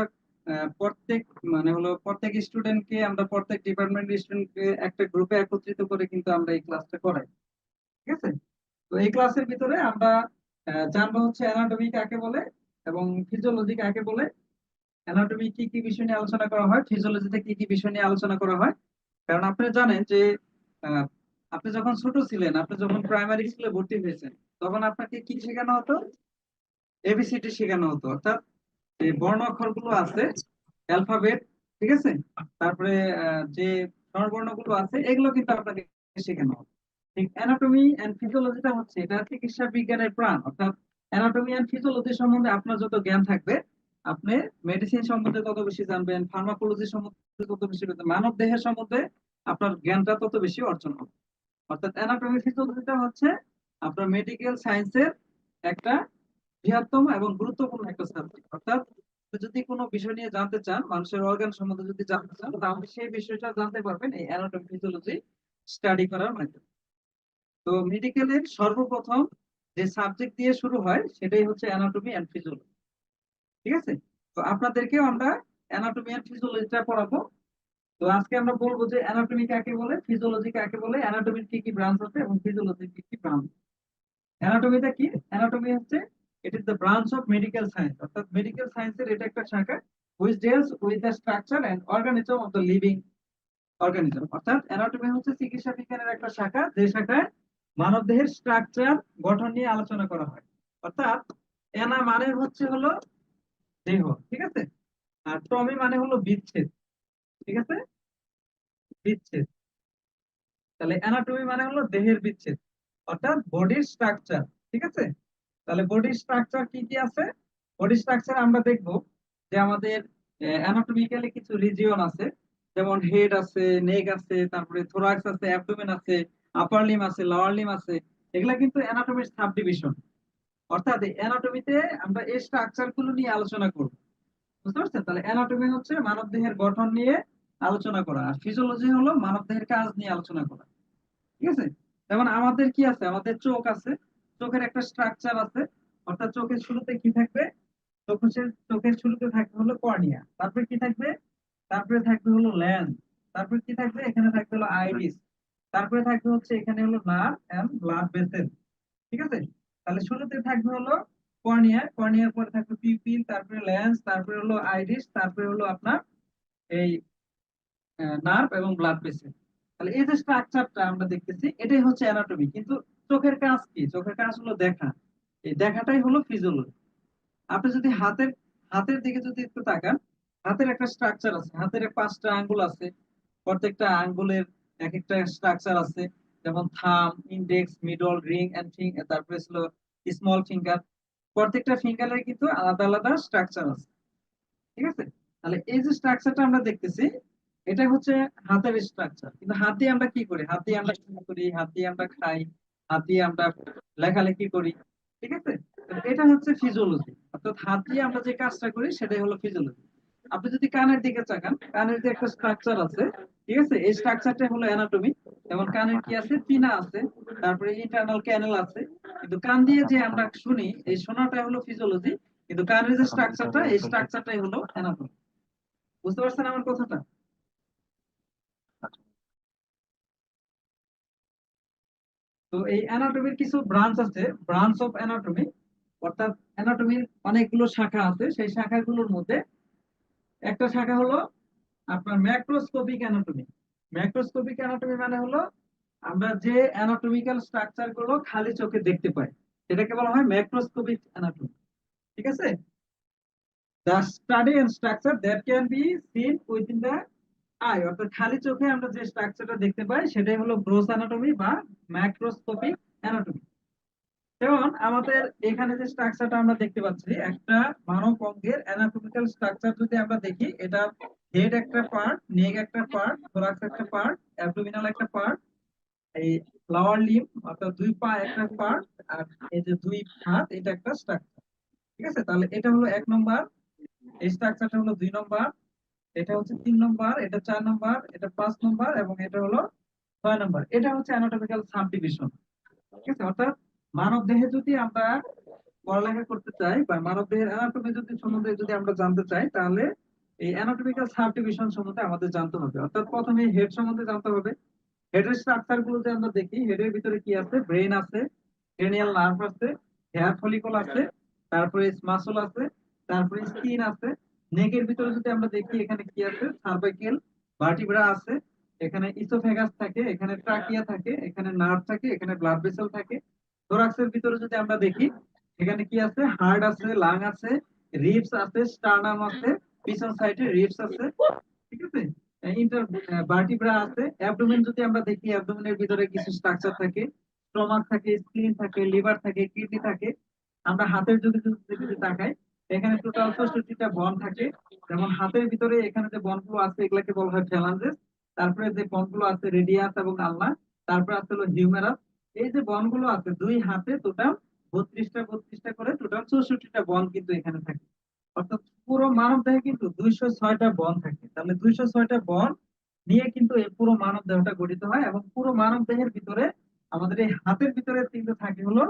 প্রত্যেক মানে হলো প্রত্যেক স্টুডেন্টকে আমরা প্রত্যেক ডিপার্টমেন্ট স্টুডেন্টকে একটা গ্রুপে একত্রিত করে কিন্তু আমরা এই ক্লাসটা করাই। ঠিক আছে, তো এই ক্লাসের ভিতরে আমরা জানবো হচ্ছে অ্যানাটমি কাকে বলে এবং ফিজিওলজি কাকে বলে, অ্যানাটমি কি কি বিষয় নিয়ে আলোচনা করা হয়, ফিজিওলজিতে কি কি বিষয় নিয়ে আলোচনা করা হয়। কারণ আপনি জানেন যে আহ, আপনি যখন ছোট ছিলেন, আপনি যখন প্রাইমারি স্কুলে ভর্তি হয়েছেন, তখন আপনাকে কি শেখানো হতো? এবিসিডি শেখানো হতো, অর্থাৎ যে বর্ণ অক্ষরগুলো আছে, অ্যালফাবেট, ঠিক আছে, তারপরে যে স্বরবর্ণগুলো আছে এগুলো কিন্তু আপনাকে শেখানো হবে। ঠিক অ্যানাটমি এন্ড ফিজিওলজিটা হচ্ছে এটা চিকিৎসা বিজ্ঞানের প্রাণ, অর্থাৎ অ্যানাটমি এন্ড ফিজিওলজি সম্বন্ধে আপনার যত জ্ঞান থাকবে, আপনি মেডিসিন সম্বন্ধে তত বেশি জানবেন, ফার্মাকোলজি সম্বন্ধে তত বেশি জানবেন, মানব দেহের সম্বন্ধে আপনার জ্ঞানটা তত বেশি অর্জন হবে। অর্থাৎ অ্যানাটমি ফিজিওলজিটা হচ্ছে আপনার মেডিকেল সায়েন্সের একটা বৃহত্তম এবং গুরুত্বপূর্ণ একটা সাবজেক্ট। অর্থাৎ আপনি যদি কোনো বিষয় নিয়ে জানতে চান, মানুষের অর্গান সম্বন্ধে যদি জানতে চান, তাহলে সেই বিষয়টা জানতে পারবেন এই অ্যানাটমি ফিজিওলজি স্টাডি করার মাধ্যমে। তো মেডিকেলের সর্বপ্রথম যে সাবজেক্ট দিয়ে শুরু হয় সেটাই হচ্ছে অ্যানাটমি এন্ড ফিজিওলজি। ঠিক আছে, তো আপনাদেরকেও আমরা অ্যানাটমি এন্ড ফিজিওলজিটা পড়াবো। তো আজকে আমরা বলবো যে অ্যানাটমি কাকে বলে, ফিজিওলজি কাকে বলে, অ্যানাটমির কি কি ব্রাঞ্চ আছে এবং ফিজিওলজির কি কি ব্রাঞ্চ। অ্যানাটমিটা কি? অ্যানাটমি হচ্ছে it is the branch of medical science, অর্থাৎ মেডিকেল সায়েন্সের এটা একটা শাখা which deals with the structure and organism of the living organism। অর্থাৎ অ্যানাটমি হচ্ছে চিকিৎসা বিজ্ঞানের একটা শাখা, যে শাখায় মানবদেহের স্ট্রাকচার, গঠন নিয়ে আলোচনা করা হয়। অর্থাৎ অ্যানা মানে হচ্ছে হলো দেহ, ঠিক আছে, আর টমি মানে হলো বিচ্ছেদ, ঠিক আছে, বিচ্ছেদ। তাহলে অ্যানাটমি মানে হলো দেহের বিচ্ছেদ, অর্থাৎ বডির স্ট্রাকচার। ঠিক আছে, তাহলে বডি স্ট্রাকচার কি কি আছে? বডি স্ট্রাকচার আমরা দেখব যে আমাদের অ্যানাটমিক্যালি কিছু রিজিয়ন আছে, যেমন হেড আছে, নেক আছে, তারপরে থোরাক্স আছে, অ্যাবডোমেন আছে, আপার লিম আছে, লোয়ার লিম আছে। এগুলা কিন্তু অ্যানাটমির সাব ডিভিশন। অর্থাৎ এই অ্যানাটমিতে আমরা এই স্ট্রাকচার গুলো নিয়ে আলোচনা করব। বুঝতে পারছেন? তাহলে অ্যানাটমি হচ্ছে মানব দেহের গঠন নিয়ে আলোচনা করা, আর ফিজিওলজি হলো মানব দেহের কাজ নিয়ে আলোচনা করা। ঠিক আছে, যেমন আমাদের কি আছে, আমাদের চোখ আছে, চোখের একটা স্ট্রাকচার আছে। অর্থাৎ চোখের শুরুতে কি থাকবে? চোখের শুরুতে থাকবে হলো কর্নিয়া, তারপরে কি থাকবে? তারপরে থাকবে হলো লেন্স, তারপরে কি থাকবে? এখানে থাকবে হলো আইরিস, তারপরে থাকবে হচ্ছে এখানে হলো নার্ভ এন্ড ব্লাড ভেসেল। ঠিক আছে, তাহলে শুরুতে থাকবে হলো কর্নিয়া, কর্নিয়ার পরে থাকবে পিপিল, তারপরে লেন্স, তারপরে হলো আইরিস, তারপরে হলো আপনার এই নার্ভ এবং ব্লাড ভেসেল। তাহলে এই যে স্ট্রাকচারটা আমরা দেখতেছি এটাই হচ্ছে অ্যানাটমি। কিন্তু চোখের কাজ কি? চোখের কাজ হলো দেখা, এই দেখাটাই হলো ফিজিওলজি। আপনি যদি হাতের হাতের দিকে যদি একটু তাকান, হাতের একটা স্ট্রাকচার আছে, হাতের 5টা আঙ্গুল আছে, প্রত্যেকটা আঙ্গুলের এক একটা স্ট্রাকচার আছে, যেমন থাম, ইন্ডেক্স, মিডল, রিং এন্ড তারপরে ছিল স্মল ফিঙ্গার। প্রত্যেকটা ফিঙ্গারের কিন্তু আলাদা আলাদা স্ট্রাকচার আছে। ঠিক আছে, তাহলে এই যে স্ট্রাকচারটা আমরা দেখতেছি এটা হচ্ছে হাতের স্ট্রাকচার। কিন্তু হাত দিয়ে আমরা কি করি? হাত দিয়ে আমরা কি করি? হাত দিয়ে আমরা খাই, হাত দিয়ে আমরা লেখালেখি করি। ঠিক আছে, তো এটা হচ্ছে ফিজিওলজি, অর্থাৎ হাত দিয়ে আমরা যে কাজটা করি সেটাই হলো ফিজিওলজি। আপনি যদি কানের দিকে তাকান, কানের যে একটা স্ট্রাকচার আছে, ঠিক আছে, এই স্ট্রাকচারটা হলো অ্যানাটমি। যেমন কানের কি আছে? পিনা আছে, তারপরে ইন্টারনাল ক্যানেল আছে। কিন্তু কান দিয়ে যে আমরা শুনি, এই শোনাটা হলো ফিজিওলজি, কিন্তু কানের যে স্ট্রাকচারটা, এই স্ট্রাকচারটাই হলো অ্যানাটমি। বুঝতে পারছেন আমার কথাটা? তো এই অ্যানাটমির কিছু ব্রাঞ্চ আছে, ব্রাঞ্চ অফ অ্যানাটমি, অর্থাৎ অ্যানাটমির অনেকগুলো শাখা আছে। সেই শাখাগুলোর মধ্যে একটা শাখা হলো আপনার ম্যাক্রোস্কোপিক অ্যানাটমি। ম্যাক্রোস্কোপিক অ্যানাটমি মানে হলো আমরা যে অ্যানাটমিক্যাল স্ট্রাকচার গুলো খালি চোখে দেখতে পাই সেটাকে বলা হয় ম্যাক্রোস্কোপিক অ্যানাটমি। ঠিক আছে, the study and structure that can be seen within the eye, অর্থাৎ খালি চোখে আমরা যে স্ট্রাকচারটা দেখতে পাই সেটাই হলো গ্রোস অ্যানাটমি বা ম্যাক্রোস্কোপিক অ্যানাটমি। যেমন আমাদের এখানে যে স্ট্রাকচারটা আমরা দেখতে পাচ্ছি, একটা মানব অঙ্গের অ্যানাটমিক্যাল স্ট্রাকচার যদি আমরা দেখি, এটা হেড একটা পার্ট, নেক একটা পার্ট, থোরাক্স একটা পার্ট, অ্যাবডোমিনাল একটা পার্ট, এই লোয়ার লিম অর্থাৎ 2 পা একটা পার্ট, আর এই যে 2 হাত এটা একটা স্ট্রাকচার। ঠিক আছে, তাহলে এটা হলো 1 নম্বর, এই স্ট্রাকচারটা হলো 2 নম্বর, এটা হচ্ছে 3 নম্বর, এটা 4 নম্বর, এটা 5 নম্বর এবং এটা হলো 6 নম্বর, এটা হচ্ছে অ্যানাটমিক্যাল সাবডিভিশন। ঠিক আছে, অর্থাৎ মানব দেহে যদি আমরা পড়ালেখা করতে চাই বা মানব দেহের অ্যানাটমি সম্বন্ধে যদি আমরা জানতে চাই, তাহলে এই অ্যানাটমিক্যাল সাবডিভিশন সম্বন্ধে আমাদের জানতে হবে। অর্থাৎ প্রথমে হেড সম্বন্ধে জানতে হবে। হেডের স্ট্রাকচার গুলোতে আমরা দেখি হেডের ভিতরে কি আছে, ব্রেন আছে, ক্রেনিয়াল নার্ভ আছে, হেয়ার ফলিকল আছে, তারপরে মাসল আছে, তারপরে স্কিন আছে। নেকের ভিতরে যদি আমরা দেখি এখানে কি আছে, সার্ভাইকেল, ভার্টিব্রা আছে, এখানে ইসোফেগাস থাকে, এখানে ট্রাকিয়া থাকে, এখানে নার্ভ থাকে, এখানে ব্লাড ভেসেল থাকে। থোরাক্সের ভিতরে যদি আমরা দেখি এখানে কি আছে, হার্ট আছে, লাং আছে, রিবস আছে, স্টার্নাম আছে, পিছন সাইডে রিবস আছে। ঠিক আছে, ইন্টার ভার্টিব্রা আছে। অ্যাবডোমেন যদি আমরা দেখি অ্যাবডোমেনের ভিতরে কিছু স্ট্রাকচার থাকে, স্টোমাক থাকে, স্প্লিন থাকে, লিভার থাকে, কিডনি থাকে। আমরা হাতের যদি তাকাই, এখানে টোটাল 64টা বন থাকে। যেমন হাতের ভিতরে এখানে যে বনগুলো আছে এগুলাকে বলা হয় ফ্যালাঞ্জেস। তারপরে যে বনগুলো আছে রেডিয়াস এবং আলনা, তারপরে আছে হলো হিউমেরাস। এই যে বনগুলো আছে দুই হাতে টোটাল 32টা করে টোটাল 64টা বন কিন্তু এখানে থাকে। অর্থাৎ পুরো মানব দেহে কিন্তু 206টা বন থাকে। তাহলে 206টা বন নিয়ে কিন্তু এই পুরো মানব দেহটা গঠিত হয়। এবং পুরো মানব দেহের ভিতরে আমাদের এই হাতের ভিতরে কিন্তু থাকে হলো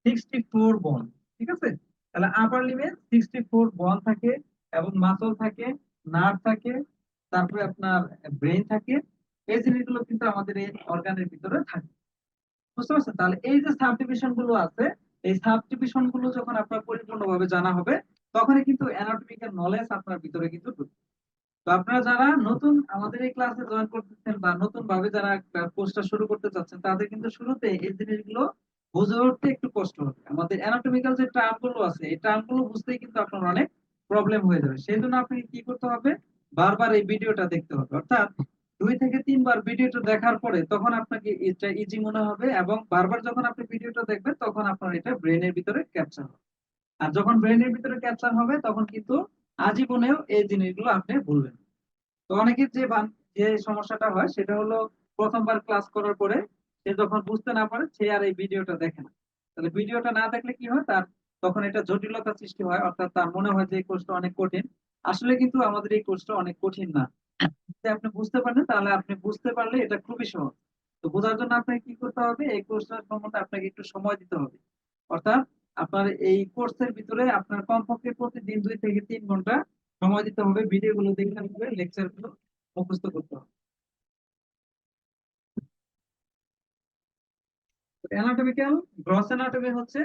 64 বন। ঠিক আছে, তাহলে আপার লিমে 64 বন থাকে এবং মাসল থাকে, নার্ভ থাকে, তারপরে আপনার ব্রেন থাকে। এই জিনিসগুলো কিন্তু আমাদের এই অর্গানের ভিতরে থাকে। বুঝতে পারছেন? তাহলে এই যে সাবডিভিশন গুলো আছে, এই সাবডিভিশন গুলো যখন আপনার পরিপূর্ণভাবে জানা হবে, তখনই কিন্তু অ্যানাটমিক্যাল নলেজ আপনার ভিতরে কিন্তু ঢুকবে। তো আপনারা যারা নতুন আমাদের এই ক্লাসে জয়েন করতেছেন বা নতুন ভাবে যারা কোর্সটা শুরু করতে চাচ্ছেন, তাদের কিন্তু শুরুতে এই জিনিসগুলো বুঝে উঠতে একটু কষ্ট হবে। আমাদের অ্যানাটমিক্যাল যে টার্ম গুলো আছে এই টার্ম গুলো বুঝতেই কিন্তু আপনার অনেক প্রবলেম হয়ে যাবে। সেই জন্য আপনাকে কি করতে হবে, বারবার এই ভিডিওটা দেখতে হবে। অর্থাৎ 2 থেকে 3 বার ভিডিওটা দেখার পরে তখন আপনাকে এটা ইজি মনে হবে, এবং বারবার যখন আপনি ভিডিওটা দেখবেন তখন আপনার এটা ব্রেনের ভিতরে ক্যাপচার হবে। আর যখন ব্রেনের ভিতরে ক্যাপচার হবে তখন কিন্তু আজীবনেও এই জিনিসগুলো আপনি ভুলবেন। তো অনেকের যে সমস্যাটা হয় সেটা হলো, প্রথমবার ক্লাস করার পরে সে যখন বুঝতে না পারে সে আর এই ভিডিওটা দেখে না। তাহলে ভিডিওটা না দেখলে কি হয়, তার তখন এটা জটিলতা সৃষ্টি হয়। অর্থাৎ তার মনে হয় যে এই কোর্সটা অনেক কঠিন। আসলে কিন্তু আমাদের এই কোর্সটা অনেক কঠিন না। যদি আপনি বুঝতে পারেন তাহলে আপনি বুঝতে পারলে এটা খুবই সহজ। তো বোঝার জন্য আপনাকে কি করতে হবে, এই কোর্সটার সম্বন্ধে আপনাকে একটু সময় দিতে হবে। অর্থাৎ আপনার এই কোর্সের ভিতরে আপনার কমপক্ষে প্রতিদিন 2 থেকে 3 ঘন্টা সময় দিতে হবে, ভিডিও গুলো দেখতে হবে, লেকচার গুলো মুখস্থ করতে হবে। অ্যানাটমিক্যাল গ্রস অ্যানাটমি হচ্ছে,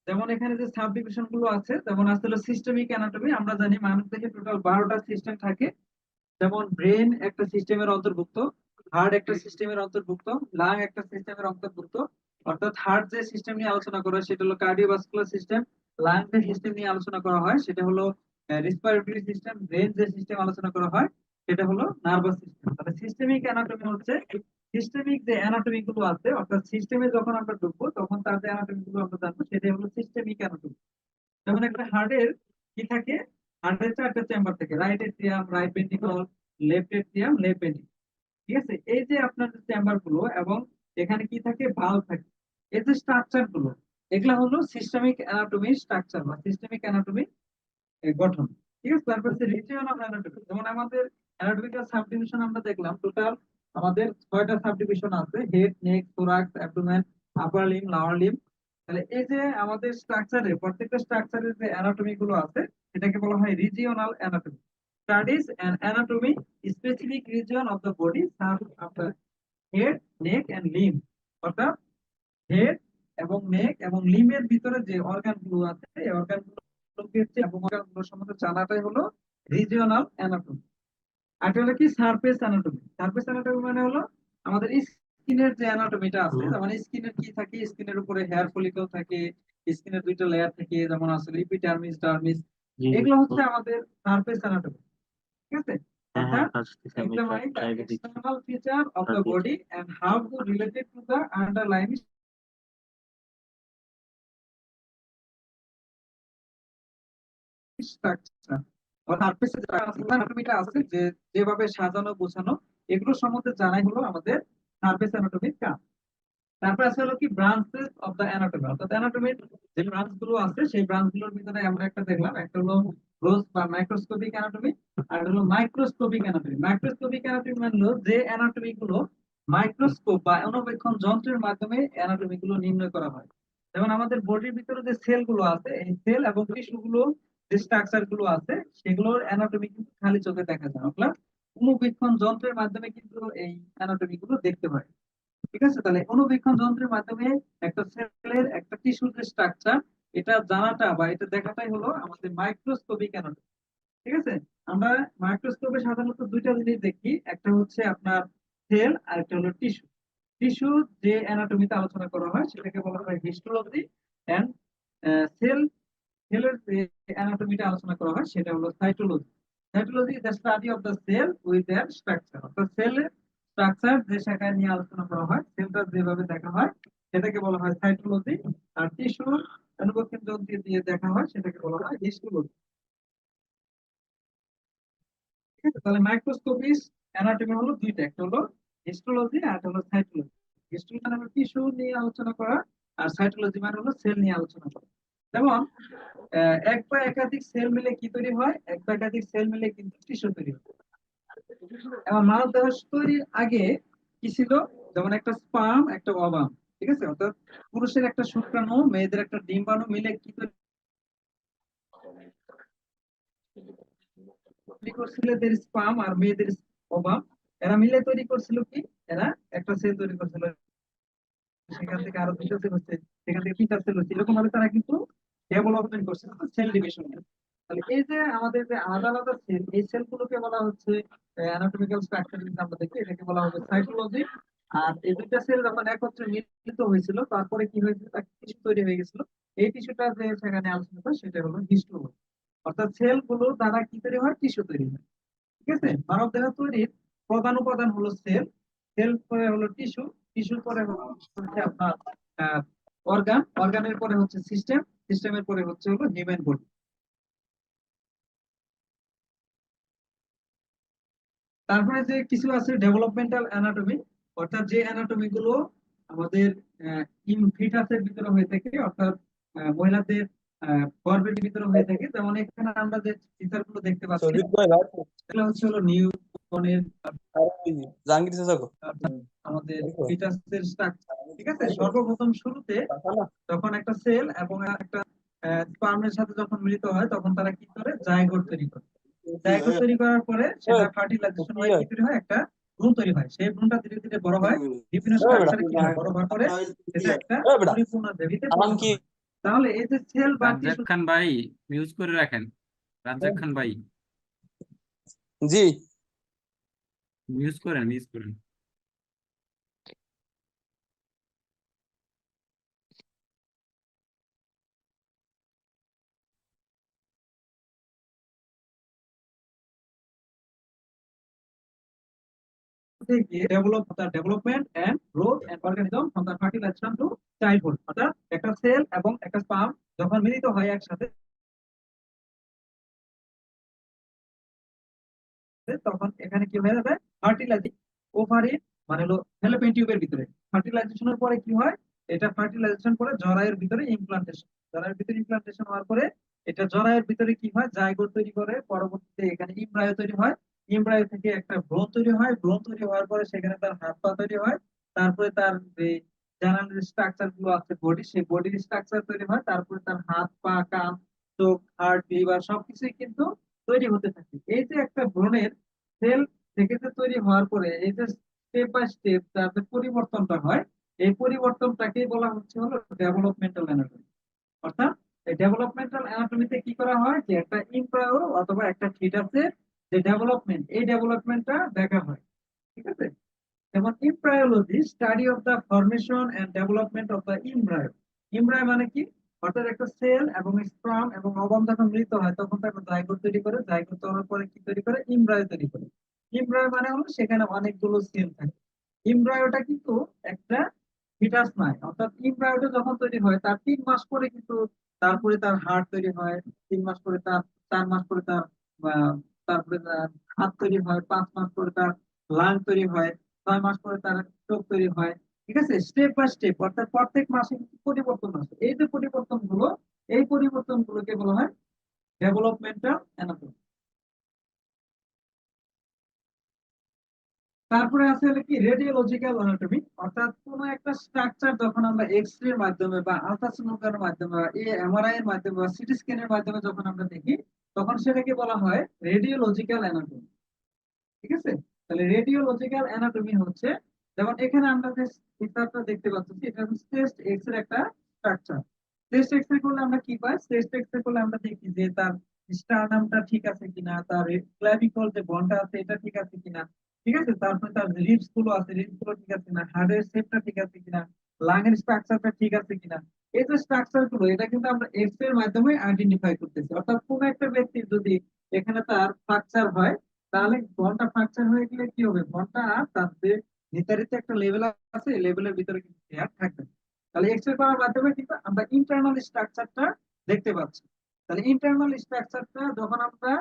যেমন এখানে যে সাব ডিভিশন গুলো আছে, যেমন আসলে সিস্টেমিক অ্যানাটমি। আমরা জানি মানুষ দেহে টোটাল 12টা সিস্টেম থাকে। যেমন ব্রেন একটা সিস্টেমের অন্তর্ভুক্ত, হার্ট একটা সিস্টেমের অন্তর্ভুক্ত, লাং একটা সিস্টেমের অন্তর্ভুক্ত। অর্থাৎ হার্ট যে সিস্টেম নিয়ে আলোচনা করা হয় সেটা হলো কার্ডিওভাস্কুলার সিস্টেম, লাং যে সিস্টেম নিয়ে আলোচনা করা হয় সেটা হলো রেসপিরেটরি সিস্টেম, ব্রেন যে সিস্টেম আলোচনা করা হয় সেটা হলো নার্ভাস সিস্টেম। তাহলে সিস্টেমিক অ্যানাটমি হচ্ছে সিস্টেমিক যে অ্যানাটমি গুলো আছে, অর্থাৎ সিস্টেমে যখন আমরা ঢুকবো তখন তার যে অ্যানাটমি গুলো আমরা জানবো সেটাই হলো সিস্টেমিক অ্যানাটমি। যেমন একটা হার্টের কি থাকে, হার্টের 4টা চেম্বার থাকে, right atrium, right ventricle, left atrium, left ventricle. ঠিক আছে, এই যে আপনার চেম্বার গুলো এবং এখানে কি থাকে, ভালভ থাকে। এই যে স্ট্রাকচার গুলো, এগুলা হলো সিস্টেমিক অ্যানাটমি স্ট্রাকচার বা সিস্টেমিক অ্যানাটমি গঠন। ঠিক আছে, তারপর হচ্ছে রিজিওনাল অ্যানাটমি। যেমন আমাদের অ্যানাটমিক্যাল সাবডিভিশন আমরা দেখলাম, টোটাল আমাদের 6টা সাবডিভিশন আছে, head, neck, thorax, abdomen, upper limb, lower limb. তাহলে এই যে আমাদের স্ট্রাকচারে প্রত্যেকটা স্ট্রাকচারের যে অ্যানাটমি গুলো আছে এটাকে বলা হয় regional anatomy. Studies and anatomy specific region of the body serve after head, neck and limb. অর্থাৎ হেড এবং নেক এবং লিমের ভিতরে যে অর্গান গুলো আছে এই অর্গান গুলোকে এবং অর্গান গুলোর সম্বন্ধে জানাটাই হলো রিজিওনাল অ্যানাটমি। আর এটা হলো কি সারফেস অ্যানাটমি। সারফেস অ্যানাটমি মানে হলো আমাদের স্কিনের যে অ্যানাটমিটা আছে, যেমন স্কিনের কি থাকে, স্কিনের উপরে হেয়ার ফলিকল থাকে, স্কিনের 2টা লেয়ার থাকে, যেমন আছে এপিডার্মিস, ডার্মিস। এগুলো হচ্ছে আমাদের সারফেস অ্যানাটমি। ঠিক আছে, অর্থাৎ examine the external feature of the body and how to relate it to the underlying structure. সারফেসে যে অ্যানাটমিটা আছে, যে যেভাবে সাজানো গোছানো, এগুলো সম্বন্ধে জানাই হলো আমাদের সারফেস অ্যানাটমির কাজ। তারপর আছে হলো কি ব্রাঞ্চেস অফ দ্য অ্যানাটমি। অর্থাৎ অ্যানাটমির যে ব্রাঞ্চ গুলো আছে সেই ব্রাঞ্চ গুলোর ভিতরে আমরা একটা দেখলাম, একটা হলো গ্রোস বা মাইক্রোস্কোপিক অ্যানাটমি, আর হলো মাইক্রোস্কোপিক অ্যানাটমি। মাইক্রোস্কোপিক অ্যানাটমি মানে হলো যে অ্যানাটমি গুলো মাইক্রোস্কোপ বা অণুবীক্ষণ যন্ত্রের মাধ্যমে অ্যানাটমি গুলো নির্ণয় করা হয়। যেমন আমাদের বডির ভিতরে যে সেল গুলো আছে, এই সেল এবং টিস্যু গুলো, যে স্ট্রাকচার গুলো আছে, সেগুলোর অ্যানাটমি কিন্তু খালি চোখে দেখা যায় না, আমরা অণুবীক্ষণ যন্ত্রের মাধ্যমে কিন্তু এই অ্যানাটমি গুলো দেখতে পাই। ঠিক আছে, তাহলে অণুবীক্ষণ যন্ত্রের মাধ্যমে একটা সেলের, একটা টিস্যুর যে স্ট্রাকচার, এটা জানাটা বা এটা দেখাটাই হলো আমাদের মাইক্রোস্কোপিক অ্যানাটমি। ঠিক আছে, আমরা মাইক্রোস্কোপে সাধারণত দুইটা জিনিস দেখি, একটা হচ্ছে আপনার সেল আর একটা হলো টিস্যু। টিস্যু যে অ্যানাটমিতে আলোচনা করা হয় সেটাকে বলা হয় হিস্টোলজি, এন্ড সেল সেলের যে অ্যানাটমিটা আলোচনা করা হয় সেটা হলো cytology. Cytology is the study of the cell with their structure, অর্থাৎ সেলের স্ট্রাকচার যে শাখায় নিয়ে আলোচনা করা হয়, সেলটা যেভাবে দেখা হয় সেটাকে বলা হয় সাইটোলজি। আর টিস্যু অণুবীক্ষণ যন্ত্র দিয়ে দেখা হয় সেটাকে বলা হয় হিস্টোলজি। ঠিক আছে, তাহলে মাইক্রোস্কোপিক অ্যানাটমি হলো দুইটা, একটা হলো হিস্টোলজি আর একটা হলো সাইটোলজি। হিস্টোলজি মানে হলো টিস্যু নিয়ে আলোচনা করা, আর সাইটোলজি মানে হলো সেল নিয়ে আলোচনা করা। যেমন এক বা একাধিক সেল মিলে কি তৈরি হয়, এক বা একাধিক সেল মিলে কিন্তু টিস্যু তৈরি হয়। এবং মানব দেহ তৈরির আগে কি ছিল, যেমন একটা স্পার্ম, একটা ওভাম। ঠিক আছে, অর্থাৎ পুরুষের একটা শুক্রাণু, মেয়েদের একটা ডিম্বাণু মিলে কি তৈরি করছিল, এদের স্পার্ম আর মেয়েদের ওভাম, এরা মিলে তৈরি করছিল কি, এরা একটা সেল তৈরি করছিল, সেখান থেকে আরো দুইটা সেল হচ্ছে, সেখান থেকে তিনটা সেল হচ্ছে, এরকম ভাবে তারা কিন্তু ডেভেলপমেন্ট করছে, সেল ডিভিশন। তাহলে এই যে আমাদের যে আলাদা আলাদা সেল, এই সেল গুলোকে বলা হচ্ছে অ্যানাটমিক্যাল স্ট্রাকচার, আমরা দেখি এটাকে বলা হবে সাইটোলজি। আর এই দুইটা সেল যখন একত্রে মিলিত হয়েছিল, তারপরে কি হয়েছিল, তার টিস্যু তৈরি হয়ে গেছিল। এই টিস্যুটা যে সেখানে আলোচনা করে সেটা হলো হিস্টোলজি। অর্থাৎ সেল গুলো দ্বারা কি তৈরি হয়, টিস্যু তৈরি হয়। ঠিক আছে, মানব দেহ তৈরির প্রধান উপাদান হলো সেল, সেল পরে হলো টিস্যু, টিস্যুর পরে হচ্ছে আপনার অর্গান, অর্গানের পরে হচ্ছে সিস্টেম, সিস্টেমের পরে হচ্ছে হলো হিউম্যান বডি। তারপরে যে কিছু আছে ডেভেলপমেন্টাল অ্যানাটমি, অর্থাৎ যে অ্যানাটমি গুলো আমাদের ফিটাসের ভিতরে হয়ে থাকে, অর্থাৎ মহিলাদের গর্ভের ভিতরে হয়ে থাকে। যেমন এখানে আমরা যে ফিচার গুলো দেখতে পাচ্ছি, সজিত ভাই ভাই সেগুলো হচ্ছে হলো নিউবর্নের, জাহাঙ্গীর চাচা আমাদের ফিটাসের স্ট্রাকচার। ঠিক আছে, সর্বপ্রথম শুরুতে যখন একটা সেল এবং একটা স্পার্মের সাথে যখন মিলিত হয়, তখন তারা কি করে, জাইগোট তৈরি করে। জাইগোট তৈরি করার পরে সেটা ফার্টিলাইজেশন হয়, কি তৈরি হয়, একটা ভ্রূণ তৈরি হয়। সেই ভ্রূণটা ধীরে ধীরে বড় হয়, বিভিন্ন স্ট্রাকচারে কি হয়, বড় হওয়ার পরে সেটা একটা পরিপূর্ণ বেবিতে পরিণত হয়। তাহলে এই যে সেল বা রাজ্জাক টিস্যু, খান ভাই, মিউজ করে রাখেন। রাজ্জাক খান ভাই, জি মিউজ করেন, মিউজ করেন। development and growth and organism from the fertilization to childhood, অর্থাৎ একটা সেল এবং একটা স্পার্ম যখন মিলিত হয় একসাথে, তখন এখানে কি হয়ে যাবে, ফার্টিলাইজিং ওভারি, মানে হলো ফ্যালোপিয়ান টিউবের ভিতরে। ফার্টিলাইজেশনের পরে কি হয়, এটা ফার্টিলাইজেশন পরে জরায়ুর ভিতরে ইমপ্লান্টেশন, জরায়ুর ভিতরে ইমপ্লান্টেশন হওয়ার পরে এটা জরায়ুর ভিতরে কি হয়, জাইগোট তৈরি করে, পরবর্তীতে এখানে ইমব্রায়ো তৈরি হয়, ইমব্রায়ো থেকে একটা ভ্রূণ তৈরি হয়, ভ্রূণ তৈরি হওয়ার পরে সেখানে তার হাত পা তৈরি হয়, তারপরে তার যে জেনারেল স্ট্রাকচার গুলো আছে বডি, সেই বডির স্ট্রাকচার তৈরি হয়, তারপরে তার হাত পা কান চোখ হার্ট লিভার সবকিছুই কিন্তু তৈরি হতে থাকে। এই যে একটা ভ্রূণের সেল থেকে যে তৈরি হওয়ার পরে এই যে স্টেপ বাই স্টেপ তার যে পরিবর্তনটা হয়, এই পরিবর্তনটাকেই বলা হচ্ছে হলো ডেভেলপমেন্টাল অ্যানাটমি। অর্থাৎ এই ডেভেলপমেন্টাল অ্যানাটমিতে কি করা হয়, যে একটা এমব্রায়ো অথবা একটা ফিটাসের যে ডেভেলপমেন্ট, এই ডেভেলপমেন্টটা দেখা হয়। ঠিক আছে, যেমন embryology, study of the formation and development of the embryo. Embryo মানে কি, অর্থাৎ একটা সেল এবং স্পার্ম এবং ওভাম যখন মিলিত হয়, তখন তাকে জাইগোট তৈরি করে, জাইগোট তৈরির পরে কি তৈরি করে, এমব্রায়ো তৈরি করে। এমব্রায়ো মানে হলো সেখানে অনেকগুলো সেল থাকে। এমব্রায়োটা কিন্তু একটা ফিটাস নয়, অর্থাৎ এমব্রায়োটা যখন তৈরি হয় তার 3 মাস পরে কিন্তু, তারপরে তার হার্ট তৈরি হয়, 3 মাস পরে তার, 4 মাস পরে তার আহ, তারপরে তার হাত তৈরি হয়, 5 মাস পরে তার লাং তৈরি হয়, 6 মাস পরে তার চোখ তৈরি হয়। ঠিক আছে, স্টেপ বাই স্টেপ, অর্থাৎ প্রত্যেক মাসে কিন্তু পরিবর্তন আছে। এই যে পরিবর্তন গুলো, এই পরিবর্তন গুলোকে বলা হয় ডেভেলপমেন্টাল অ্যানাটমি। তারপরে আছে হলো কি রেডিওলজিক্যাল অ্যানাটমি, অর্থাৎ কোন একটা স্ট্রাকচার যখন আমরা এক্স রে এর মাধ্যমে বা আলট্রাসোনোগ্রামের মাধ্যমে বা এমআরআই এর মাধ্যমে বা সিটি স্ক্যানের মাধ্যমে যখন আমরা দেখি, তখন সেটাকে বলা হয় রেডিওলজিক্যাল অ্যানাটমি। ঠিক আছে, তাহলে রেডিওলজিক্যাল অ্যানাটমি হচ্ছে, যেমন এখানে আমরা যে চিত্রটা দেখতে পাচ্ছি, এটা হচ্ছে চেস্ট এক্স রে একটা স্ট্রাকচার। চেস্ট এক্স রে করলে আমরা কি পাই? চেস্ট এক্স রে করলে আমরা দেখি যে তার স্টার্নামটা ঠিক আছে কিনা, তার ক্ল্যাভিকল যে বনটা আছে এটা ঠিক আছে কিনা, ঠিক আছে, তারপরে তার রিবস গুলো আছে, রিবস গুলো ঠিক আছে কিনা, হার্টের শেপটা ঠিক আছে কিনা, লাংয়ের স্ট্রাকচারটা ঠিক আছে কিনা। এই যে স্ট্রাকচার গুলো, এটা কিন্তু আমরা এক্স রে এর মাধ্যমে আইডেন্টিফাই করতেছি। অর্থাৎ কোন একটা ব্যক্তির যদি এখানে তার ফ্র্যাকচার হয়, তাহলে বনটা ফ্র্যাকচার হয়ে গেলে কি হবে, বনটা তার যে নির্ধারিত একটা লেভেল আছে, লেভেলের ভিতরে কিন্তু আর থাকবে না। তাহলে এক্স রে করার মাধ্যমে কিন্তু আমরা ইন্টারনাল স্ট্রাকচারটা দেখতে পাচ্ছি। তাহলে ইন্টারনাল স্ট্রাকচারটা যখন আমরা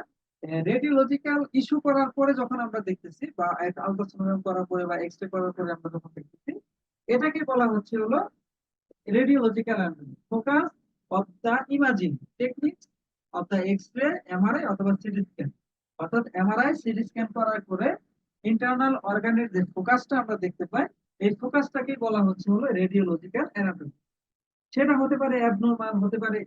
রেডিওলজিক্যাল ইস্যু করার পরে যখন আমরা দেখতেছি, বা আলট্রাসোনোগ্রাম করার পরে বা এক্স রে করার পরে আমরা যখন দেখতেছি, এটাকে বলা হচ্ছে হলো radiological anatomy, focus of the imaging techniques of the x-ray, MRI অথবা সিটি স্ক্যান। অর্থাৎ এমআরআই সিটি স্ক্যান করার পরে ইন্টারনাল অর্গানের যে ফোকাসটা আমরা দেখতে পাই, এই ফোকাসটাকে বলা হচ্ছে হলো রেডিওলজিক্যাল অ্যানাটমি। সেটা হতে পারে অ্যাবনর্মাল, হতে পারে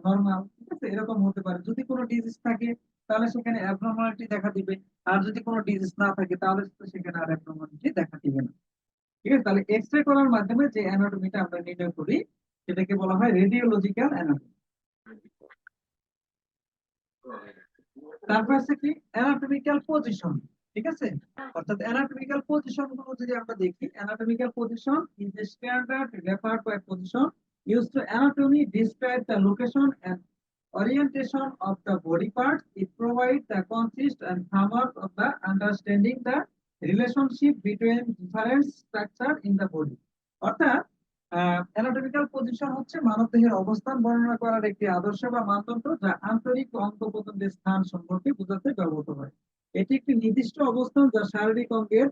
নর্মাল, ঠিক আছে, এরকম হতে পারে। যদি কোনো ডিজিজ থাকে তাহলে সেখানে অ্যাবনর্মালিটি দেখা দিবে, আর যদি কোনো ডিজিজ না থাকে তাহলে সেখানে আর অ্যাবনর্মালিটি দেখা দিবে না। ঠিক আছে, তাহলে এক্স রে করার মাধ্যমে যে অ্যানাটমিটা আমরা নির্ণয় করি, সেটাকে বলা হয় রেডিওলজিক্যাল অ্যানাটমি। তারপর আছে কি অ্যানাটমিক্যাল পজিশন। ঠিক আছে, অর্থাৎ অ্যানাটমিক্যাল পজিশন গুলো যদি আমরা দেখি, anatomical position is the standard refer to a position used to anatomy describe the location and orientation of the body parts. It provides the consist and framework of the understanding the relationship between different structure in the body. অর্থাৎ anatomical position হচ্ছে মানবদেহের অবস্থান বর্ণনা করার একটি আদর্শ বা মানদণ্ড, যা আন্তরিক ও অঙ্গপ্রত্যঙ্গের স্থান সম্পর্কে বোঝাতে ব্যবহৃত হয়। এটি একটি নির্দিষ্ট অবস্থান যা শারীরিক অঙ্গের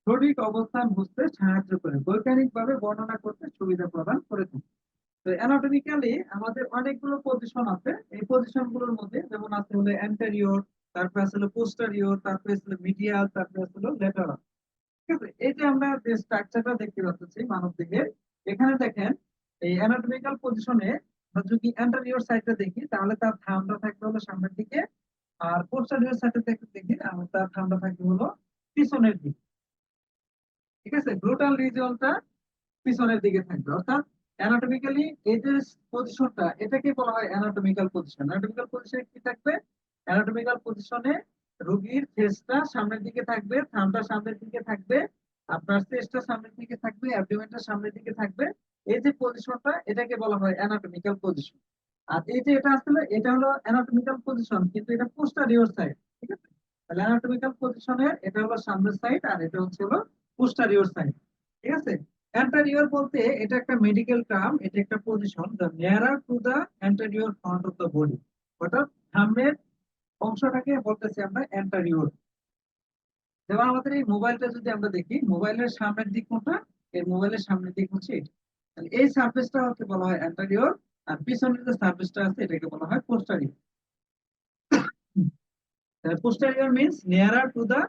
সঠিক অবস্থান বুঝতে সাহায্য করে, বৈজ্ঞানিকভাবে বর্ণনা করতে সুবিধা প্রদান করে থাকে। তো অ্যানাটমিক্যালি আমাদের অনেকগুলো পজিশন আছে। এই পজিশন গুলোর মধ্যে যেমন আছে হলো অ্যান্টেরিয়র, তারপরে আছে হলো পোস্টেরিয়র, তারপরে আছে হলো মিডিয়াল, তারপরে আছে হলো ল্যাটারাল। ঠিক আছে, এই যে আমরা যে স্ট্রাকচারটা দেখতে পাচ্ছি মানব দেহের, এখানে দেখেন এই অ্যানাটমিক্যাল পজিশনে যদি অ্যান্টেরিয়র সাইডটা দেখি, তাহলে তার থামটা থাকবে হলো সামনের দিকে, আর পোস্টেরিয়র সাইডে দেখি তার থামটা থাকবে হলো পিছনের দিকে। ঠিক আছে, গ্লুটাল রিজিয়নটা পিছনের দিকে থাকবে। অর্থাৎ অ্যানাটমিক্যালি এই যে পজিশনটা, এটাকে বলা হয় অ্যানাটমিক্যাল পজিশন। অ্যানাটমিক্যাল পজিশনে কি থাকবে? অ্যানাটমিক্যাল পজিশনে রোগীর ফেসটা সামনের দিকে থাকবে, থামটা সামনের দিকে থাকবে, আপনার চেস্টটা সামনের দিকে থাকবে, অ্যাবডোমেনটা সামনের দিকে থাকবে। এই যে পজিশনটা, এটাকে বলা হয় অ্যানাটমিক্যাল পজিশন। আর এই যে এটা আসলে এটা হলো অ্যানাটমিক্যাল পজিশন, কিন্তু এটা পোস্টেরিয়র সাইড। ঠিক আছে, তাহলে অ্যানাটমিক্যাল পজিশনের এটা হলো সামনের সাইড, আর এটা হচ্ছে হলো পোস্টেরিয়র সাইড। ঠিক আছে, অ্যান্টেরিয়র বলতে এটা একটা মেডিকেল টার্ম, এটা একটা position the nearer to the anterior front of the body. অর্থাৎ সামনের অংশটাকে বলতেছি আমরা অ্যান্টেরিয়র। যেমন আমাদের এই মোবাইলটা যদি আমরা দেখি, মোবাইলের সামনের দিক কোনটা? এই মোবাইলের সামনের দিক হচ্ছে এটা। তাহলে এই সারফেসটা হচ্ছে বলা হয় অ্যান্টেরিয়র, আর পিছনের যে সারফেসটা আছে এটাকে বলা হয় পোস্টেরিয়র। তাহলে posterior means nearer to the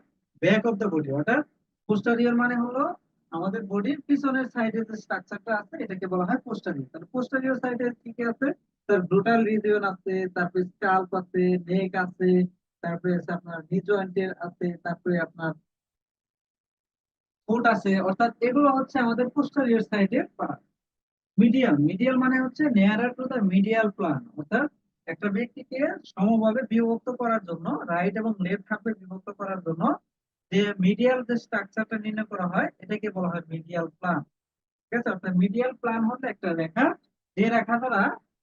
back of the body. অর্থাৎ পোস্টেরিয়র মানে হলো আমাদের বডির পিছনের সাইডে যে স্ট্রাকচারটা আছে, এটাকে বলা হয় পোস্টেরিয়র। তাহলে পোস্টেরিয়র সাইডে কি কি আছে? তার গ্লুটাল রিজিয়ন আছে, তারপরে স্কাল্প আছে, নেক আছে, তারপরে আছে আপনার নি জয়েন্টের আছে, তারপরে আপনার ফুট আছে। অর্থাৎ এগুলো হচ্ছে আমাদের পোস্টেরিয়র সাইডের পার্ট। মিডিয়াল, মিডিয়াল মানে হচ্ছে nearer to the medial plane. অর্থাৎ একটা ব্যক্তিকে সমভাবে বিভক্ত করার জন্য, রাইট এবং লেফট হাফে বিভক্ত করার জন্য যে মিডিয়াল যে স্ট্রাকচারটা নির্ণয় করা হয়, এটাকে বলা হয় মিডিয়াল প্লান। ঠিক আছে, অর্থাৎ মিডিয়াল প্লান হলো একটা রেখা, যে রেখা দ্বারা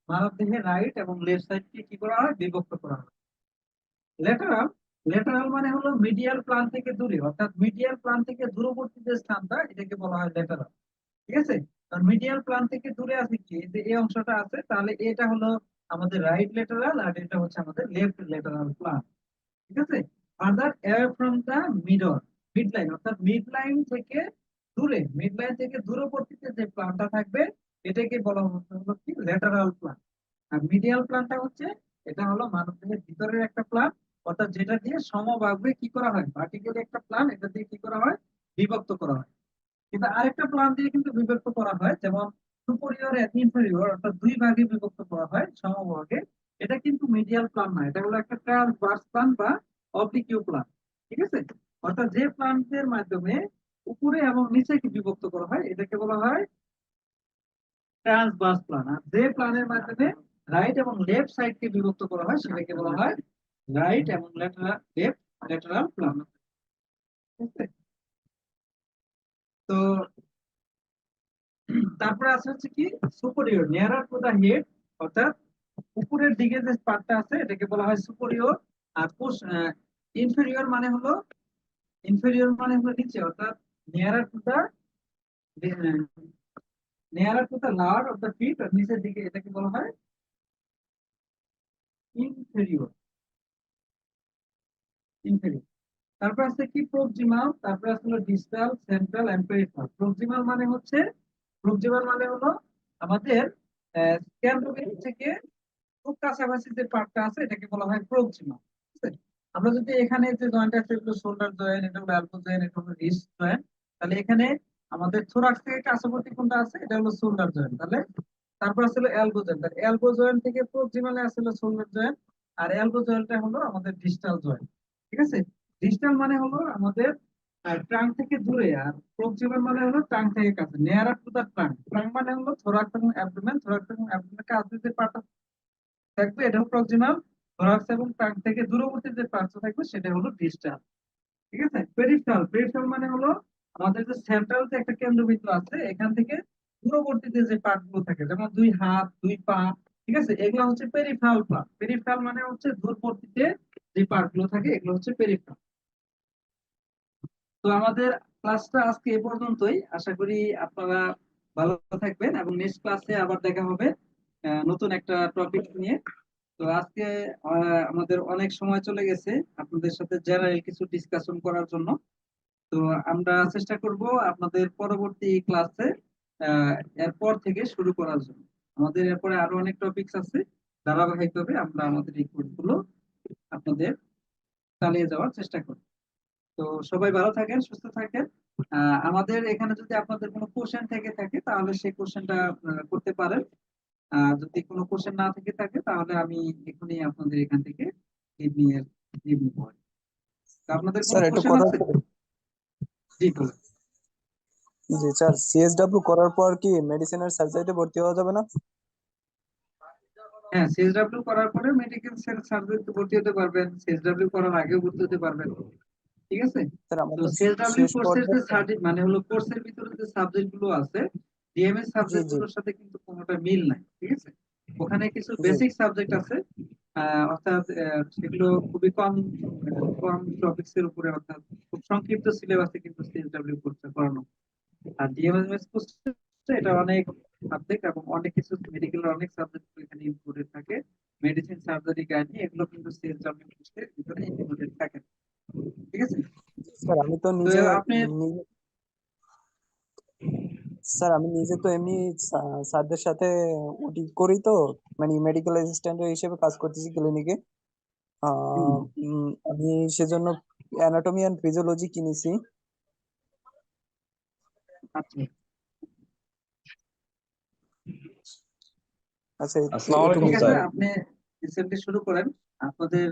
মানব দেহের রাইট এবং লেফট সাইডকে কি করা হয়, বিভক্ত করা হয়। ল্যাটারাল, ল্যাটারাল মানে হলো মিডিয়াল প্লান থেকে দূরে, অর্থাৎ মিডিয়াল প্লান থেকে দূরবর্তী যে স্থানটা, এটাকে বলা হয় ল্যাটারাল। ঠিক আছে, কারণ মিডিয়াল প্লান থেকে দূরে আছে কি, যে এই অংশটা আছে, তাহলে এটা হলো আমাদের রাইট ল্যাটারাল, আর এটা হচ্ছে আমাদের লেফট ল্যাটারাল প্লান। ঠিক আছে, further away from the mid line, অর্থাৎ মিড লাইন থেকে দূরে, মিড লাইন থেকে দূরবর্তীতে যে প্লানটা থাকবে, এটাকে বলা হলো কি ল্যাটারাল প্লান। আর মিডিয়াল প্লানটা হচ্ছে, এটা হলো মানবদেহের ভিতরের একটা প্লান, অর্থাৎ যেটা দিয়ে সমভাবে কি করা হয়, ভার্টিক্যালি একটা প্লান, এটা দিয়ে কি করা হয়, বিভক্ত করা হয়। কিন্তু আরেকটা প্ল্যান দিয়ে কিন্তু বিভক্ত করা হয়, যেমন সুপরিয়র এন্ড ইনফেরিয়র, অর্থাৎ দুই ভাগে বিভক্ত করা হয় সমভাগে। এটা কিন্তু মিডিয়াল প্ল্যান না, এটা হলো একটা ট্রান্সভার্স প্ল্যান বা অবলিকিউ প্ল্যান। ঠিক আছে, অর্থাৎ যে প্ল্যানের মাধ্যমে উপরে এবং নিচেকে বিভক্ত করা হয় এটাকে বলা হয় ট্রান্সভার্স প্ল্যান। আর যে প্ল্যানের মাধ্যমে রাইট এবং লেফট সাইডকে বিভক্ত করা হয় সেটাকে বলা হয় রাইট এবং লেটারাল প্ল্যান। তো তারপরে আছে হচ্ছে কি superior, nearer to the head, অর্থাৎ উপরের দিকে যে পার্টটা আছে এটাকে বলা হয় সুপেরিয়র। আর ইনফেরিয়র মানে হলো নিচে, অর্থাৎ নিয়ারার টু দা লার অফ দা ফিট, আর নিচের দিকে এটাকে বলা হয় ইনফেরিয়র। ইনফেরিয়র। তারপর আছে কি প্রক্সিমাল, তারপর আছে হলো distal, central and peripheral. Proximal মানে হলো আমাদের কেন্দ্রবিন্দু থেকে খুব কাছাকাছি যে পার্টটা আছে এটাকে বলা হয় প্রক্সিমাল। ঠিক আছে, আমরা যদি এখানে যে জয়েন্ট আছে এগুলো শোল্ডার জয়েন্ট, এটা হলো এলবো জয়েন্ট, এটা হলো রিস্ট জয়েন্ট, তাহলে এখানে আমাদের থোরাক্স থেকে কাছাকাছি কোনটা আছে এটা হলো শোল্ডার জয়েন্ট। তাহলে তারপর আসলে এলবো জয়েন্ট, তাহলে এলবো জয়েন্ট থেকে প্রক্সিমালে আসলে শোল্ডার জয়েন্ট, আর এলবো জয়েন্টটা হলো আমাদের ডিস্টাল জয়েন্ট। ঠিক আছে, ডিস্টাল মানে হলো আমাদের ট্রাঙ্ক থেকে দূরে, আর প্রক্সিমাল মানে হলো ট্রাঙ্ক থেকে কাছে, nearer to the trunk. Trunk মানে হলো থোরাক্স এবং অ্যাবডোমেন, থোরাক্স এবং অ্যাবডোমেনের কাছে যে পার্ট থাকবে এটা হলো প্রক্সিমাল, থোরাক্স এবং ট্রাঙ্ক থেকে দূরবর্তী যে পার্টটা থাকবে সেটা হলো ডিস্টাল। ঠিক আছে, পেরিফেরাল মানে হলো আমাদের যে সেন্ট্রাল যে একটা কেন্দ্রবিন্দু আছে এখান থেকে দূরবর্তীতে যে পার্ট গুলো থাকে, যেমন দুই হাত, দুই পা। ঠিক আছে, এগুলো হচ্ছে পেরিফেরাল পার্ট। পেরিফেরাল মানে হচ্ছে দূরবর্তীতে যে পার্ট গুলো থাকে এগুলো হচ্ছে পেরিফেরাল। তো আমাদের ক্লাসটা আজকে এ পর্যন্তই। আশা করি আপনারা ভালো থাকবেন এবং নেক্সট ক্লাসে আবার দেখা হবে নতুন একটা টপিক নিয়ে। তো আজকে আমাদের অনেক সময় চলে গেছে আপনাদের সাথে জেনারেল কিছু ডিসকাশন করার জন্য। তো আমরা চেষ্টা করব আপনাদের পরবর্তী ক্লাসে এরপর থেকে শুরু করার জন্য। আমাদের এরপরে আরো অনেক টপিকস আছে, ধারাবাহিকভাবে আমরা আমাদের এই কোর্সগুলো আপনাদের চালিয়ে যাওয়ার চেষ্টা করব। তো সবাই ভালো থাকেন, সুস্থ থাকেন। আমাদের এখানে যদি আপনাদের কোনো কোশ্চেন থেকে থাকে তাহলে সেই কোশ্চেনটা করতে পারেন। যদি কোনো কোশ্চেন না থেকে থাকে তাহলে আমি এখনই আপনাদের এখান থেকে লিভ নিব। তো আপনাদের কোনো স্যার একটু কোশ্চেন কথা আছে? জি বলুন। জি স্যার, সিএসডব্লিউ করার পর কি মেডিসিনের সার্জারিতে ভর্তি হওয়া যাবে না? হ্যাঁ, সিএসডব্লিউ করার পরে মেডিকেল সার্জারিতে ভর্তি হতে পারবেন, সিএসডব্লিউ করার আগেও ভর্তি হতে পারবেন। ঠিক আছে, স্যার তো আমাদের সিএসডব্লিউ শেষ কোর্সের যে পর্যায়ে। মানে হলো কোর্সের ভিতরে যে সাবজেক্ট গুলো আছে ডিএমএস জি সাবজেক্ট জি গুলোর সাথে কিন্তু কোনোটা মিল নাই। ঠিক আছে, ওখানে কিছু জি বেসিক সাবজেক্ট আছে, অর্থাৎ সেগুলো খুবই কম কম টপিকস এর উপরে, অর্থাৎ খুব সংক্ষিপ্ত সিলেবাসে কিন্তু সিএসডব্লিউ কোর্সটা করানো। আর ডিএমএস কোর্সটা এটা অনেক সাবজেক্ট এবং অনেক কিছু মেডিকেলের অনেক সাবজেক্ট এখানে ইনক্লুডেড থাকে। মেডিসিন, সার্জারি, গাইনি এগুলো কিন্তু সিএসডব্লিউ কোর্সের ভিতরে ইনক্লুডেড থাকে। ঠিক আছে, স্যার আমি তো তো নিজে আপনি নিজে- স্যার আমি নিজে তো এমনি স্যারদের সাথে ওটি করি তো, মানে মেডিকেল অ্যাসিস্ট্যান্ট হিসেবে কাজ করতেছি ক্লিনিকে। হুম, আমি সেজন্য অ্যানাটমি এন্ড ফিজিওলজি কিনেছি। আচ্ছা, আচ্ছা আসসালামু এটুকু আলাইকুম ঠিক আছে, স্যার। আপনি রিসেন্টলি শুরু করেন। আপনাদের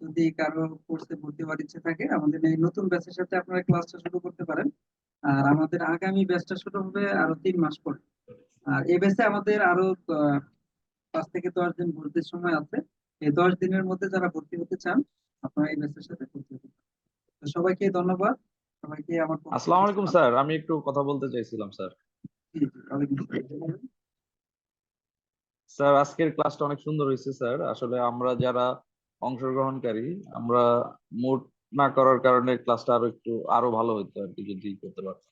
যদি কারো কোর্সে ভর্তি হওয়ার ইচ্ছে থাকে আমাদের এই নতুন ব্যাচের সাথে আপনারা ক্লাসটা শুরু করতে পারেন। আর আমাদের আগামী ব্যাচটা শুরু হবে আরো 3 মাস পরে। আর এই ব্যাচে আমাদের আরো 5 থেকে 10 দিন ভর্তির সময় আছে। এই 10 দিনের মধ্যে যারা ভর্তি হতে চান আপনারা এই ব্যাচের সাথে ভর্তি হতে পারেন। তো সবাইকে ধন্যবাদ, সবাইকে আমার পক্ষ আসসালামু থেকে আলাইকুম সালাম। স্যার, আমি একটু কথা বলতে চাইছিলাম স্যার। জি, জি, ওয়ালাইকুম আসসালাম। স্যার আজকের ক্লাসটা অনেক সুন্দর হয়েছে স্যার। আসলে আমরা যারা অংশগ্রহণকারী, আমরা মুড না করার কারণে ক্লাসটা আরো ভালো হতো আর কি, যদি করতে পারতাম।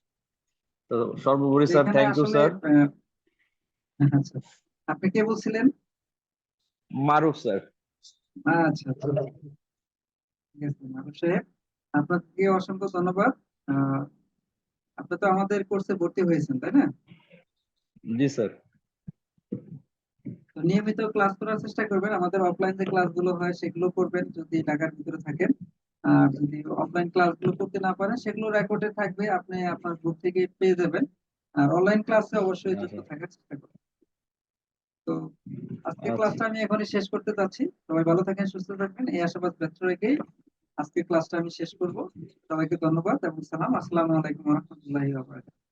তো সর্বোপরি তো স্যার এখানে থ্যাংক ইউ আসলে স্যার। আচ্ছা, আপনি কে বলছিলেন? মারুফ স্যার। আচ্ছা, আচ্ছা, ঠিক আছে মানব সাহেব, আপনাকে অসংখ্য ধন্যবাদ। আহ, আপনি তো আমাদের কোর্সে ভর্তি হয়েছেন তাই না? জি স্যার। তো নিয়মিত ক্লাস করার চেষ্টা করবেন, আমাদের অফলাইন যে ক্লাসগুলো হয় সেগুলো করবেন যদি ঢাকার ভিতরে থাকেন। আর যদি অফলাইন ক্লাসগুলো করতে না পারেন সেগুলো রেকর্ডে থাকবে, আপনি আপনার গ্রুপ থেকে পেয়ে যাবেন। আর অনলাইন ক্লাসে অবশ্যই যুক্ত আচ্ছা থাকার চেষ্টা করবেন। তো আজকে আচ্ছা ক্লাসটা আমি এখনই শেষ করতে যাচ্ছি। সবাই ভালো থাকেন, সুস্থ থাকবেন, এই আশাবাদ ব্যক্ত রেখেই আজকে ক্লাসটা আমি শেষ করব। সবাইকে ধন্যবাদ এবং সালাম। আসসালামু আলাইকুম ওয়া রাহমাতুল্লাহি ওয়া বারাকাতুহু।